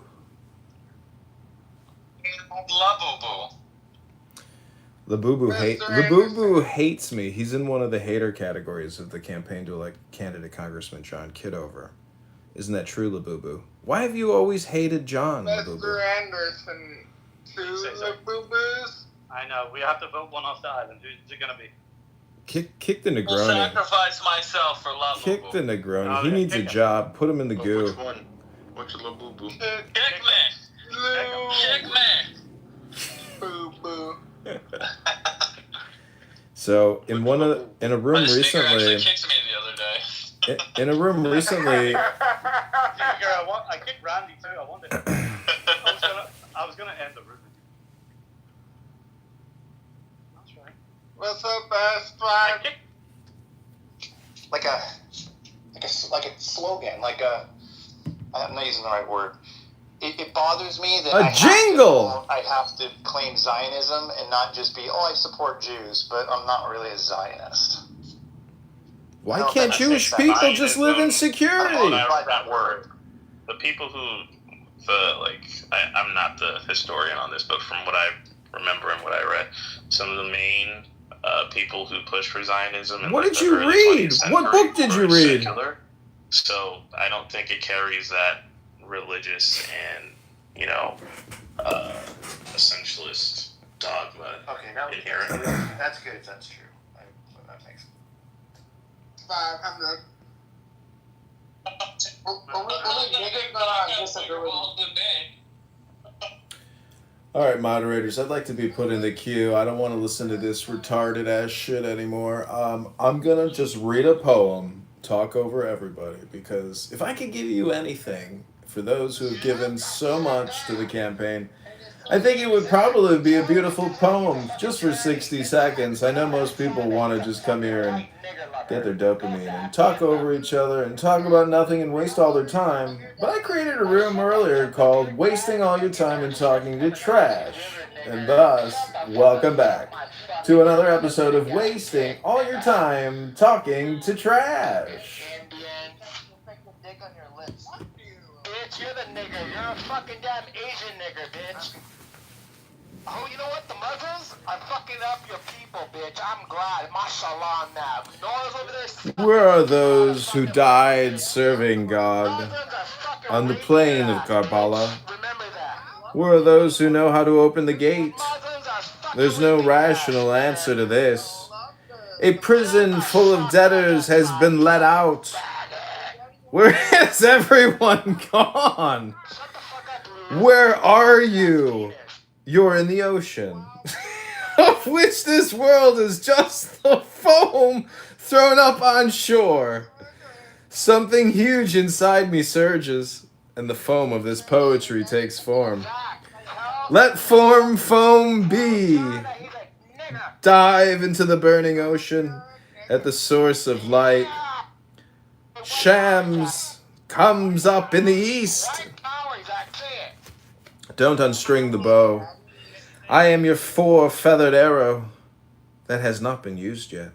LaBoo-Boo hates me. He's in one of the hater categories of the campaign to elect candidate Congressman John Kitover. Isn't that true, LaBoo-Boo? Why have you always hated John, LaBoo-Boo? Mr. Anderson, two LaBoo-Boos? I know. We have to vote one off the island. Who's it going to be? Kick the Negroni. I'll sacrifice myself for LaBoo-Boo. Kick the Negroni. He needs a job. Put him in the goo. Which one? Which LaBoo-Boo? Kick me. Kick me. Boo-boo. So in a room recently, actually kicked me the other day. in a room recently, I kicked Randy too. I wanted. I was gonna end the room. That's right. What's up, best friend? Like a slogan, I'm not using the right word. It bothers me that I have to claim Zionism and not just be, I support Jews, but I'm not really a Zionist. Why can't Jewish people just live in security? That word. The people who, I'm not the historian on this, but from what I remember and what I read, some of the main people who push for Zionism. What did you read? What book did you read? Secular. So I don't think it carries that religious and, essentialist dogma inherently. That's good if that's true. That makes sense. I'm done. All right, moderators, I'd like to be put in the queue. I don't want to listen to this retarded ass shit anymore. I'm gonna just read a poem, talk over everybody, because if I could give you anything for those who have given so much to the campaign, I think it would probably be a beautiful poem just for 60 seconds. I know most people want to just come here and get their dopamine and talk over each other and talk about nothing and waste all their time. But I created a room earlier called Wasting All Your Time and Talking to Trash. And thus, welcome back to another episode of Wasting All Your Time Talking to Trash. Bitch, you're the nigger. You're a fucking damn Asian nigger, bitch. Oh, you know what? The Muslims are fucking up your people, bitch. I'm glad. Mashallah now. Noah's over there. Where are those who died serving God on the plain of Karbala? Where are those who know how to open the gate? There's no rational answer to this. A prison full of debtors has been let out. Where has everyone gone? Where are you? You're in the ocean, of which this world is just the foam thrown up on shore. Something huge inside me surges, and the foam of this poetry takes form. Let foam be. Dive into the burning ocean at the source of light. Shams comes up in the east. Don't unstring the bow. I am your four-feathered arrow that has not been used yet.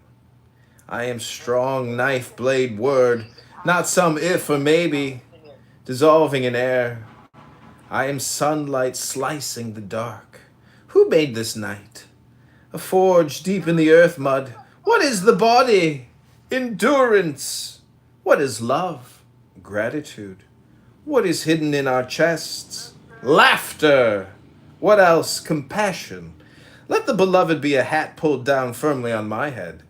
I am strong knife blade word, not some if or maybe, dissolving in air. I am sunlight slicing the dark. Who made this night? A forge deep in the earth mud. What is the body? Endurance. What is love? Gratitude. What is hidden in our chests? Laughter. What else? Compassion. Let the beloved be a hat pulled down firmly on my head,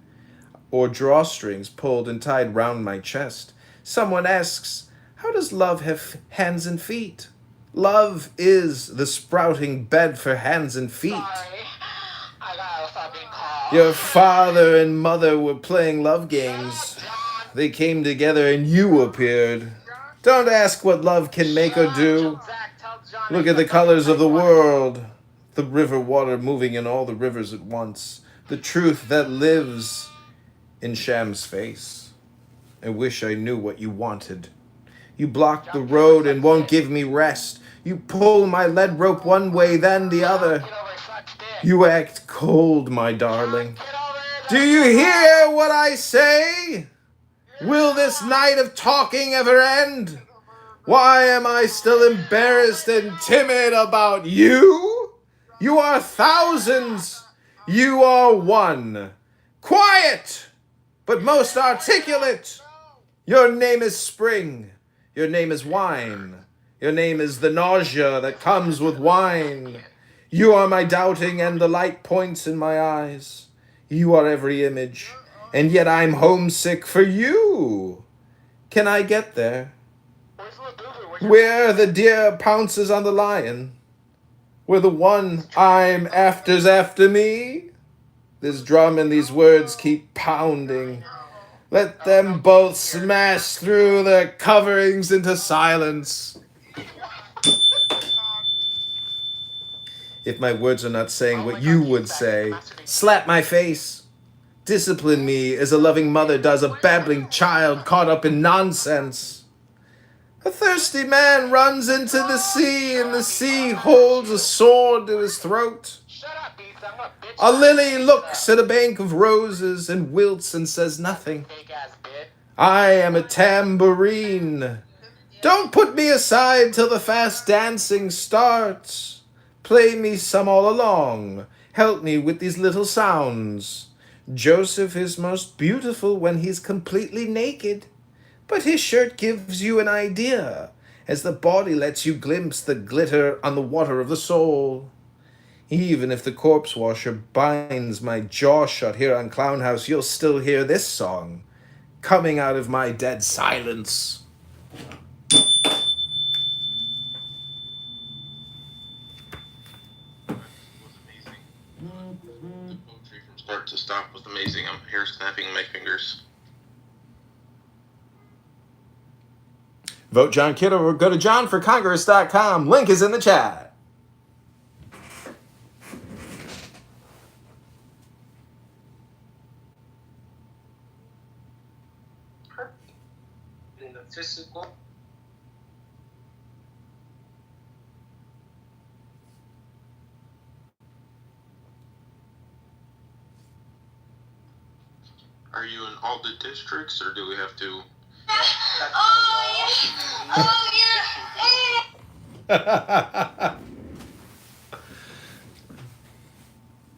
or drawstrings pulled and tied round my chest. Someone asks, how does love have hands and feet? Love is the sprouting bed for hands and feet. Your father and mother were playing love games. They came together and you appeared. Don't ask what love can make or do. Look at the colors of the world. The river water moving in all the rivers at once. The truth that lives in Sham's face. I wish I knew what you wanted. You block the road and won't give me rest. You pull my lead rope one way, then the other. You act cold, my darling. Do you hear what I say? Will this night of talking ever end? Why am I still embarrassed and timid about you? You are thousands. You are one. Quiet, but most articulate. Your name is spring. Your name is wine. Your name is the nausea that comes with wine. You are my doubting and the light points in my eyes. You are every image, and yet I'm homesick for you. Can I get there? Where the deer pounces on the lion? Where the one I'm after's after me? This drum and these words keep pounding. Let them both smash through their coverings into silence. If my words are not saying what you would say, slap my face. Discipline me as a loving mother does a babbling child caught up in nonsense. A thirsty man runs into the sea, and the sea holds a sword to his throat. A lily looks at a bank of roses and wilts and says nothing. I am a tambourine. Don't put me aside till the fast dancing starts. Play me some all along. Help me with these little sounds. Joseph is most beautiful when he's completely naked, but his shirt gives you an idea, as the body lets you glimpse the glitter on the water of the soul. Even if the corpse washer binds my jaw shut here on Clown House, you'll still hear this song coming out of my dead silence. Poetry from start to stop was amazing. I'm hair snapping my fingers. Vote John Kitover. Go to johnforcongress.com. Link is in the chat. In the physical. Are you in all the districts, or do we have to?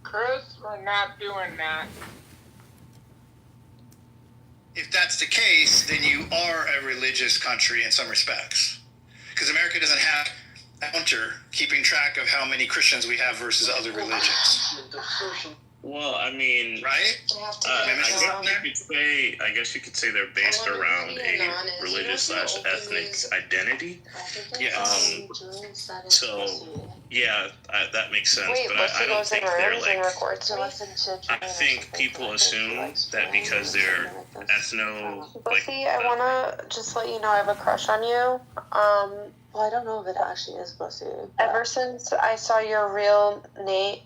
Chris, we're not doing that. If that's the case, then you are a religious country in some respects. Because America doesn't have a counter keeping track of how many Christians we have versus other religions. Well, I mean, right? I guess you could say they're based around a religious/ethnic identity. Yeah. So, yeah, that makes sense. Wait, but I don't think they're like. I think people assume that because they're Bussy, I wanna just let you know I have a crush on you. Well, I don't know if it actually is Bussy. Ever since I saw your real Nate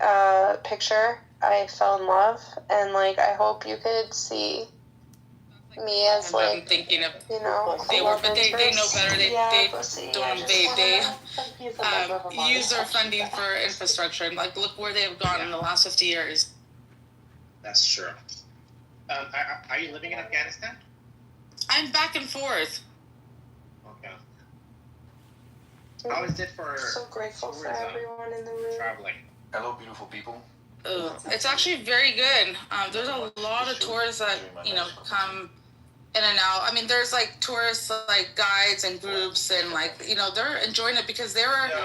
picture, I fell in love, and like I hope you could see me as like I'm thinking of, you know, they know better. They use their funding for infrastructure, and like look where they've gone in the last 50 years. That's true. Are you living in Afghanistan? I'm back and forth. Okay. How is it for so grateful for everyone in the room. traveling? Hello, beautiful people. It's actually very good. There's a lot of tourists that come in and out. I mean, there's like tourists, like guides and groups, and like they're enjoying it because they were under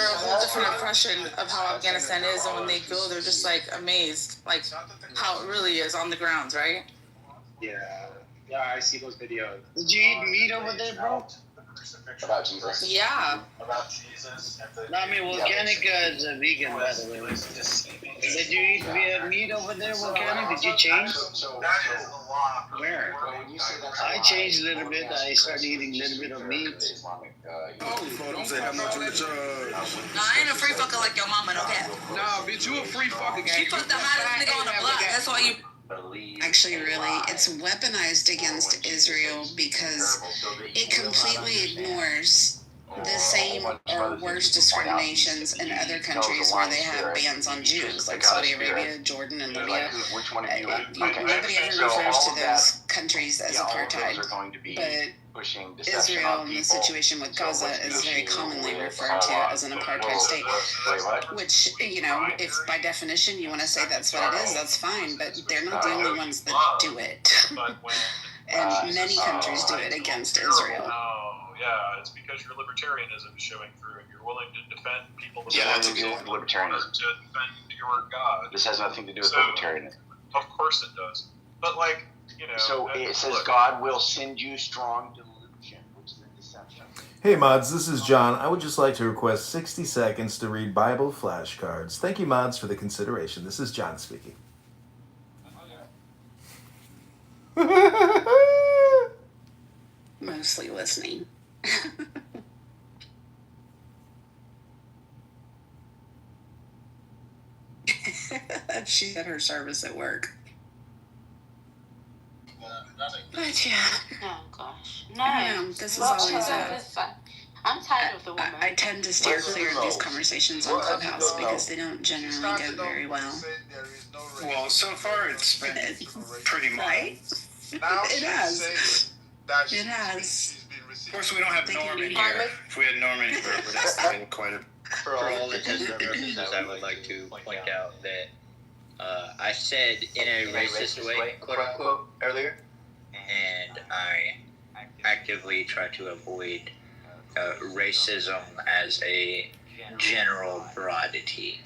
a whole different impression of how Afghanistan is, and when they go, they're just like amazed, like how it really is on the grounds, right? Yeah, I see those videos. Did you eat meat over there, bro? About Jesus. Yeah. About Jesus. I mean, Volcanic is a vegan, by the way. Did you eat meat over there, Volcanic? Did you change? Where? I changed a little bit. I started eating a little bit of meat. I ain't a free fucker like your mama, okay? No, bitch, you a free fucker. She fucked the hottest nigga on the block. That's why you. Actually, really, it's weaponized against Israel because it completely ignores the same or worse discriminations in other countries where they have bans on Jews, like Saudi Arabia, Jordan, and Libya. Nobody ever refers to those countries as apartheid, but Israel in the situation with Gaza is very commonly referred to as an apartheid state, which, if by definition you want to say that's what it is, that's fine, but they're not the only ones that do it. And many countries do it against Israel. Yeah, it's because your libertarianism is showing through, and you're willing to defend people. Yeah, that's exactly libertarianism. To defend your God. This has nothing to do with libertarianism. Of course it does. But So it says God will send you strong delusion, which is a deception. Hey mods, this is John. I would just like to request 60 seconds to read Bible flashcards. Thank you mods for the consideration. This is John speaking. Mostly listening. She's at her service at work. But yeah. Oh gosh. No. This is always I'm tired of the woman. I tend to steer clear of these conversations on Clubhouse because they don't generally go very well. Well, so far it's been pretty much. Right? It has. It has. Of course, we don't have Norman here. If we had Norman here, it would have been quite a... For all intents and purposes, I would like to point out that I said in a racist way, quote unquote, earlier, and I actively try to avoid racism as a general broadity.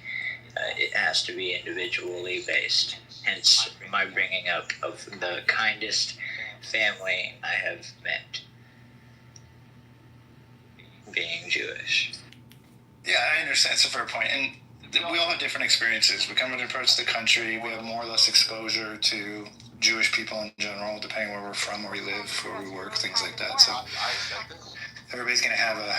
It has to be individually based. Hence, my bringing up of the kindest family I have met being Jewish. Yeah, I understand. It's a fair point. And we all have different experiences. We come from different parts of the country. We have more or less exposure to Jewish people in general, depending where we're from, where we live, where we work, things like that. So everybody's going to have a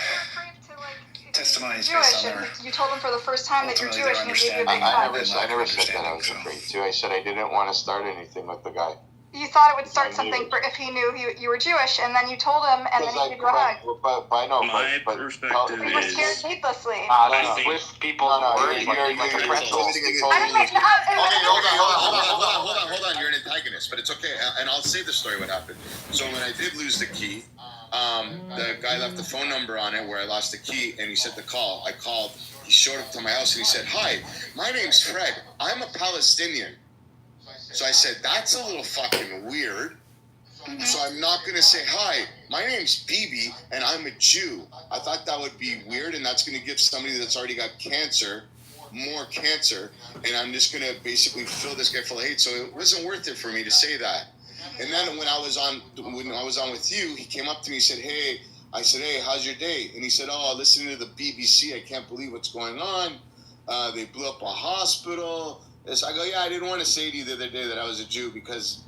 testimonies based on their... You told them for the first time that you're Jewish and you gave your big I hug. never said that I was afraid to. I said I didn't want to start anything with the guy. You thought it would start something for if he knew you were Jewish, and then you told him, and then he gave you a hug. But I know, My perspective You were is... scared needlessly. With people's words, you're pretzel. Hold on. You're an antagonist, but it's okay. And I'll say the story what happened. So when I did lose the key, the guy left the phone number on it where I lost the key, and he said to call. I called. He showed up to my house, and he said, "Hi, my name's Fred. I'm a Palestinian." So I said, "That's a little fucking weird. So I'm not going to say, hi, my name's Bibi, and I'm a Jew." I thought that would be weird, and that's going to give somebody that's already got cancer more cancer, and I'm just going to basically fill this guy full of hate. So it wasn't worth it for me to say that. And then when I was on with you, he came up to me and said, "Hey," I said, "Hey, how's your day?" And he said, "Oh, listening to the BBC, I can't believe what's going on. They blew up a hospital." So I go, "Yeah, I didn't want to say to you the other day that I was a Jew because,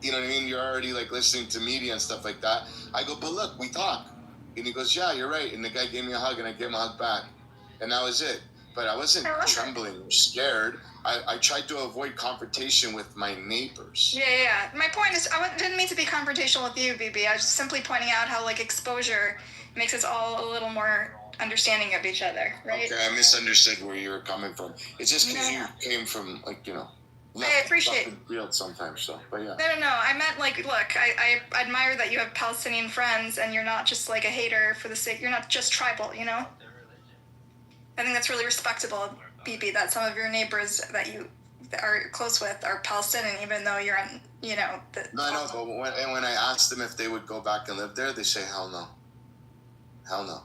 you know what I mean, you're already like listening to media and stuff like that." I go, "But look, we talk." And he goes, "Yeah, you're right." And the guy gave me a hug, and I gave him a hug back. And that was it. But I wasn't trembling or scared. I tried to avoid confrontation with my neighbors. Yeah. My point is, didn't mean to be confrontational with you, BB. I was just simply pointing out how, like, exposure makes us all a little more understanding of each other, right? Okay, I misunderstood where you were coming from. It's just because you came from, like, you know, I appreciate field sometimes, so, but yeah. No. I meant, like, look, I admire that you have Palestinian friends and you're not just, like, a hater for the sake, you're not just tribal, you know? I think that's really respectable, BB, that some of your neighbors that you are close with are Palestinian, even though you're on, you know... No, I know, but when I asked them if they would go back and live there, they say, hell no. Hell no.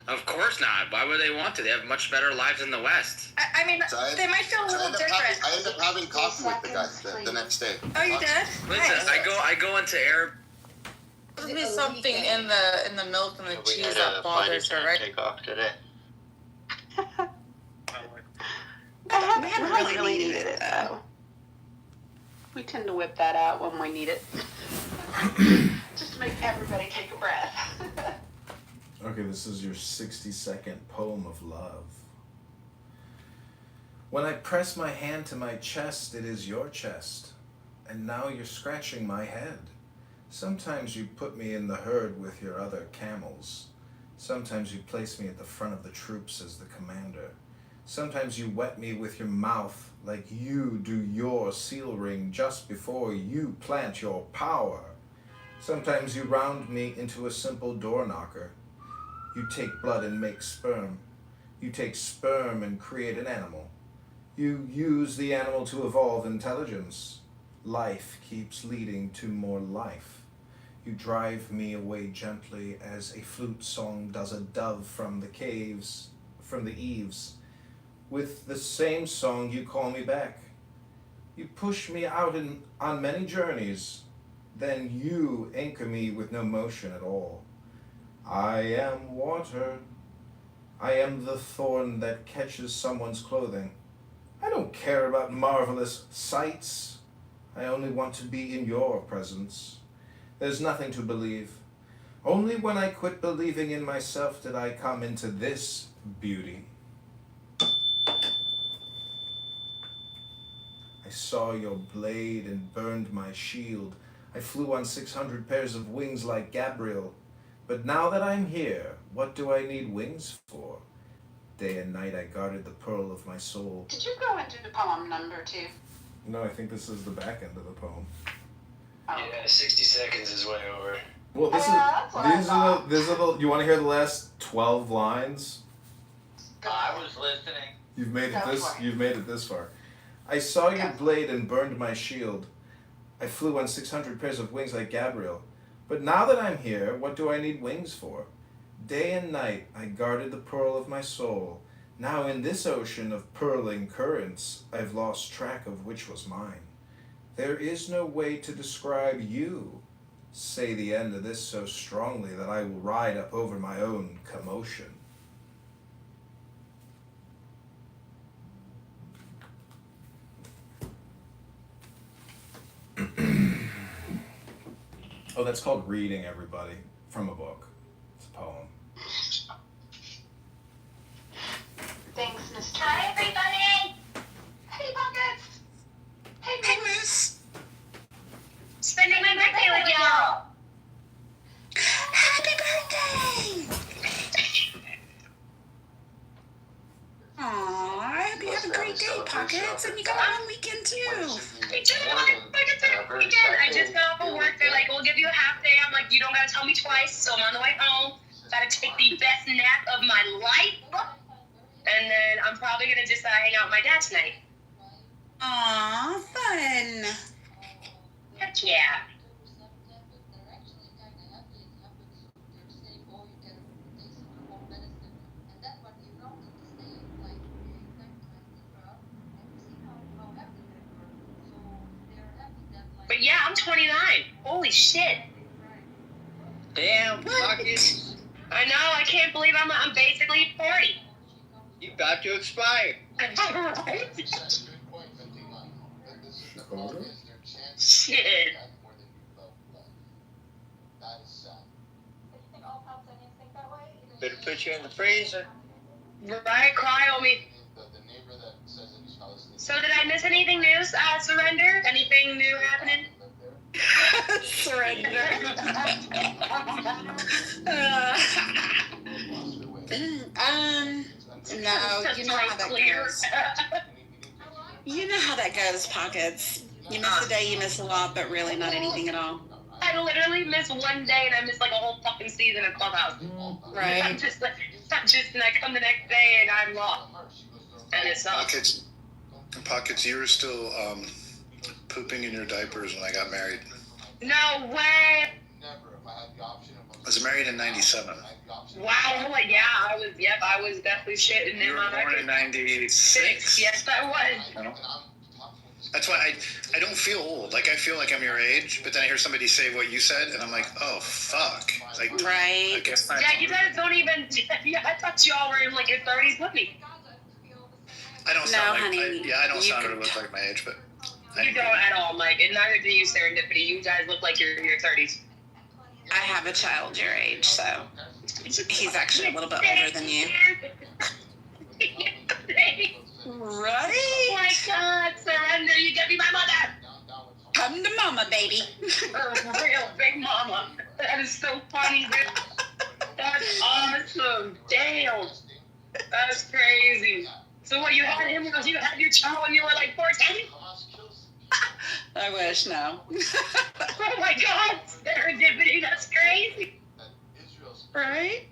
Of course not. Why would they want to? They have much better lives in the West. I mean, so they might feel a little different. I ended up having coffee with the guy the next day. Oh, you did? Listen, nice. I go into Arab. There's be something in the milk and the cheese that bothers her, right? Take off today. We haven't really needed it, though. We tend to whip that out when we need it. Just to make everybody take a breath. Okay, this is your 60-second poem of love. When I press my hand to my chest, it is your chest, and now you're scratching my head. Sometimes you put me in the herd with your other camels. Sometimes you place me at the front of the troops as the commander. Sometimes you wet me with your mouth like you do your seal ring just before you plant your power. Sometimes you round me into a simple door knocker. You take blood and make sperm. You take sperm and create an animal. You use the animal to evolve intelligence. Life keeps leading to more life. You drive me away gently as a flute song does a dove from the caves, from the eaves. With the same song you call me back. You push me out on many journeys. Then you anchor me with no motion at all. I am water. I am the thorn that catches someone's clothing. I don't care about marvelous sights. I only want to be in your presence. There's nothing to believe. Only when I quit believing in myself did I come into this beauty. I saw your blade and burned my shield. I flew on 600 pairs of wings like Gabriel. But now that I'm here, what do I need wings for? Day and night I guarded the pearl of my soul. Did you go into the poem number 2? No, I think this is the back end of the poem. Yeah, 60 seconds is way over. Well, these are the. You want to hear the last 12 lines? I was listening. You've made it this far. I saw your blade and burned my shield. I flew on 600 pairs of wings like Gabriel. But now that I'm here, what do I need wings for? Day and night I guarded the pearl of my soul. Now in this ocean of purling currents, I've lost track of which was mine. There is no way to describe you. Say the end of this so strongly that I will ride up over my own commotion. Oh, that's called reading, everybody, from a book. It's a poem. Thanks, Mr. Hi, everybody! Hey, Pockets! Hey, Miss! Spending my birthday with y'all! Happy birthday! Aww, I hope you have a great day, Pockets, and you got a long weekend too. I just got off of work. They're like, we'll give you a half day. I'm like, you don't gotta tell me twice. So I'm on the way home. Gotta take the best nap of my life. And then I'm probably gonna just hang out with my dad tonight. Aww, fun. Heck yeah. But yeah, I'm 29. Holy shit. Damn, Pockets. I know, I can't believe I'm basically 40. You about to expire. Shit. Better put you in the freezer. Right, cry on me. So did I miss anything new, Surrender? Anything new happening? Surrender. No, you know how that goes. You know how that goes, Pockets. You miss a day, you miss a lot, but really not anything at all. I literally miss one day and I miss like a whole fucking season of Clubhouse. Right. I'm just, and I come the next day and I'm lost. And it sucks. Pockets, you were still pooping in your diapers when I got married. No way. I was married in 97. Wow, yeah, I was definitely shitting in You were my born in 96? Yes, I was. That's why I don't feel old. Like, I feel like I'm your age, but then I hear somebody say what you said, and I'm like, oh, fuck. Like, right. I guess Yeah, you guys don't even, I thought y'all were in like your 30s with me. I don't sound I don't sound or look like my age, but... You don't at all, Mike, and neither do you, Serendipity. You guys look like you're in your 30s. I have a child your age, so he's actually a little bit older than you. Right? Oh my God, Surrender, you get me my mother. Come to mama, baby. Real big mama. That is so funny, dude. That's awesome. Damn. That's crazy. So what, you had him because you had your child when you were like 14? I wish, no. Oh my God, serendipity, that's crazy. Right?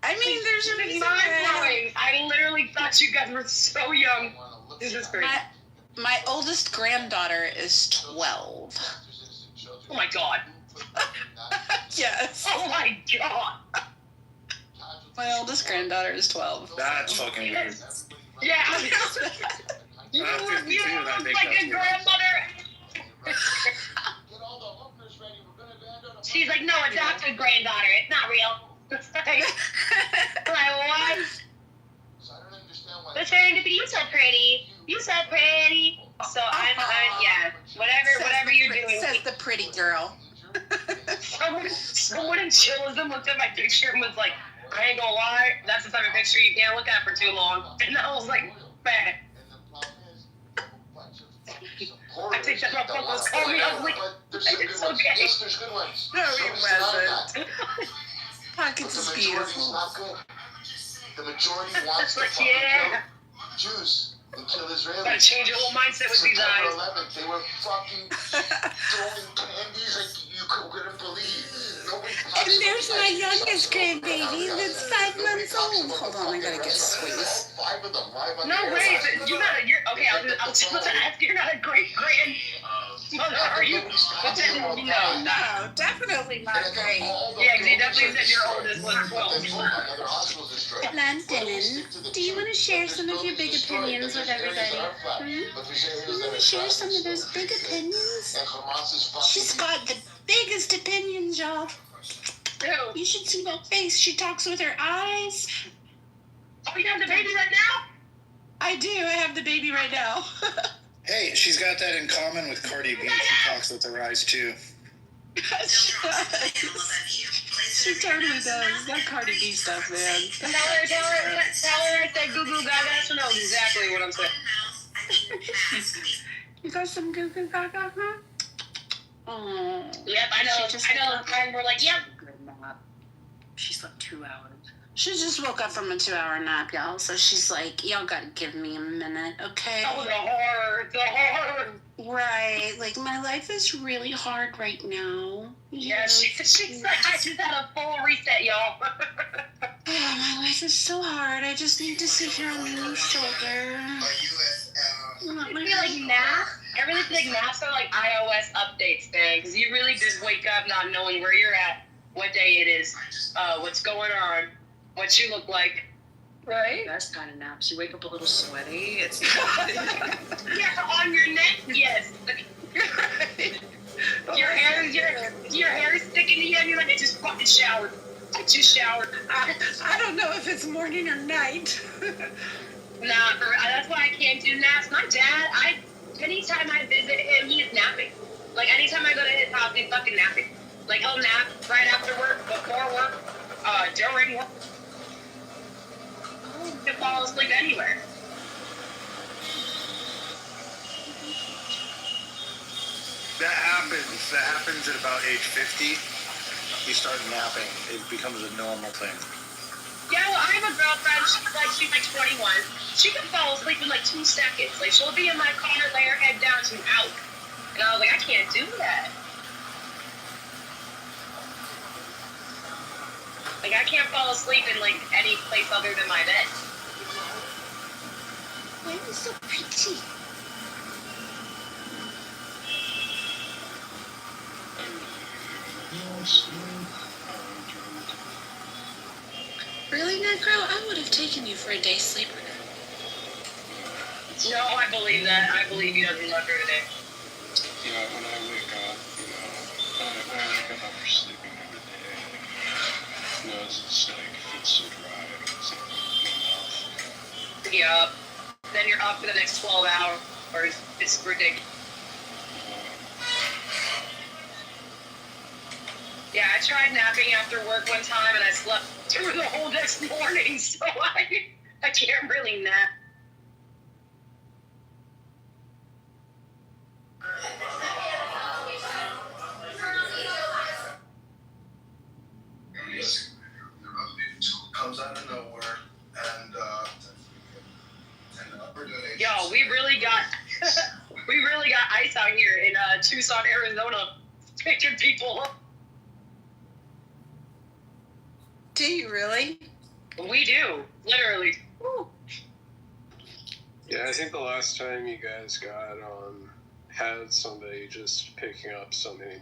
I mean, there's a reason. Mind-blowing. I literally thought you guys were so young. This is crazy. My oldest granddaughter is 12. Oh my God. Yes. Oh my God. My oldest granddaughter is 12. That's fucking weird. Yeah. You look like a grandmother. She's like, no, adopted granddaughter. It's not real. Like, what? But Serendipity, you so pretty. You so pretty. So I'm yeah. Whatever you're doing. Says the pretty girl. Someone in chillism looked at my picture and was like, I ain't gonna lie, that's the type of picture you can't look at for too long. And I was like, man. I think that motherfucker was calling me ugly. It's okay. Yes, there's good ones. No, he wasn't. Pockets is beautiful. The majority wants to fucking kill Jews and kill Israelis. Gotta change your whole mindset with these eyes. September 11th, they were fucking throwing candies like you couldn't believe. And there's is my youngest grandbaby that's 5 months old. Hold on, I gotta get squeezed. No way, but you're okay. I was supposed to ask. You're not a great grandmother, are you? No, definitely not great. Yeah, because you definitely said your oldest was 12. London, do you want to share some of your big opinions with everybody? You want to share some of those big opinions? She's got the biggest opinions, y'all. You should see that face. She talks with her eyes. Oh, you have the baby right now? I do. I have the baby right now. Hey, she's got that in common with Cardi B. She talks with her eyes, too. She totally does. That Cardi B stuff, man. Tell her I said goo goo gaga. She'll know exactly what I'm saying. You got some goo goo gaga, huh? Oh. Yep, I know. And we're like, yep. She slept 2 hours. She just woke up from a 2-hour nap, y'all. So she's like, y'all gotta give me a minute, okay? Oh, the horror. Right. Like, my life is really hard right now. Yeah, she's like, I just had a full reset, y'all. My life is so hard. I just need to sit here on my shoulder. I feel like naps. I really feel like naps are like iOS updates, man. Because you really just wake up not knowing where you're at, what day it is, what's going on, what you look like. Right? Best kind of naps. You wake up a little sweaty. It's yeah, on your neck, yes. Your hair is sticking to you, and you're like, I just fucking showered. I don't know if it's morning or night. Nah, that's why I can't do naps. My dad, anytime I visit him, he is napping. Like, anytime I go to his house, he's fucking napping. Like, he'll nap right after work, before work, during work. He can fall asleep anywhere. That happens at about age 50. You start napping. It becomes a normal thing. Yeah, well, I have a girlfriend. She's like 21. She can fall asleep in like 2 seconds. Like, she'll be in my car, lay her head down, she's out. And I was like, I can't do that. Like, I can't fall asleep in like any place other than my bed. Why are you so pretty? Really, Negro? I would have taken you for a day sleeper. No, I believe that. I believe he doesn't love her today. You know, when I wake up, when I wake up after sleeping every day, it's like, it feels so dry. It's like my mouth. Yup. Then you're up for the next 12 hours. It's ridiculous. Yeah, I tried napping after work one time and I slept through the whole next morning, so I can't really nap. Comes out of nowhere and Yo, we really got ice out here in Tucson, Arizona, picking people up. Do you really? We do, literally. Ooh. Yeah, I think the last time you guys had somebody just picking up so many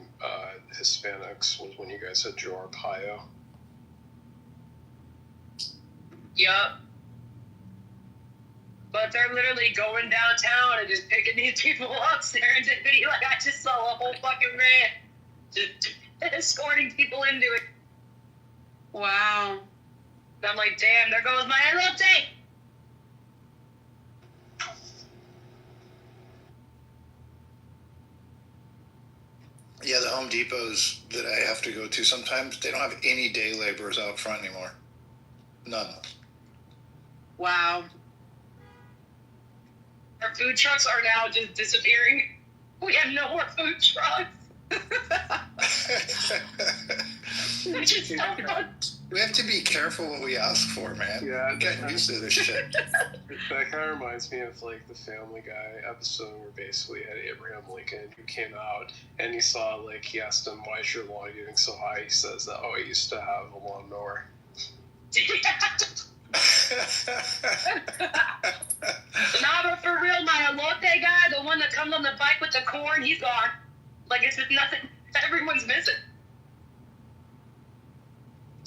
Hispanics was when you guys had Joe Arpaio. Yup. But they're literally going downtown and just picking these people up, serendipity. Like, I just saw a whole fucking man just escorting people into it. Wow. And I'm like, damn, there goes my update. Yeah, the Home Depots that I have to go to sometimes, they don't have any day laborers out front anymore. None. Wow. Our food trucks are now just disappearing. We have no more food trucks. Which is so fun. We have to be careful what we ask for, man. Yeah, I'm getting used to this shit. That kind of reminds me of like the Family Guy episode where basically had Abraham Lincoln who came out and he saw like he asked him why is your lawn getting so high? He says that I used to have a lawnmower. Nah, but for real, my elote guy, the one that comes on the bike with the corn, he's gone. Like it's just nothing. Everyone's missing.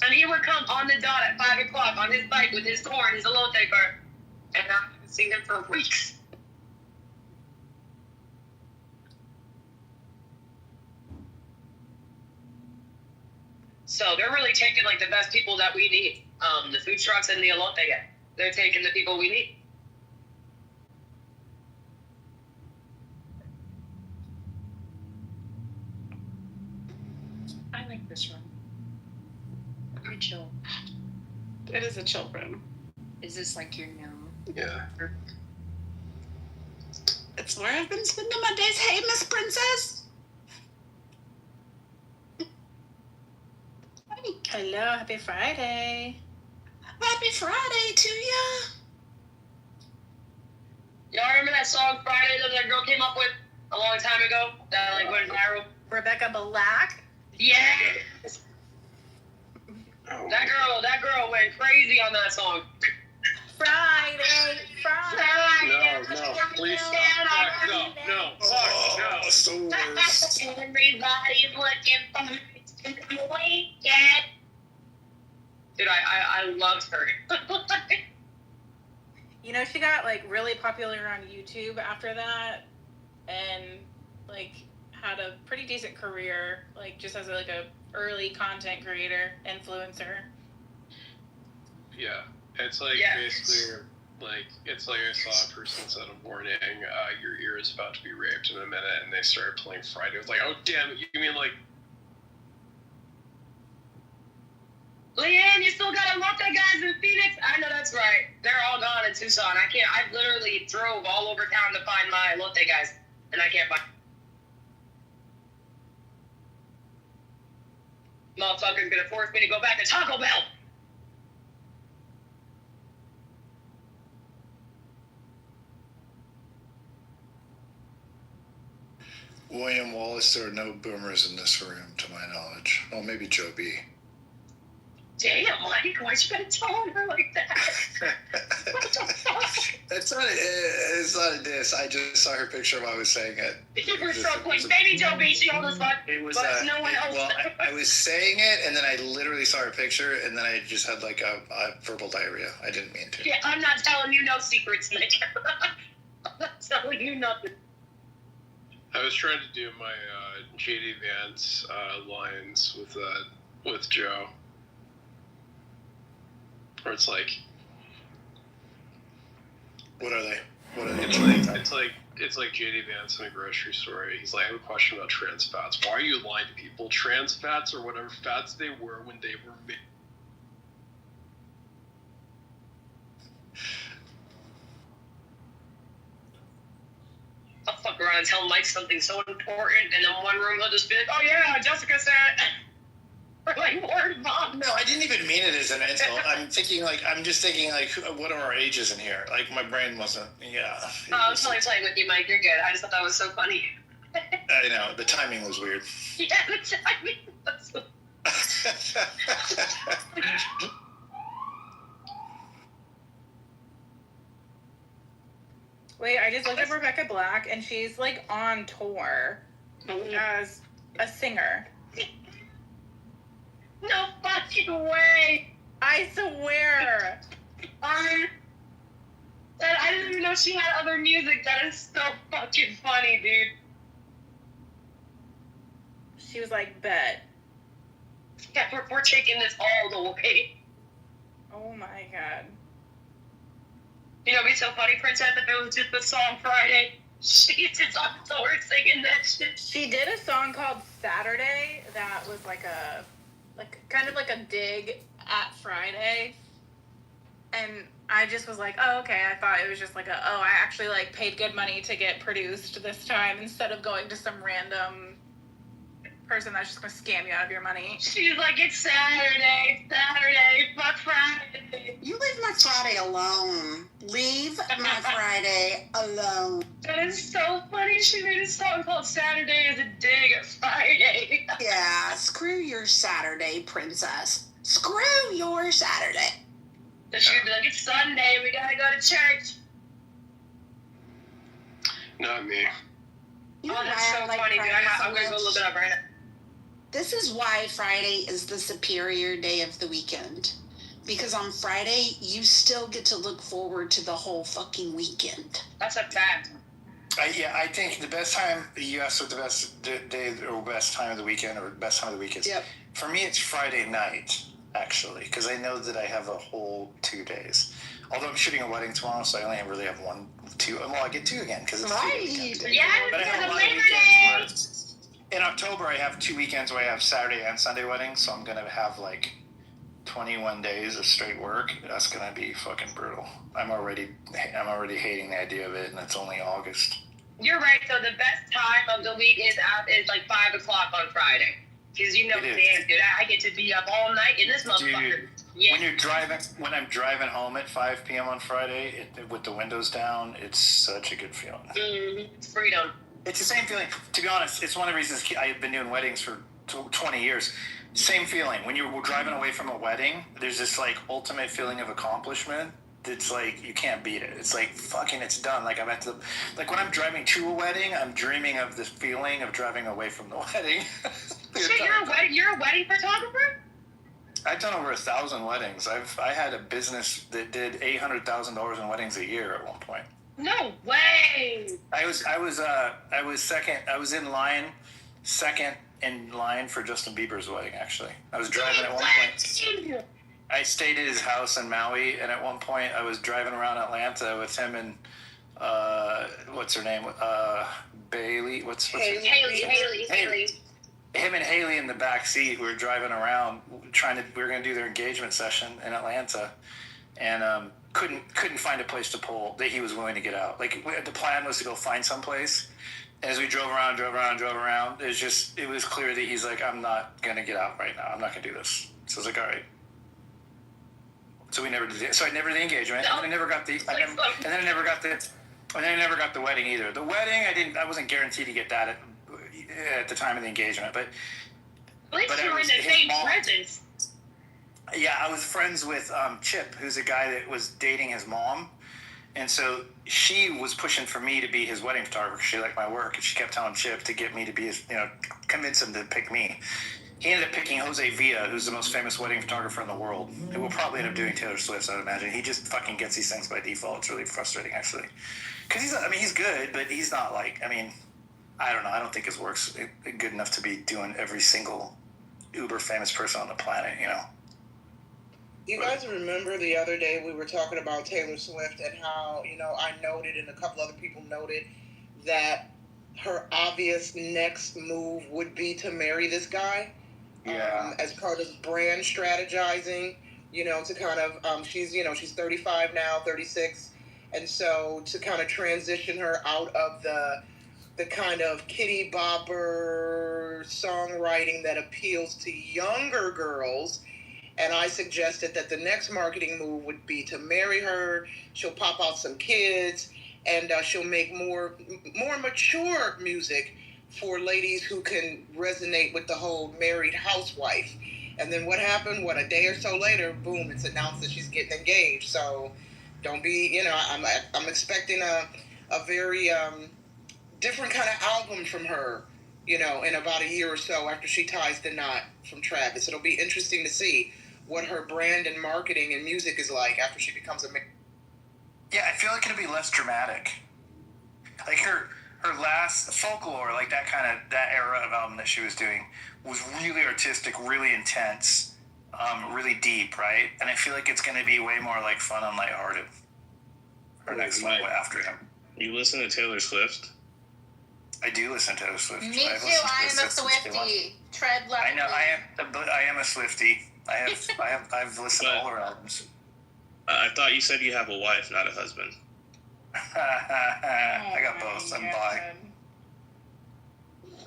And he would come on the dot at 5 o'clock on his bike with his corn, his elote cart. And I haven't seen him for weeks. So they're really taking like the best people that we need. The food trucks and the elote guy. They're taking the people we need. I like this room. Pretty chill. It is a chill room. Is this like your new? Yeah. It's where I've been spending my days. Hey, Miss Princess. Hello, happy Friday. Happy Friday to ya. Y'all remember that song Friday that girl came up with a long time ago? That like went viral? Rebecca Black? Yeah. That girl went crazy on that song. Friday. No, please stop. No, fuck, no. So worse. Everybody's looking for the weekend. Dude, I loved her. You know, she got like really popular on YouTube after that, and like had a pretty decent career, like just as like a early content creator, influencer. Yeah, it's like basically like it's like I saw a person said a warning, your ear is about to be raped in a minute, and they started playing Friday. It was like, oh damn it, you mean like? Leanne, you still got a lot of guys in Phoenix? I know that's right. They're all gone in Tucson. I literally drove all over town to find my Lotte guys, and I can't find. Motherfucker's gonna force me to go back to Taco Bell. William Wallace, there are no boomers in this room, to my knowledge. Well, maybe Joe B. Damn, Mike, why'd you gotta tell her like that? What the fuck? It's not a diss. I just saw her picture while I was saying it. You were so quick. Baby Joe B, she almost fuck. It was, but no one else. Well, I was saying it, and then I literally saw her picture, and then I just had like a verbal diarrhea. I didn't mean to. Yeah, I'm not telling you no secrets, Nick. I'm not telling you nothing. I was trying to do my JD Vance lines with Joe, where it's like, what are they? It's like JD Vance in a grocery store. He's like, I have a question about trans fats. Why are you lying to people? Trans fats or whatever fats they were when they were made. I'll fuck around and tell Mike something so important, and then one room he'll just be like, oh yeah, Jessica said it. We're like, word mom. No, I didn't even mean it as an insult. I'm just thinking like, what are our ages in here? Like, my brain wasn't, yeah. I'm totally playing with you, Mike. You're good. I just thought that was so funny. I know, the timing was weird. Yeah, the timing was Wait, I just looked up Rebecca Black, and she's like on tour as a singer. No fucking way! I swear! I didn't even know she had other music. That is so fucking funny, dude. She was like, bet. Yeah, we're taking this all the way. Oh my god. You know, it'd be so funny, Princess, if it was just the song Friday. She's just on tour singing that shit. She did a song called Saturday that was like kind of like a dig at Friday. And I just was like, oh, okay. I thought it was just like I actually like paid good money to get produced this time instead of going to some random person that's just gonna scam you out of your money. She's like, it's Saturday, fuck Friday. You leave my Friday alone. Leave my Friday alone. That is so funny. She made a song called Saturday is a Dig at Friday. Yeah, screw your Saturday, princess. Screw your Saturday. So she's gonna be like, it's Sunday, we gotta go to church. Not me. You know Oh, that's so why I like funny, dude. Friday so I'm gonna go much? look it up right now. This is why Friday is the superior day of the weekend. Because on Friday, you still get to look forward to the whole fucking weekend. That's a fact. I think the best time, you asked what the best day or best time of the weekend or best time of the week is. Yep. For me, it's Friday night, actually, because I know that I have a whole 2 days. Although I'm shooting a wedding tomorrow, so I only really have 1, 2. Well, I get 2 again because it's Right. weekend. Yeah, But I have because a of lot of Labor weekends Day. in October, I have 2 weekends where I have Saturday and Sunday weddings, so I'm gonna have like 21 days of straight work. That's gonna be fucking brutal. I'm already hating the idea of it, and it's only August. You're right. So the best time of the week is like 5 o'clock on Friday, because you know, It is. damn, dude, I get to be up all night in this motherfucker. Dude, Yeah. when I'm driving home at 5 p.m. on Friday, with the windows down, it's such a good feeling. Mm-hmm. Freedom. It's the same feeling. To be honest, it's one of the reasons I've been doing weddings for 20 years. Same feeling. When you're driving away from a wedding, there's this like ultimate feeling of accomplishment. It's like you can't beat it. It's like fucking, it's done. Like when I'm driving to a wedding, I'm dreaming of this feeling of driving away from the wedding. Shit, you're a wedding photographer? I've done over 1,000 weddings. I had a business that did $800,000 in weddings a year at one point. No way. I was second in line for Justin Bieber's wedding. Actually, I was driving at one point. I stayed at his house in Maui, and at one point I was driving around Atlanta with him and what's her name? Bailey. What's Haley. Him and Haley in the back seat. We were driving around we were going to do their engagement session in Atlanta, and couldn't find a place to pull that he was willing to get out. Like the plan was to go find some place. As we drove around, it was clear that he's like, I'm not going to get out right now. I'm not going to do this. So I was like, all right. So we never did it. So I never did the engagement, and then I never got the wedding either. The wedding, I wasn't guaranteed to get that at the time of the engagement, but At least you were in the same presence. Yeah, I was friends with Chip, who's a guy that was dating his mom. And so she was pushing for me to be his wedding photographer. She liked my work, and she kept telling Chip to get me to be his, convince him to pick me. He ended up picking Jose Villa, who's the most famous wedding photographer in the world, who will probably end up doing Taylor Swift, I would imagine. He just fucking gets these things by default. It's really frustrating, actually. Because he's good, but he's not like, I don't know. I don't think his work's good enough to be doing every single uber famous person on the planet, You guys remember the other day we were talking about Taylor Swift and how, I noted and a couple other people noted that her obvious next move would be to marry this guy. Yeah. As part of brand strategizing, to kind of, she's 35 now, 36. And so to kind of transition her out of the kind of kitty bopper songwriting that appeals to younger girls. And I suggested that the next marketing move would be to marry her. She'll pop out some kids, and she'll make more mature music for ladies who can resonate with the whole married housewife. And then what happened? A day or so later, boom, it's announced that she's getting engaged. So don't be, I'm expecting a very different kind of album from her, in about a year or so after she ties the knot from Travis. It'll be interesting to see what her brand and marketing and music is like after she becomes a... Yeah, I feel like it'll be less dramatic. Like her last Folklore, like that era of album that she was doing was really artistic, really intense, really deep, right? And I feel like it's going to be way more like fun and lighthearted. Her next one after him. You listen to Taylor Swift? I do listen to Taylor Swift. Me too. I am a Swiftie. Tread left. I know. I am a Swiftie. I've listened to all her albums. I thought you said you have a wife, not a husband. I got both. I'm bi.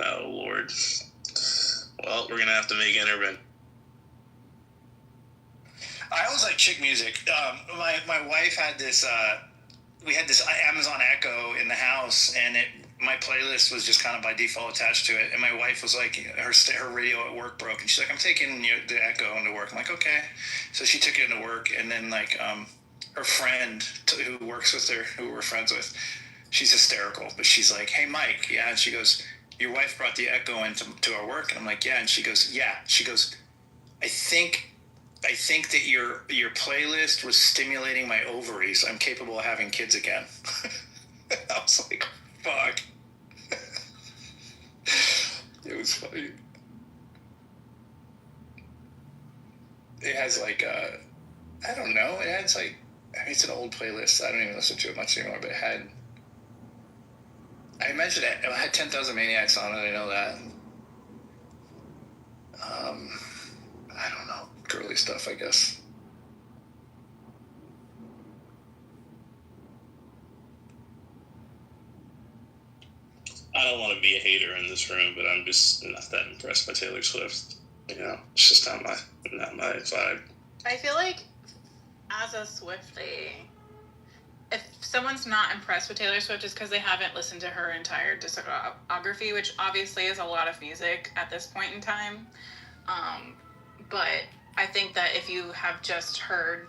Oh Lord. we're gonna have to make intervention. I always like chick music. My wife had this. We had this Amazon Echo in the house, and my playlist was just kind of by default attached to it. And my wife was like, her radio at work broke, and she's like, "I'm taking the Echo into work." I'm like, "Okay." So she took it into work, and then like her friend who works with her, who we're friends with, she's hysterical, but she's like, "Hey, Mike, yeah," and she goes, "Your wife brought the Echo into our work," and I'm like, "Yeah," and she goes, "Yeah," she goes, I think that your playlist was stimulating my ovaries. I'm capable of having kids again." I was like, fuck. It was funny. It has like, I don't know. It has like, I mean, it's an old playlist. I don't even listen to it much anymore, but it had, I mentioned it had 10,000 Maniacs on it. I know that. I don't know. Girly stuff, I guess. I don't want to be a hater in this room, but I'm just not that impressed by Taylor Swift. You know, it's just not my vibe. I feel like as a Swiftie, if someone's not impressed with Taylor Swift, it's because they haven't listened to her entire discography, which obviously is a lot of music at this point in time. But I think that if you have just heard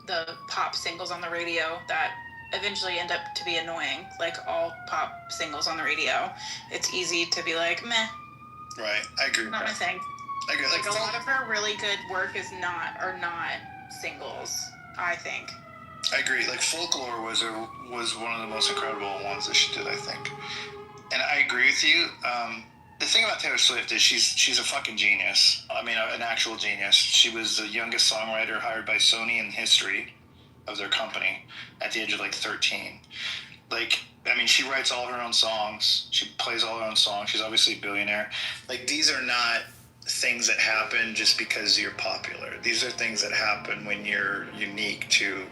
the pop singles on the radio that eventually end up to be annoying, like all pop singles on the radio, it's easy to be like, meh. Right, I agree. Not my thing. I agree. Like a lot of her really good work is not singles, I think. I agree. Like Folklore was one of the most incredible ones that she did, I think. And I agree with you. The thing about Taylor Swift is she's a fucking genius. I mean, an actual genius. She was the youngest songwriter hired by Sony in history of their company at the age of like 13. Like, I mean, she writes all her own songs. She plays all her own songs. She's obviously a billionaire. Like, these are not things that happen just because you're popular. These are things that happen when you're unique to,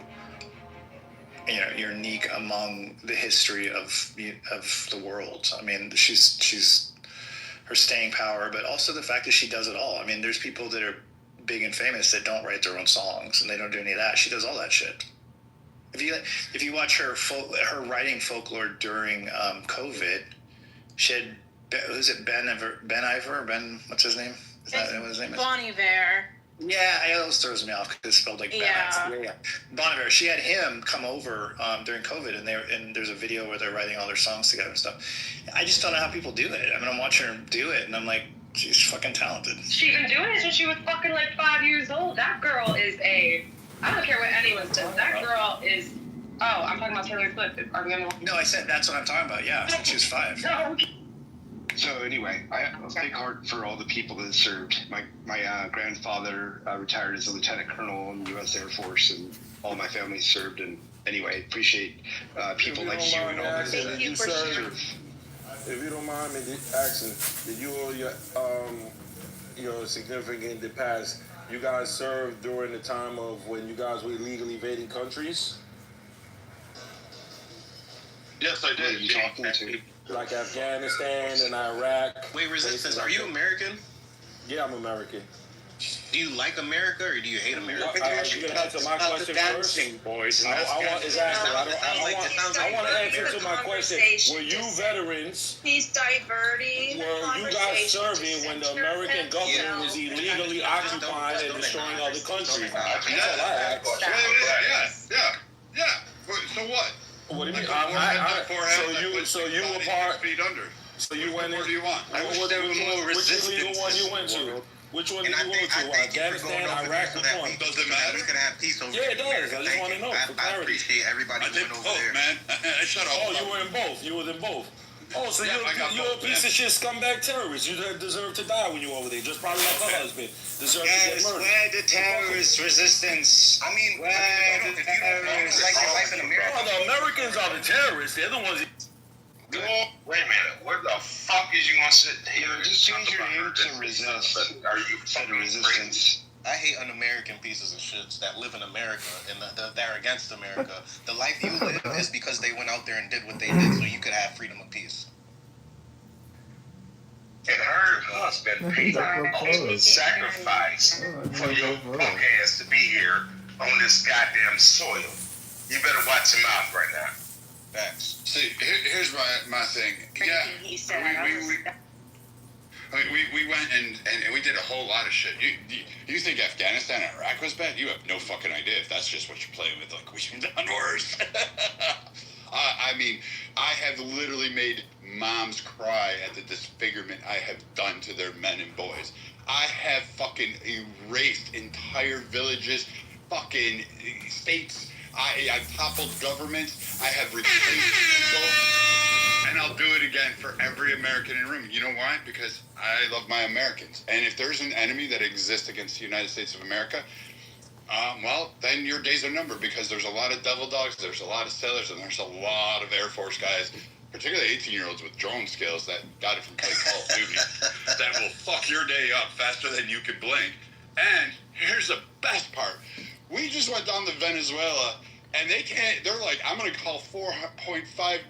you're unique among the history of the world. I mean, she's her staying power, but also the fact that she does it all. I mean, there's people that are big and famous that don't write their own songs, and they don't do any of that. She does all that shit. If you watch her writing Folklore during COVID, she had, who's it, Ben Iver, what's his name? Is that what his name is? Bon Iver. Yeah, it always throws me off because it's spelled like Ben. Yeah. Bon Iver. She had him come over during COVID, and there's a video where they're writing all their songs together and stuff. I just don't know how people do it. I mean, I'm watching her do it, and I'm like, she's fucking talented. She's been doing it since she was fucking like 5 years old. That girl is I don't care what anyone says. That girl is. Oh, I'm talking about Taylor Swift. Are we on the? No, I said that's what I'm talking about. Yeah, since she was 5. No. So anyway, I have a big heart for all the people that served. My grandfather retired as a lieutenant colonel in the U.S. Air Force, and all my family served. And anyway, appreciate people like you and all those that you serve. If you don't mind me asking, did you or your significant in the past, you guys served during the time of when you guys were illegally invading countries? Yes, I did. Who are you talking to? Like Afghanistan and Iraq. Wait, Resistance, are you American? Yeah, I'm American. Do you like America or do you hate America? You're gonna answer my question first. Boys. I want to answer to my question. Were you veterans? He's diverting. Were you guys serving when the American government was illegally occupying and destroying other countries? That's all I asked. Yeah. So what? What do you mean? So you were part. So you went in. What do you want? I wish there was more resistance. Which illegal one you went to? Which one did you go to? Afghanistan, Iraq, which one? Does it matter? We can have peace over Yeah, it does. I just want to know for I clarity. appreciate everybody going over there. Man. Shut up. Oh, you were in both. You was in both. Oh, so you're a piece of shit scumbag terrorist. You deserve to die when you were over there. Just probably like her husband. Deserve to get murdered. Where the terrorist resistance? I mean, if you don't like your life in America. Oh, the Americans are the terrorists. They're the ones. Wait a minute. Where the fuck is you gonna sit here? Just change your name to Resist. Are you fucking Resistance? I hate un-American pieces of shits that live in America and they're against America. The life you live is because they went out there and did what they did so you could have freedom of peace. It hurt. has been paid, ultimate sacrifice for your punk ass to be here on this goddamn soil. You better watch your mouth right now. Facts. See, here's my thing. Yeah, we went and we did a whole lot of shit. You think Afghanistan and Iraq was bad? You have no fucking idea if that's just what you're playing with. Like, we've done worse. I mean, I have literally made moms cry at the disfigurement I have done to their men and boys. I have fucking erased entire villages, fucking states. I toppled governments. I have replaced people. And I'll do it again for every American in the room. You know why? Because I love my Americans. And if there's an enemy that exists against the United States of America, well, then your days are numbered, because there's a lot of devil dogs, there's a lot of sailors, and there's a lot of Air Force guys, particularly 18-year-olds with drone skills that got it from playing Call of Duty, that will fuck your day up faster than you can blink. And here's the best part. We just went down to Venezuela, and they're like, I'm going to call 4.5 million